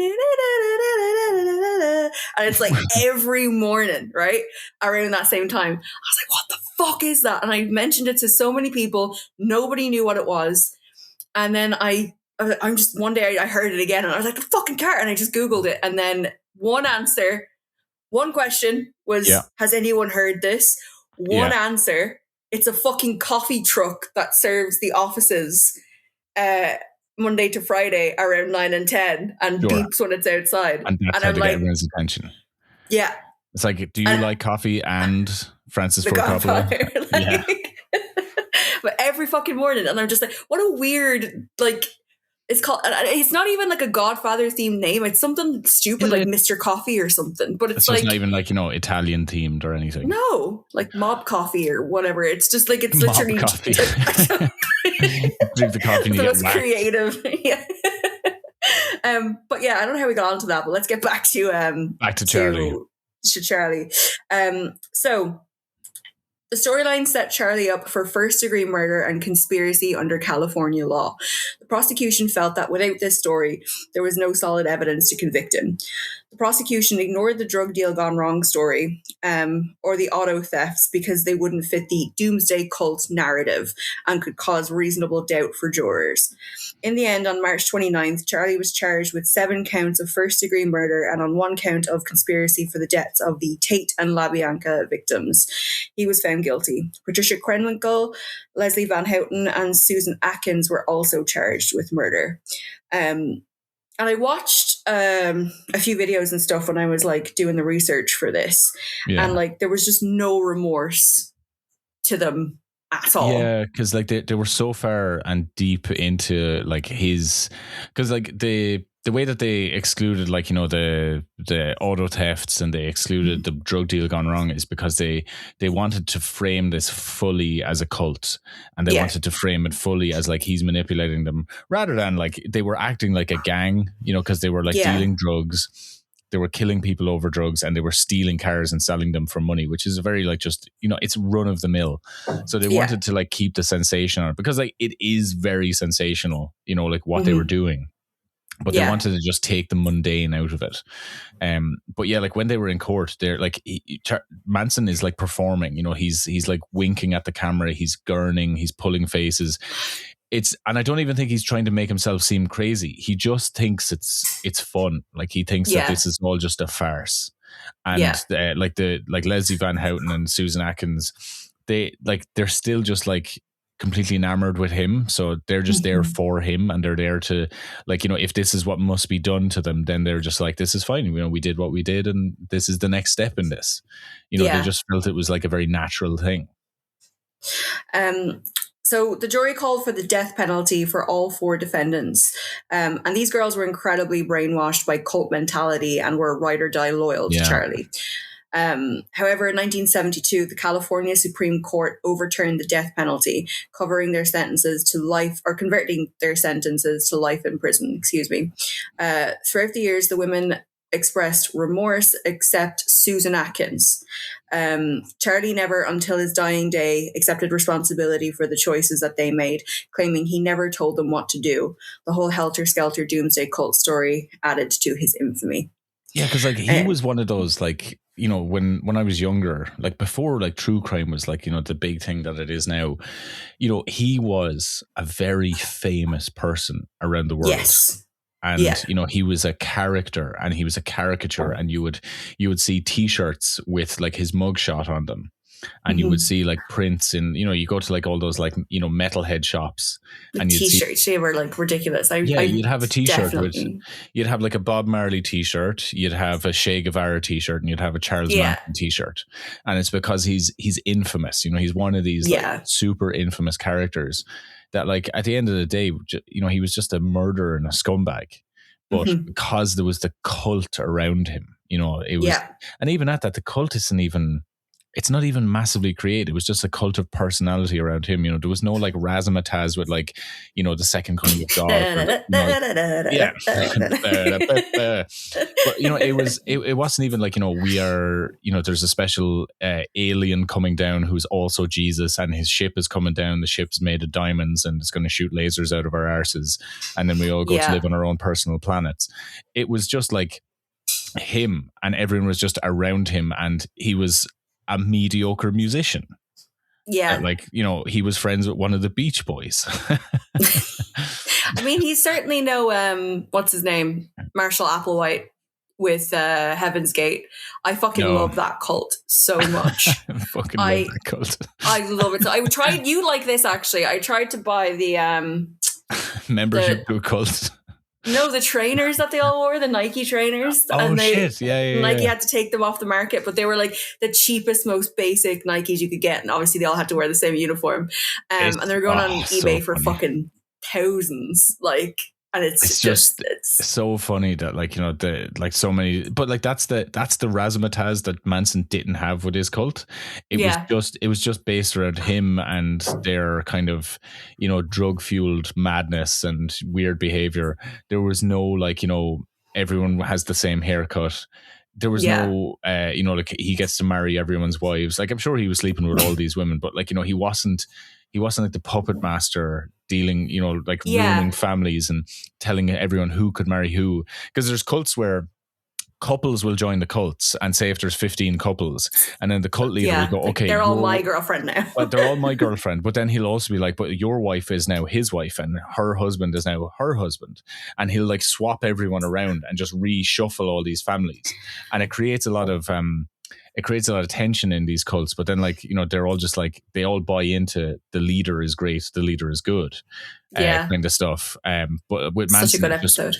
it's like every morning, right? Around that same time. I was like, what the fuck is that? And I mentioned it to so many people. Nobody knew what it was. And then I'm just, one day I heard it again, and I was like, the fucking car. And I just Googled it. And then one question was, has anyone heard this? One answer, it's a fucking coffee truck that serves the offices Monday to Friday around 9 and 10 and beeps when it's outside. And that's how to get everyone's attention. Yeah. It's like, do you like coffee and Francis Ford Coppola? But every fucking morning. And I'm just like, what a weird, like, it's not even like a Godfather themed name. It's something stupid like Mr. Coffee or something. But it's like, not even like, Italian themed or anything. No, like Mob Coffee or whatever. It's just like, it's Mob literally coffee. Drink the coffee and you get whacked. Creative. Yeah. But yeah, I don't know how we got onto that, but let's get back to Charlie. To Charlie. So the storyline set Charlie up for first-degree murder and conspiracy under California law. The prosecution felt that without this story, there was no solid evidence to convict him. The prosecution ignored the drug deal gone wrong story or the auto thefts because they wouldn't fit the doomsday cult narrative and could cause reasonable doubt for jurors. In the end, on March 29th, Charlie was charged with 7 counts of first-degree murder and on 1 count of conspiracy for the deaths of the Tate and LaBianca victims. He was found guilty. Patricia Krenwinkel, Leslie Van Houten, and Susan Atkins were also charged with murder. And I watched a few videos and stuff when I was like doing the research for this, and like there was just no remorse to them at all. Yeah, because like they were so far and deep into like his, because like the way that they excluded like the auto thefts and they excluded the drug deal gone wrong is because they wanted to frame this fully as a cult, and they wanted to frame it fully as like he's manipulating them rather than like they were acting like a gang, because they were like dealing drugs, they were killing people over drugs, and they were stealing cars and selling them for money, which is a very like just it's run of the mill. So they wanted to like keep the sensation on it because like it is very sensational, like what they were doing. But they wanted to just take the mundane out of it. But yeah, like when they were in court, they're like Manson is like performing. He's like winking at the camera. He's gurning. He's pulling faces. And I don't even think he's trying to make himself seem crazy. He just thinks it's fun. Like he thinks that this is all just a farce. And like Leslie Van Houten and Susan Atkins, they're still just like completely enamored with him, so they're just there for him, and they're there to, like, you know, if this is what must be done to them, then they're just like, this is fine, you know, we did what we did and this is the next step in this, you know. They just felt it was like a very natural thing. So the jury called for the death penalty for all 4 defendants. And these girls were incredibly brainwashed by cult mentality and were ride or die loyal to Charlie. However, in 1972, the California Supreme Court overturned the death penalty, covering their sentences to life, or converting their sentences to life in prison, throughout the years, the women expressed remorse, except Susan Atkins. Charlie never, until his dying day, accepted responsibility for the choices that they made, claiming he never told them what to do. The whole helter-skelter doomsday cult story added to his infamy. Yeah, because like he was one of those, like, you know, when I was younger, like before like true crime was like, you know, the big thing that it is now, you know, he was a very famous person around the world. Yes. And, you know, he was a character and he was a caricature, and you would see T-shirts with like his mugshot on them. And you would see like prints in, you know, you go to like all those like, you know, metalhead shops, and you'd T-shirts, they were like ridiculous. You'd have a T-shirt you'd have like a Bob Marley T-shirt, you'd have a Che Guevara T-shirt, and you'd have a Charles Manson T-shirt. And it's because he's infamous, you know, he's one of these like, super infamous characters that, like, at the end of the day, you know, he was just a murderer and a scumbag. But because there was the cult around him, you know, it was, and even at that, the cult isn't even, it's not even massively created. It was just a cult of personality around him. You know, there was no like razzmatazz with like, you know, the second coming of God. But you know, it wasn't even like, you know, we are, you know, there's a special alien coming down who's also Jesus, and his ship is coming down. The ship's made of diamonds and it's going to shoot lasers out of our arses, and then we all go to live on our own personal planets. It was just like him, and everyone was just around him, and he was a mediocre musician. Yeah. Like, you know, he was friends with one of the Beach Boys. I mean, he's certainly no, what's his name? Marshall Applewhite with Heaven's Gate. I fucking love that cult so much. I fucking love that cult. I love it. So I tried, you like this actually. I tried to buy the membership to a cult. No, the trainers that they all wore, the Nike trainers. Oh, and shit. Yeah. Nike had to take them off the market, but they were like the cheapest, most basic Nikes you could get. And obviously they all had to wear the same uniform. And they were going on eBay for fucking thousands. Like, and it's just so funny that, like, you know, the like so many, but like that's the razzmatazz that Manson didn't have with his cult. It was just based around him and their kind of, you know, drug fueled madness and weird behavior. There was no, like, you know, everyone has the same haircut. There was no, you know, like he gets to marry everyone's wives. Like, I'm sure he was sleeping with all these women, but like, you know, he wasn't like the puppet master dealing, you know, like ruining families and telling everyone who could marry who. Because there's cults where couples will join the cults, and say if there's 15 couples, and then the cult leader will go, okay, they're all my girlfriend now. But they're all my girlfriend. But then he'll also be like, but your wife is now his wife, and her husband is now her husband. And he'll like swap everyone around and just reshuffle all these families. And it creates a lot of tension in these cults. But then, like, you know, they're all just like, they all buy into the leader is great, the leader is good, kind of stuff. But with Manson, such a good episode.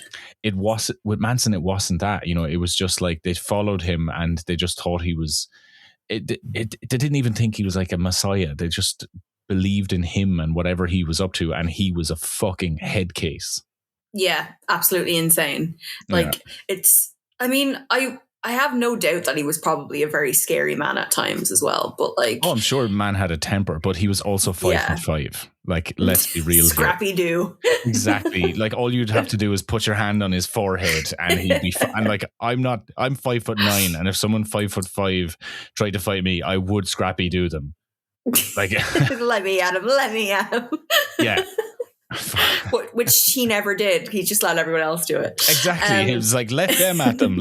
With Manson, it wasn't that. You know, it was just like they followed him and they just thought he was. They didn't even think he was like a messiah. They just believed in him and whatever he was up to, and he was a fucking head case. Yeah, absolutely insane. Like it's. I mean, I have no doubt that he was probably a very scary man at times as well. But like, I'm sure man had a temper, but he was also 5'5". Like, let's be real. Scrappy do. Exactly. Like, all you'd have to do is put your hand on his forehead, and he'd be. And like, I'm 5'9", and if someone 5'5" tried to fight me, I would Scrappy do them. Like, let me at him. Yeah. Which he never did. He just let everyone else do it. Exactly. He was like, let them at them.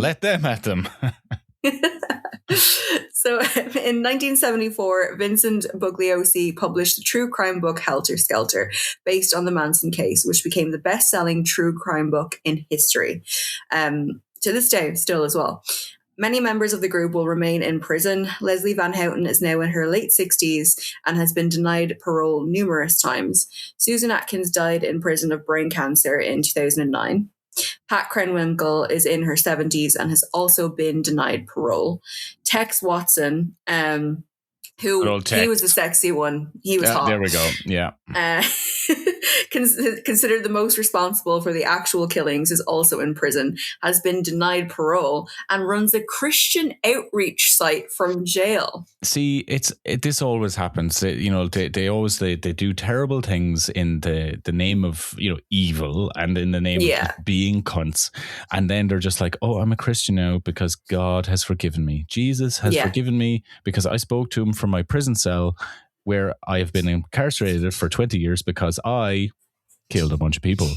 So in 1974, Vincent Bugliosi published the true crime book Helter Skelter, based on the Manson case, which became the best-selling true crime book in history. To this day, still as well. Many members of the group will remain in prison. Leslie Van Houten is now in her late 60s and has been denied parole numerous times. Susan Atkins died in prison of brain cancer in 2009. Pat Krenwinkel is in her 70s and has also been denied parole. Tex Watson, who he was the sexy one. He was hot. There we go. Yeah. Considered the most responsible for the actual killings, is also in prison, has been denied parole, and runs a Christian outreach site from jail. See, this always happens. They do terrible things in the name of evil and in the name of being cunts, and then they're just like, oh, I'm a Christian now because God has forgiven me. Jesus has forgiven me because I spoke to him from my prison cell where I have been incarcerated for 20 years because I killed a bunch of people.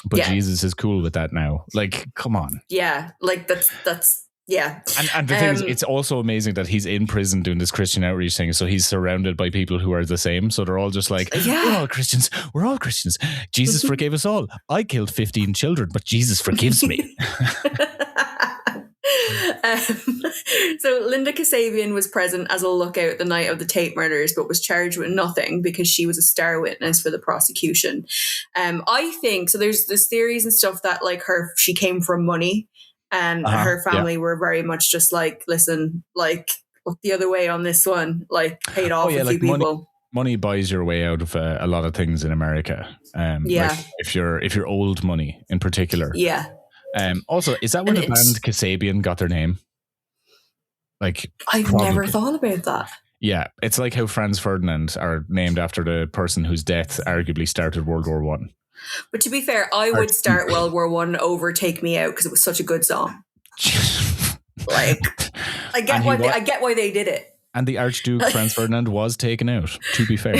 But Jesus is cool with that now. Like, come on. Yeah, like that's yeah. And the thing is, it's also amazing that he's in prison doing this Christian outreach thing. So he's surrounded by people who are the same. So they're all just like, we're all Christians. We're all Christians. Jesus forgave us all. I killed 15 children, but Jesus forgives me. So Linda Kasabian was present as a lookout the night of the Tate murders, but was charged with nothing because she was a star witness for the prosecution. I think so. There's theories and stuff that like she came from money, and her family were very much just like, listen, like look the other way on this one, like paid off a few people. Money buys your way out of a lot of things in America. Like if you're old money in particular. Yeah. Also, is that where the band Kasabian got their name? Like, I've never thought about that. Yeah, it's like how Franz Ferdinand are named after the person whose death arguably started World War One. But to be fair, I would start World War One over "Take Me Out" because it was such a good song. Like, I get why they did it. And the Archduke Franz Ferdinand was taken out, to be fair.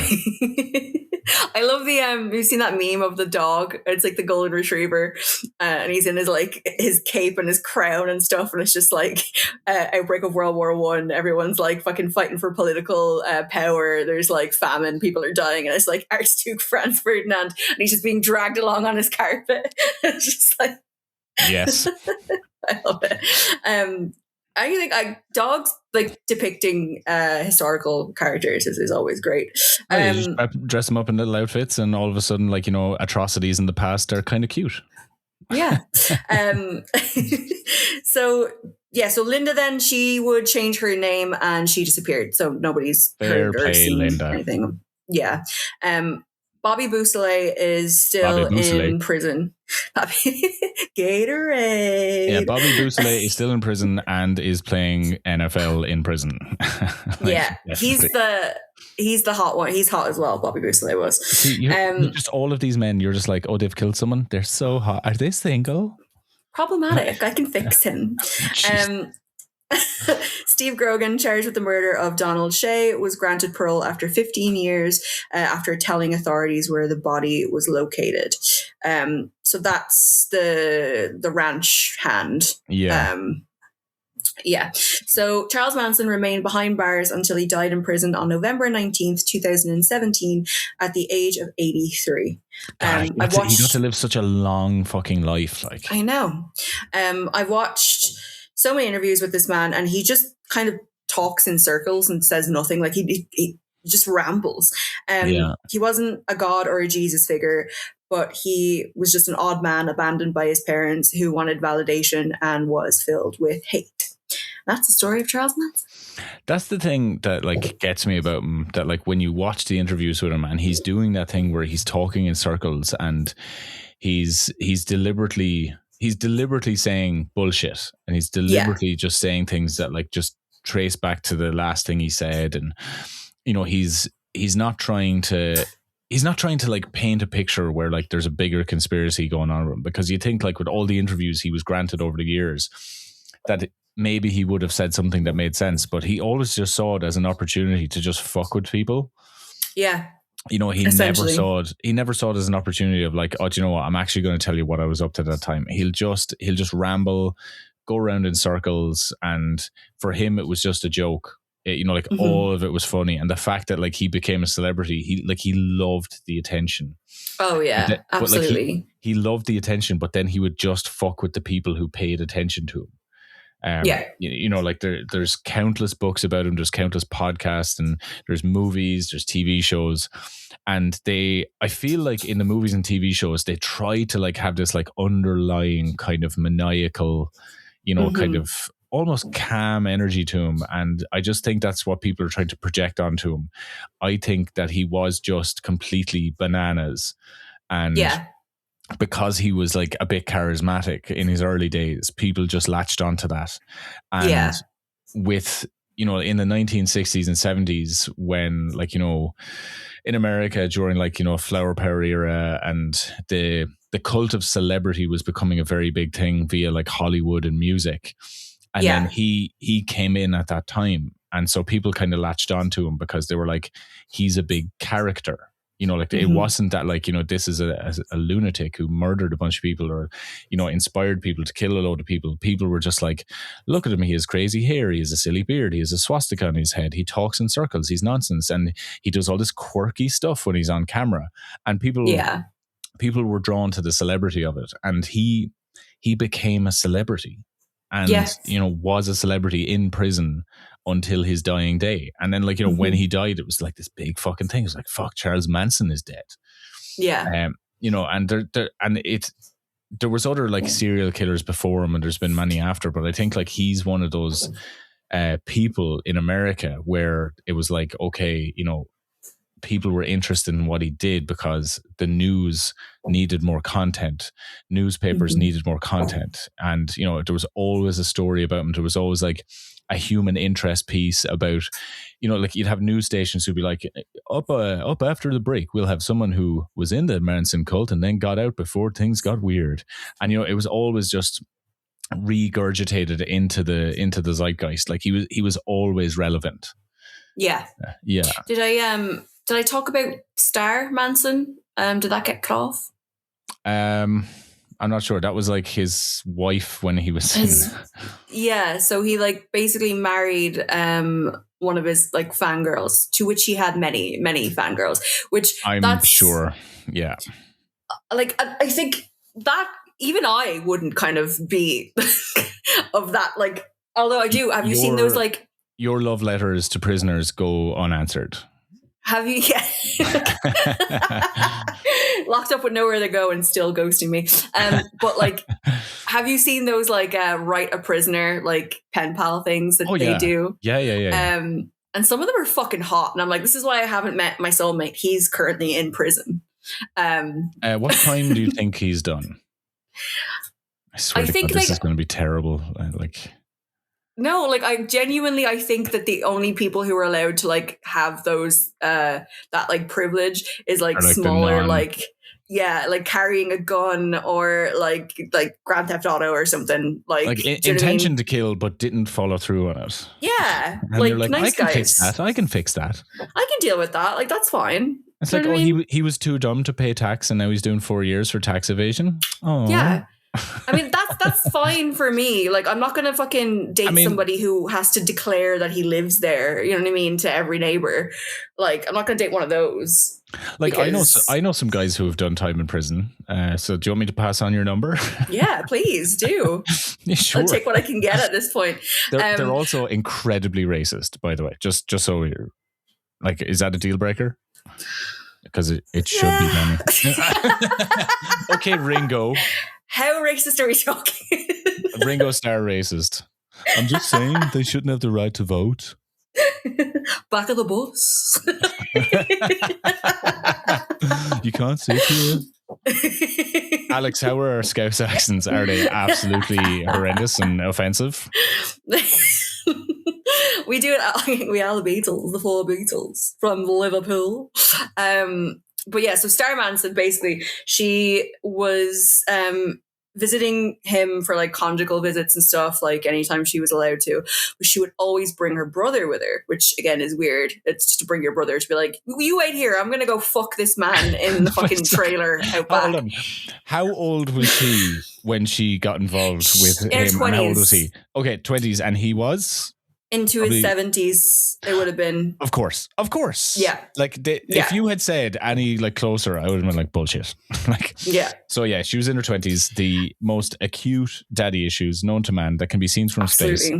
I love the you've seen that meme of the dog. It's like the golden retriever, and he's in his cape and his crown and stuff, and it's just like outbreak of World War One. Everyone's like fucking fighting for political power. There's like famine, people are dying, and it's like Archduke Franz Ferdinand, and he's just being dragged along on his carpet. It's just like, yes, I love it. I think dogs like depicting historical characters is always great. You just dress them up in little outfits, and all of a sudden, like, atrocities in the past are kind of cute. Yeah. So Linda then, she would change her name and she disappeared. So nobody's heard or seen Linda. Anything. Yeah. Bobby Beausoleil is still in prison. Gatorade. Yeah, Bobby Beausoleil is still in prison and is playing NFL in prison. Yeah, he's the hot one. He's hot as well. Bobby Beausoleil was. See, just all of these men, you're just like, oh, they've killed someone. They're so hot. Are they single? Problematic. I can fix him. Steve Grogan, charged with the murder of Donald Shea, was granted parole after 15 years after telling authorities where the body was located. So that's the ranch hand. Yeah. Yeah. So Charles Manson remained behind bars until he died in prison on November 19th, 2017 at the age of 83. He got to live such a long fucking life. Like, I know. I watched so many interviews with this man, and he just kind of talks in circles and says nothing. Like he just rambles. He wasn't a god or a Jesus figure, but he was just an odd man abandoned by his parents who wanted validation and was filled with hate. That's the story of Charles Manson. That's the thing that like gets me about him, that like when you watch the interviews with him and he's doing that thing where he's talking in circles and he's deliberately saying bullshit, and he's deliberately just saying things that like just trace back to the last thing he said. And he's not trying to like paint a picture where like there's a bigger conspiracy going on with him, because you think like with all the interviews he was granted over the years that maybe he would have said something that made sense, but he always just saw it as an opportunity to just fuck with people. Yeah. He never saw it as an opportunity of like, oh, do you know what? I'm actually going to tell you what I was up to that time. He'll just ramble, go around in circles, and for him it was just a joke. All of it was funny, and the fact that like he became a celebrity, he loved the attention. Oh yeah, absolutely. He loved the attention, but then he would just fuck with the people who paid attention to him. You know, like there's countless books about him, there's countless podcasts, and there's movies, there's TV shows. And I feel like in the movies and TV shows, they try to like have this like underlying kind of maniacal, you know, kind of almost calm energy to him. And I just think that's what people are trying to project onto him. I think that he was just completely bananas. And because he was like a bit charismatic in his early days, people just latched onto that. And with, you know, in the 1960s and 70s, when like, you know, in America during like, you know, flower power era, and the cult of celebrity was becoming a very big thing via like Hollywood and music. And then he came in at that time. And so people kind of latched onto him because they were like, he's a big character. You know, like it wasn't that like, you know, this is a lunatic who murdered a bunch of people or, you know, inspired people to kill a load of people. People were just like, look at him. He has crazy hair. He has a silly beard. He has a swastika on his head. He talks in circles. He's nonsense. And he does all this quirky stuff when he's on camera. And people were drawn to the celebrity of it. And he became a celebrity and, you know, was a celebrity in prison until his dying day. And then like, you know, when he died, it was like this big fucking thing. It was like, fuck, Charles Manson is dead. You know, and there was other like serial killers before him, and there's been many after, but I think like he's one of those people in America where it was like, okay, you know, people were interested in what he did because the news needed more content. Newspapers needed more content. And, you know, there was always a story about him. There was always like a human interest piece about, you know, like you'd have news stations who'd be like, up after the break, we'll have someone who was in the Manson cult and then got out before things got weird. And, you know, it was always just regurgitated into the zeitgeist. Like he was always relevant. Yeah. Did I talk about Star Manson? Did that get cut off? I'm not sure. That was like his wife when he was Yeah, so he like basically married one of his like fangirls, to which he had many, many fangirls, which I'm sure. Yeah. Like I think that even I wouldn't kind of be of that, like, although I do. Have you seen those like your love letters to prisoners go unanswered? Have you? Yeah. Locked up with nowhere to go and still ghosting me. But like, have you seen those like write a prisoner like pen pal things that they do? Yeah. And some of them are fucking hot. And I'm like, this is why I haven't met my soulmate. He's currently in prison. What time do you think he's done? I swear to God, this is going to be terrible. No, like I think that the only people who are allowed to like have those that like privilege is like smaller, like carrying a gun or like Grand Theft Auto or something, like intention to kill but didn't follow through on it. Yeah, and like, you're like, nice I can guys. fix that. I can fix that. I can deal with that. Like that's fine. It's like, he was too dumb to pay tax and now he's doing 4 years for tax evasion. Oh yeah. I mean, that's fine for me. Like, I'm not going to fucking date somebody who has to declare that he lives there, you know what I mean, to every neighbor. Like, I'm not going to date one of those. Like, I know some guys who have done time in prison. So do you want me to pass on your number? Yeah, please do. Yeah, sure. I'll take what I can get at this point. They're also incredibly racist, by the way. Just so you're like, is that a deal breaker? Because it should be, Dani. Okay, Ringo. How racist are we talking? Ringo Starr racist. I'm just saying they shouldn't have the right to vote. Back of the bus. You can't sit here. Alex, how are our Scouse accents? Are they absolutely horrendous and offensive? We do it. We are the Beatles, the 4 Beatles from Liverpool. But yeah, so Star Manson, basically, she was visiting him for like conjugal visits and stuff, like anytime she was allowed to. But she would always bring her brother with her, which again is weird. It's just to bring your brother to be like, you wait here, I'm going to go fuck this man in the fucking trailer out back. How old was she when she got involved with him? 20s. And how old was he? Okay, 20s. And he was? into his 70s, it would have been. Of course. Yeah. Like if you had said any like closer, I would have been like bullshit. Like yeah. So yeah, she was in her 20s. The most acute daddy issues known to man that can be seen from space,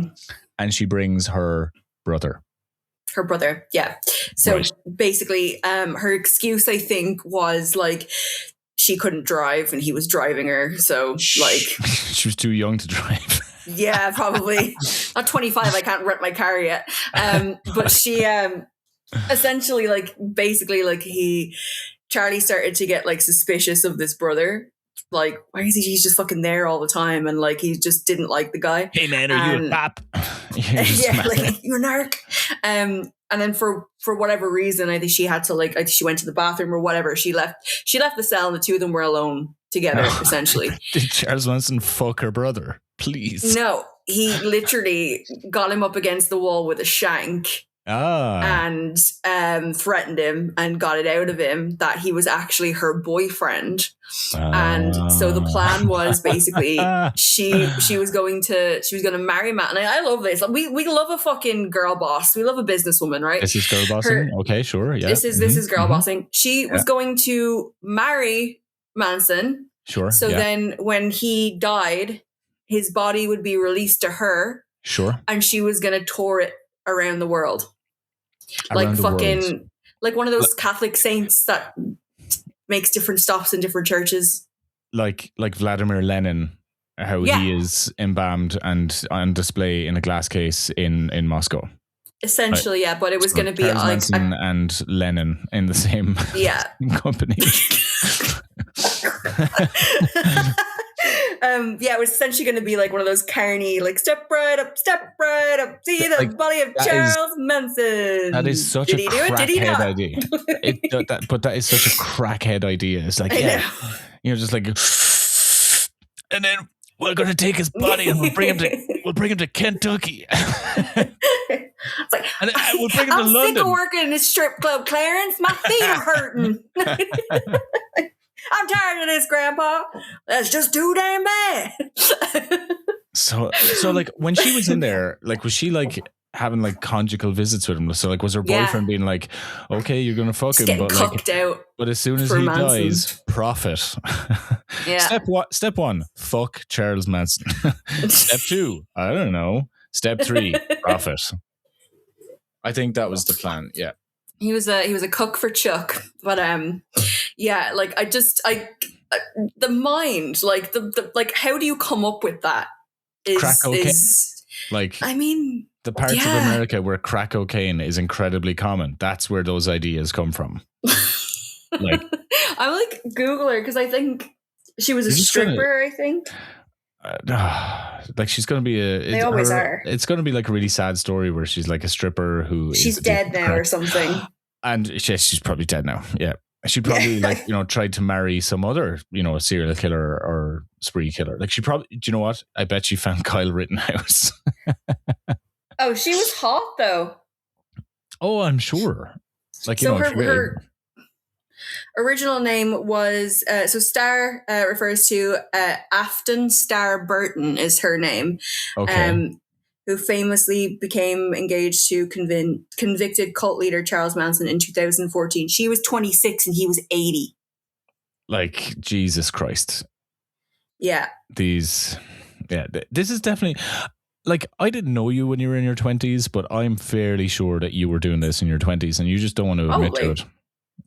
and she brings her brother. Her brother, yeah. So basically, her excuse, I think, was like she couldn't drive and he was driving her. So like she was too young to drive. Yeah, probably. Not 25, I can't rent my car yet. But she essentially like basically like Charlie started to get like suspicious of this brother. Like, why is he's just fucking there all the time? And like he just didn't like the guy. Hey man, are you a pop? Yeah, like you're a narc. And then for whatever reason, I think she had to like she went to the bathroom or whatever. She left the cell and the two of them were alone together, essentially. Did Charles Manson fuck her brother? Please. No, he literally got him up against the wall with a shank and threatened him and got it out of him that he was actually her boyfriend. And so the plan was basically she was going to marry Matt. And I love this. We love a fucking girl boss. We love a businesswoman, right? This is girl bossing. Okay, sure. Yeah. This is girl bossing. She was going to marry Manson. Sure. So then when he died, his body would be released to her. Sure. And she was going to tour it around the world. Like fucking, like one of those Catholic saints that makes different stops in different churches. Like Vladimir Lenin, how he is embalmed and on display in a glass case in Moscow. Essentially, yeah, but it was going to be Charles like Manson and Lenin in the same company. It was essentially going to be like one of those carny, like step right up, see the like, body of Charles Manson. That is such a crackhead idea. But that is such a crackhead idea. It's like, just like, and then we're going to take his body and we'll bring him to Kentucky. It's like, and we'll bring him to London. I'm sick of working in this strip club, Clarence. My feet are hurting. I'm tired of this, Grandpa. That's just too damn bad. So like when she was in there, like was she like having like conjugal visits with him? So like was her boyfriend being like, okay, you're gonna fuck him, but like, out but as soon as he dies, profit. Yeah. Step one, fuck Charles Manson. Step two, I don't know. Step three, profit. I think that was the plan. Yeah. He was a cook for Chuck, but like the mind, like the like, how do you come up with that? Crack cocaine. Like, I mean, the parts of America where crack cocaine is incredibly common. That's where those ideas come from. Like, I'm like Google her because I think she was a stripper. I think. Like she's gonna be they always are. It's gonna be like a really sad story where she's like a stripper who she's dead now or something, and she's probably dead now. Yeah, she probably like tried to marry some other a serial killer or spree killer. Like she probably, do you know what? I bet she found Kyle Rittenhouse. Oh, she was hot though. Oh, I'm sure. Like so her original name was so Star refers to Afton Star Burton is her name. Okay. Who famously became engaged to convicted cult leader Charles Manson in 2014. She was 26 and he was 80. Like, Jesus Christ. Yeah. This is definitely, like, I didn't know you when you were in your 20s, but I'm fairly sure that you were doing this in your 20s and you just don't want to admit to it.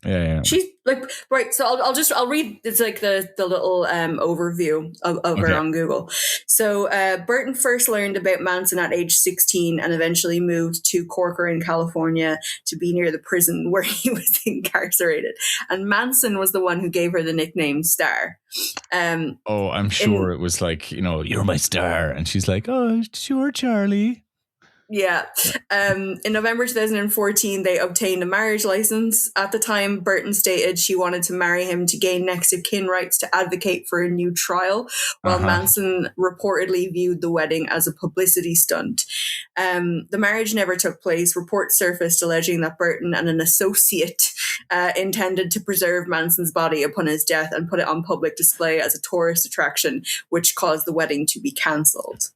Yeah. She's like, right. So I'll read. It's like the little overview of her on Google. So Burton first learned about Manson at age 16 and eventually moved to Corcoran, California to be near the prison where he was incarcerated. And Manson was the one who gave her the nickname Star. I'm sure it was like, you're my star. And she's like, oh, sure, Charlie. Yeah. In November 2014, they obtained a marriage license. At the time, Burton stated she wanted to marry him to gain next of kin rights to advocate for a new trial, while Manson reportedly viewed the wedding as a publicity stunt. The marriage never took place. Reports surfaced alleging that Burton and an associate intended to preserve Manson's body upon his death and put it on public display as a tourist attraction, which caused the wedding to be cancelled.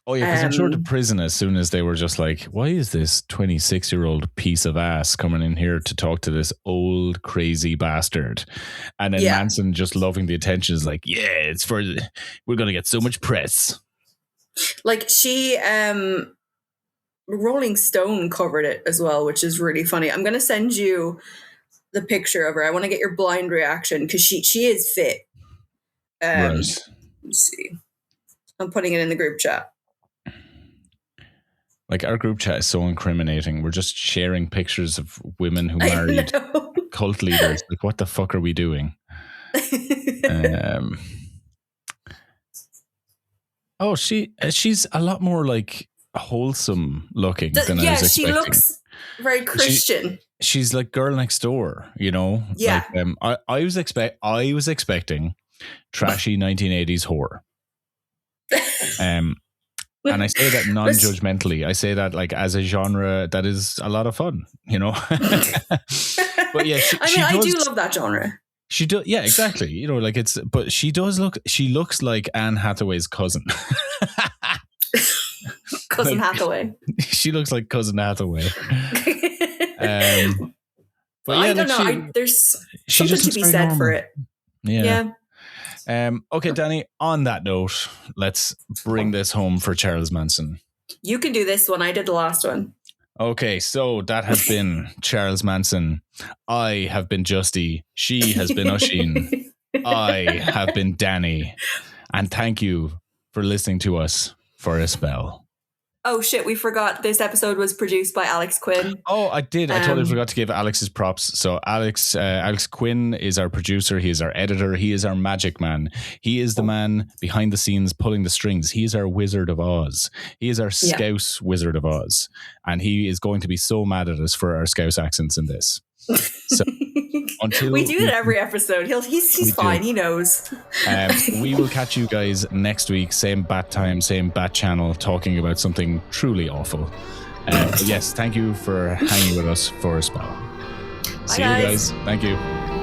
Oh yeah, because I'm sure the prison, as soon as they were just like, why is this 26-year-old piece of ass coming in here to talk to this old crazy bastard? And then Manson, just loving the attention, is like, yeah, it's for, we're gonna get so much press. Like she, Rolling Stone covered it as well, which is really funny. I'm gonna send you the picture of her. I want to get your blind reaction because she is fit. Right. Let's see. I'm putting it in the group chat. Like, our group chat is so incriminating. We're just sharing pictures of women who married cult leaders. Like, what the fuck are we doing? Oh, she's a lot more like wholesome looking than I was expecting. She looks very Christian. She's like girl next door, you know. Yeah. Like, I was expecting trashy 1980s horror. And I say that non-judgmentally. I say that like as a genre that is a lot of fun, you know. But yeah, I do love that genre. She does, yeah, exactly. You know, like but she looks like Anne Hathaway's cousin. Cousin Hathaway. She looks like Cousin Hathaway. But I don't know. There's something to be said for it. Yeah. Okay, Dani, on that note, let's bring this home for Charles Manson. You can do this one. I did the last one. Okay, so that has been Charles Manson. I have been Justy. She has been Oisin. I have been Dani. And thank you for listening to us for a spell. Oh shit, we forgot this episode was produced by Alex Quinn. Oh, I did. I totally forgot to give Alex his props. So Alex Quinn is our producer. He is our editor. He is our magic man. He is the man behind the scenes pulling the strings. He is our Wizard of Oz. He is our Scouse Wizard of Oz. And he is going to be so mad at us for our Scouse accents in this. So until we do it every episode. He's fine. He knows. We will catch you guys next week. Same bat time, same bat channel, talking about something truly awful. Yes, thank you for hanging with us for a spell. See you guys. Thank you.